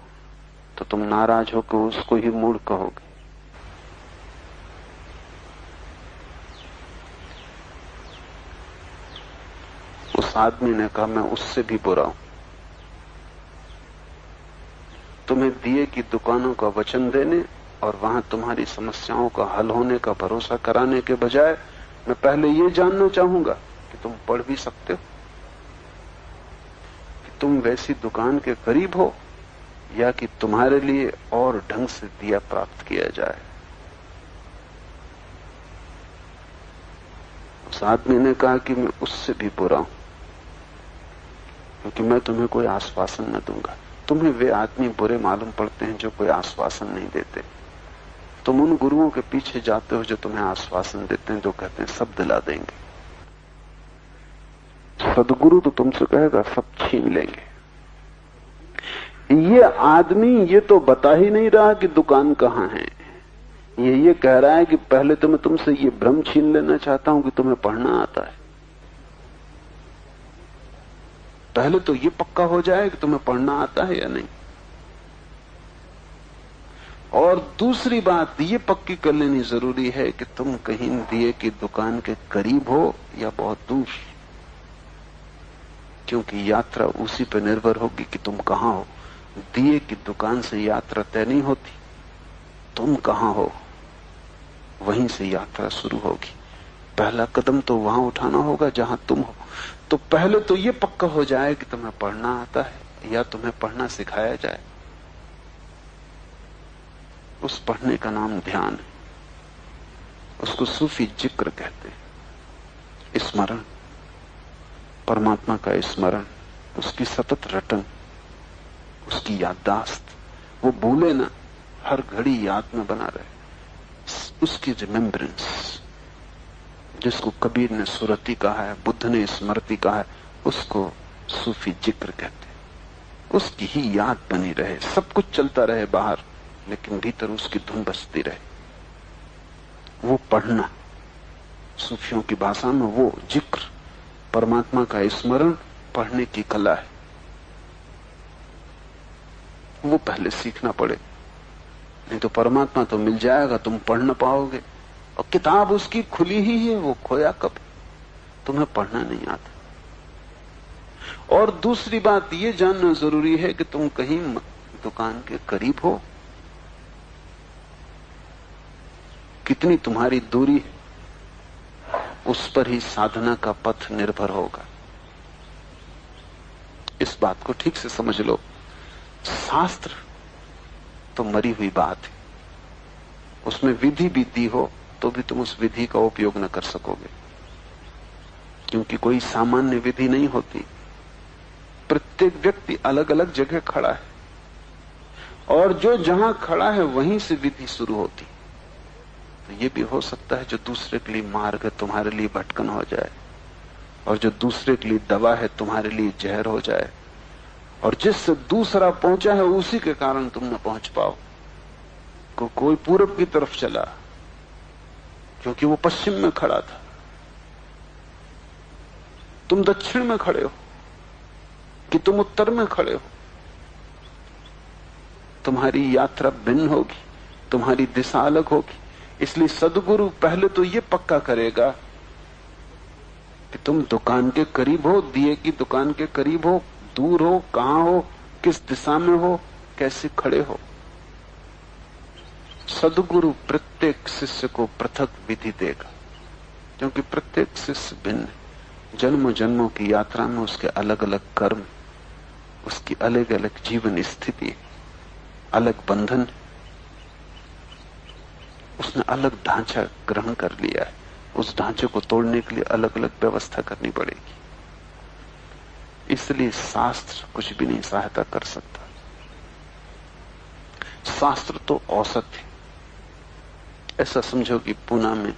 तो तुम नाराज होकर उसको ही मूढ़ कहोगे। उस आदमी ने कहा मैं उससे भी बुरा हूं। तुम्हें दिए की दुकानों का वचन देने और वहां तुम्हारी समस्याओं का हल होने का भरोसा कराने के बजाय मैं पहले ये जानना चाहूंगा कि तुम पढ़ भी सकते हो, कि तुम वैसी दुकान के करीब हो, या कि तुम्हारे लिए और ढंग से दिया प्राप्त किया जाए। उस आदमी ने कहा कि मैं उससे भी बुरा हूं, क्योंकि मैं तुम्हें कोई आश्वासन न दूंगा। तुम्हें वे आदमी बुरे मालूम पड़ते हैं जो कोई आश्वासन नहीं देते। तुम उन गुरुओं के पीछे जाते हो जो तुम्हें आश्वासन देते हैं, जो कहते हैं सब दिला देंगे। सदगुरु तो तुमसे कहेगा सब छीन लेंगे। ये आदमी ये तो बता ही नहीं रहा कि दुकान कहां है। ये कह रहा है कि पहले तो मैं तुमसे ये भ्रम छीन लेना चाहता हूं कि तुम्हें पढ़ना आता है। पहले तो ये पक्का हो जाए कि तुम्हें पढ़ना आता है या नहीं। और दूसरी बात ये पक्की कर लेनी जरूरी है कि तुम कहीं दिए की दुकान के करीब हो या बहुत दूर, क्योंकि यात्रा उसी पर निर्भर होगी कि तुम कहां हो। दिए की दुकान से यात्रा तय नहीं होती, तुम कहां हो वहीं से यात्रा शुरू होगी। पहला कदम तो वहां उठाना होगा जहां तुम हो। तो पहले तो ये पक्का हो जाए कि तुम्हें पढ़ना आता है या तुम्हें पढ़ना सिखाया जाए। उस पढ़ने का नाम ध्यान है, उसको सूफी जिक्र कहते हैं। स्मरण, परमात्मा का स्मरण, उसकी सतत रटन, उसकी याददाश्त। वो भूले ना, हर घड़ी याद में बना रहे। उसकी रिमेम्बरेंस, जिसको कबीर ने सुरति कहा है, बुद्ध ने स्मृति कहा है, उसको सूफी जिक्र कहते हैं। उसकी ही याद बनी रहे, सब कुछ चलता रहे बाहर, लेकिन भीतर उसकी धुन बजती रहे। वो पढ़ना, सूफियों की भाषा में वो जिक्र, परमात्मा का स्मरण पढ़ने की कला है। वो पहले सीखना पड़े, नहीं तो परमात्मा तो मिल जाएगा, तुम पढ़ न पाओगे। और किताब उसकी खुली ही है, वो खोया कब, तुम्हें पढ़ना नहीं आता। और दूसरी बात ये जानना जरूरी है कि तुम कहीं दुकान के करीब हो, कितनी तुम्हारी दूरी है, उस पर ही साधना का पथ निर्भर होगा। इस बात को ठीक से समझ लो। शास्त्र तो मरी हुई बात है, उसमें विधि भी दी हो तो भी तुम उस विधि का उपयोग न कर सकोगे, क्योंकि कोई सामान्य विधि नहीं होती। प्रत्येक व्यक्ति अलग अलग जगह खड़ा है, और जो जहां खड़ा है वहीं से विधि शुरू होती। तो ये भी हो सकता है जो दूसरे के लिए मार्ग है तुम्हारे लिए भटकन हो जाए, और जो दूसरे के लिए दवा है तुम्हारे लिए जहर हो जाए, और जिससे दूसरा पहुंचा है उसी के कारण तुम न पहुंच पाओ। कोई पूरब की तरफ चला क्योंकि वो पश्चिम में खड़ा था, तुम दक्षिण में खड़े हो कि तुम उत्तर में खड़े हो। तुम्हारी यात्रा भिन्न होगी, तुम्हारी दिशा अलग होगी। इसलिए सद्गुरु पहले तो ये पक्का करेगा कि तुम दुकान के करीब हो, दिए की दुकान के करीब हो, दूर हो, कहां हो, किस दिशा में हो, कैसे खड़े हो। सद्गुरु प्रत्येक शिष्य को पृथक विधि देगा, क्योंकि प्रत्येक शिष्य भिन्न है। जन्मों जन्मों की यात्रा में उसके अलग अलग कर्म, उसकी अलग अलग जीवन स्थिति, अलग बंधन, उसने अलग ढांचा ग्रहण कर लिया है। उस ढांचे को तोड़ने के लिए अलग अलग व्यवस्था करनी पड़ेगी। इसलिए शास्त्र कुछ भी नहीं सहायता कर सकता। शास्त्र तो औसत है। ऐसा समझो कि पूना में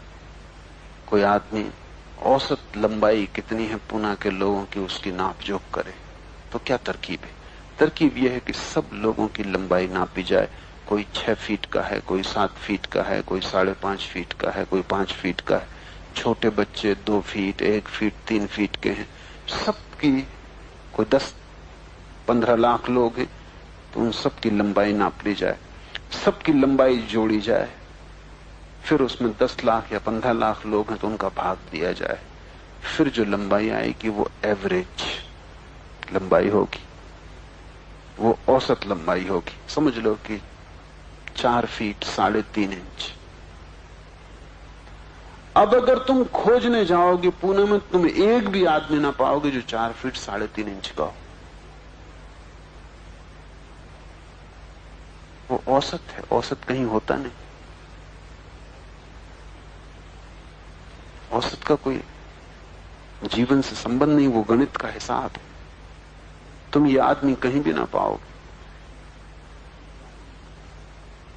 कोई आदमी औसत लंबाई कितनी है पूना के लोगों की, उसकी नाप जोख करे, तो क्या तरकीब है? तरकीब यह है कि सब लोगों की लंबाई नापी जाए। कोई 6 फीट का है, कोई 7 फीट का है, कोई 5.5 फीट का है, कोई 5 फीट का है। छोटे बच्चे 2 फीट, 1 फीट, 3 फीट के हैं। सबकी, कोई 10-15 लाख लोग हैं, तो उन सबकी लंबाई नाप ली जाए, सबकी लंबाई जोड़ी जाए। फिर उसमें 10 लाख या 15 लाख लोग हैं तो उनका भाग दिया जाए। फिर जो लंबाई आएगी वो एवरेज लंबाई होगी, वो औसत लंबाई होगी। समझ लो कि 4 फीट 3.5 इंच। अब अगर तुम खोजने जाओगे पुणे में, तुम एक भी आदमी ना पाओगे जो 4 फीट 3.5 इंच का हो। वो औसत है, औसत कहीं होता नहीं। औसत का कोई जीवन से संबंध नहीं, वो गणित का हिसाब है। तुम ये आदमी कहीं भी ना पाओगे।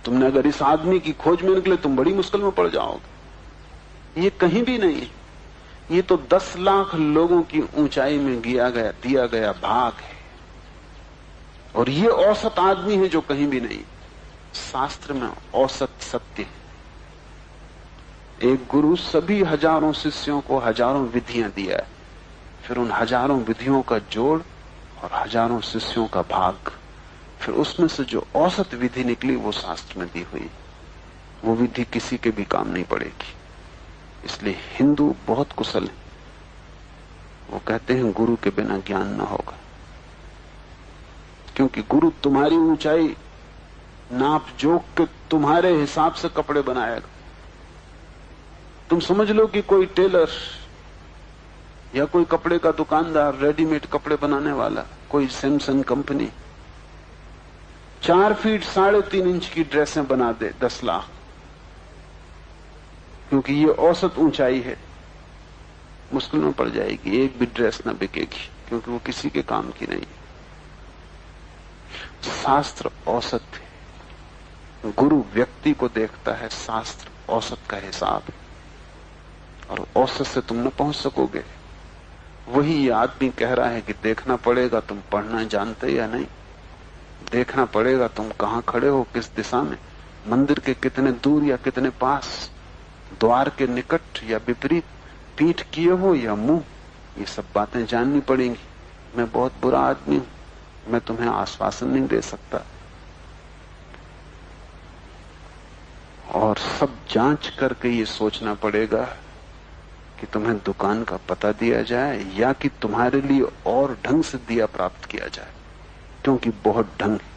तुमने अगर इस आदमी की खोज में निकले तुम बड़ी मुश्किल में पड़ जाओगे। ये कहीं भी नहीं है, ये तो 10 लाख लोगों की ऊंचाई में दिया गया भाग है, और ये औसत आदमी है जो कहीं भी नहीं। शास्त्र में औसत सत्य है। एक गुरु सभी हजारों शिष्यों को हजारों विधियां दिया है, फिर उन हजारों विधियों का जोड़ और हजारों शिष्यों का भाग, फिर उसमें से जो औसत विधि निकली वो शास्त्र में दी हुई। वो विधि किसी के भी काम नहीं पड़ेगी। इसलिए हिंदू बहुत कुशल है, वो कहते हैं गुरु के बिना ज्ञान न होगा, क्योंकि गुरु तुम्हारी ऊंचाई नाप जोक के तुम्हारे हिसाब से कपड़े बनाएगा। तुम समझ लो कि कोई टेलर या कोई कपड़े का दुकानदार, रेडीमेड कपड़े बनाने वाला, कोई सैमसंग कंपनी 4 फीट 3.5 इंच की ड्रेसें बना दे 10 लाख, क्योंकि ये औसत ऊंचाई है। मुश्किल में पड़ जाएगी, एक भी ड्रेस ना बिकेगी, क्योंकि वो किसी के काम की नहीं। शास्त्र औसत है, गुरु व्यक्ति को देखता है, शास्त्र औसत का हिसाब है। और औसत से तुम न पहुंच सकोगे, वही ये आदमी कह रहा है कि देखना पड़ेगा तुम पढ़ना जानते या नहीं, देखना पड़ेगा तुम कहां खड़े हो, किस दिशा में, मंदिर के कितने दूर या कितने पास, द्वार के निकट या विपरीत, पीठ किए हो या मुंह, ये सब बातें जाननी पड़ेंगी। मैं बहुत बुरा आदमी हूं, मैं तुम्हें आश्वासन नहीं दे सकता। और सब जांच करके ये सोचना पड़ेगा कि तुम्हें दुकान का पता दिया जाए या कि तुम्हारे लिए और ढंग से दिया प्राप्त किया जाए, क्योंकि बहुत ढंग है।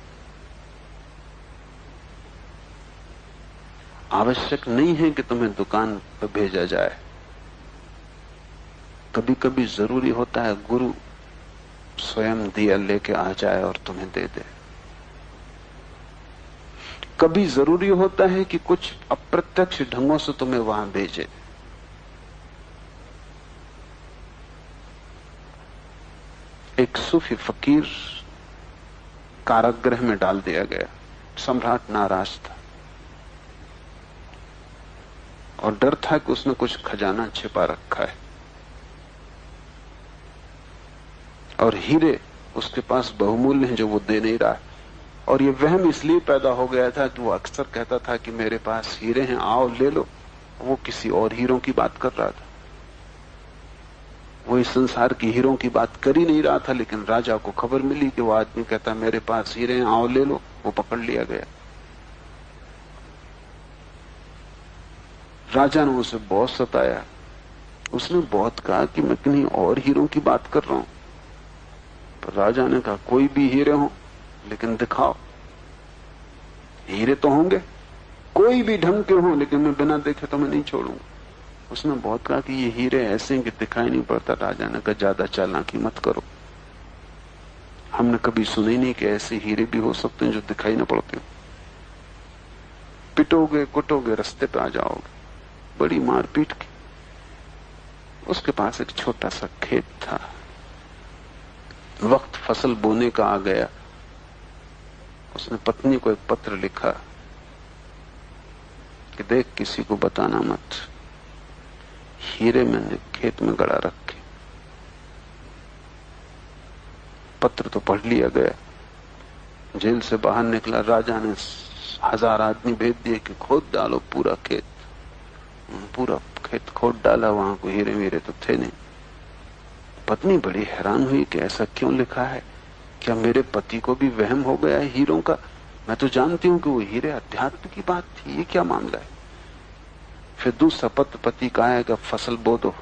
आवश्यक नहीं है कि तुम्हें दुकान पर भेजा जाए। कभी कभी जरूरी होता है गुरु स्वयं दिया लेके आ जाए और तुम्हें दे दे। कभी जरूरी होता है कि कुछ अप्रत्यक्ष ढंगों से तुम्हें वहां भेजे। एक सूफी फकीर कारागृह में डाल दिया गया। सम्राट नाराज था और डर था कि उसने कुछ खजाना छिपा रखा है, और हीरे उसके पास बहुमूल्य हैं जो वो दे नहीं रहा है। और ये वहम इसलिए पैदा हो गया था कि वो अक्सर कहता था कि मेरे पास हीरे हैं, आओ ले लो। वो किसी और हीरों की बात कर रहा था, वो इस संसार की हीरों की बात कर ही नहीं रहा था। लेकिन राजा को खबर मिली कि वो आदमी कहता मेरे पास हीरे हैं, आओ ले लो। वो पकड़ लिया गया। राजा ने उसे बहुत सताया। उसने बहुत कहा कि मैं किन्हीं और हीरों की बात कर रहा हूं, पर राजा ने कहा कोई भी हीरे हो लेकिन दिखाओ। हीरे तो होंगे, कोई भी ढंग के हो, लेकिन मैं बिना देखे तो मैं नहीं छोड़ूंगा। उसने बहुत कहा कि ये हीरे ऐसे हैं कि दिखाई नहीं पड़ता। राजा ने कहा ज्यादा चालाकी मत करो, हमने कभी सुना ही नहीं कि ऐसे हीरे भी हो सकते हैं जो दिखाई न पड़ते हो। पिटोगे कुटोगे, रास्ते पे आ जाओगे, बड़ी मारपीट की। उसके पास एक छोटा सा खेत था। वक्त फसल बोने का आ गया। उसने पत्नी को एक पत्र लिखा कि देख, किसी को बताना मत, हीरे मैंने खेत में गड़ा रखे। पत्र तो पढ़ लिया गया। जेल से बाहर निकला, राजा ने 1000 आदमी भेज दिए कि खोद डालो पूरा खेत। पूरा खेत खोद डाला, वहां कोई हीरे वीरे तो थे नहीं। पत्नी बड़ी हैरान हुई कि ऐसा क्यों लिखा है, क्या मेरे पति को भी वहम हो गया है हीरों का? मैं तो जानती हूं कि वो हीरे अध्यात्म की बात थी, ये क्या मामला है? फिर दूसरा पत्र पति का आएगा, फसल बो दो।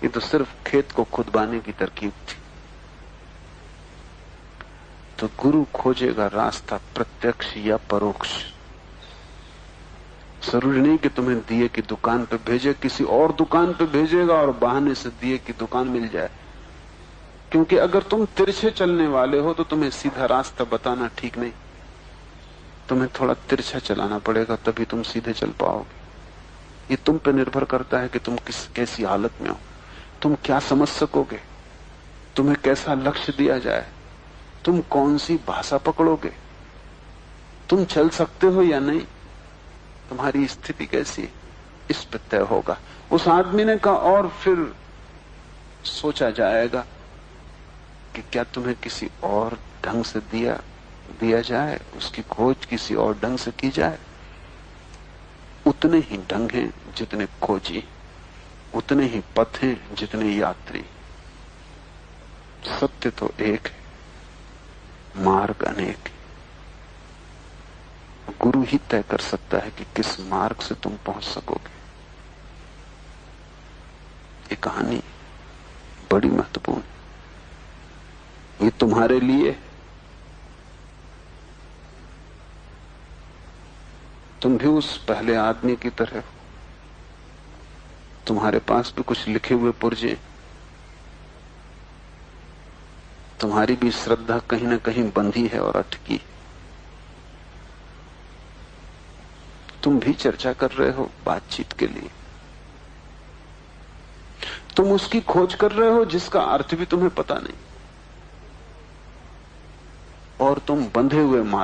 ये तो सिर्फ खेत को खुदबाने की तरकीब थी। तो गुरु खोजेगा रास्ता प्रत्यक्ष या परोक्ष। जरूरी नहीं कि तुम्हें दिए की दुकान पे भेजे, किसी और दुकान पे भेजेगा और बहाने से दिए की दुकान मिल जाए। क्योंकि अगर तुम तिरछे चलने वाले हो तो तुम्हें सीधा रास्ता बताना ठीक नहीं, तुम्हें थोड़ा तिरछा चलाना पड़ेगा, तभी तुम सीधे चल पाओगे। ये तुम पे निर्भर करता है कि तुम कैसी हालत में हो, तुम क्या समझ सकोगे, तुम्हें कैसा लक्ष्य दिया जाए, तुम कौन सी भाषा पकड़ोगे, तुम चल सकते हो या नहीं, तुम्हारी स्थिति कैसी है, इस पे तय होगा। उस आदमी ने कहा और फिर सोचा जाएगा कि क्या तुम्हें किसी और ढंग से दिया जाए, उसकी खोज किसी और ढंग से की जाए। उतने ही ढंग हैं जितने खोजी, उतने ही पथ हैं जितने यात्री। सत्य तो एक है, मार्ग अनेक है। गुरु ही तय कर सकता है कि किस मार्ग से तुम पहुंच सकोगे। ये कहानी बड़ी महत्वपूर्ण है। ये तुम्हारे लिए, तुम भी उस पहले आदमी की तरह हो। तुम्हारे पास भी कुछ लिखे हुए पुर्जे, तुम्हारी भी श्रद्धा कहीं ना कहीं बंधी है और अटकी। तुम भी चर्चा कर रहे हो बातचीत के लिए, तुम उसकी खोज कर रहे हो जिसका अर्थ भी तुम्हें पता नहीं, और तुम बंधे हुए मार्ग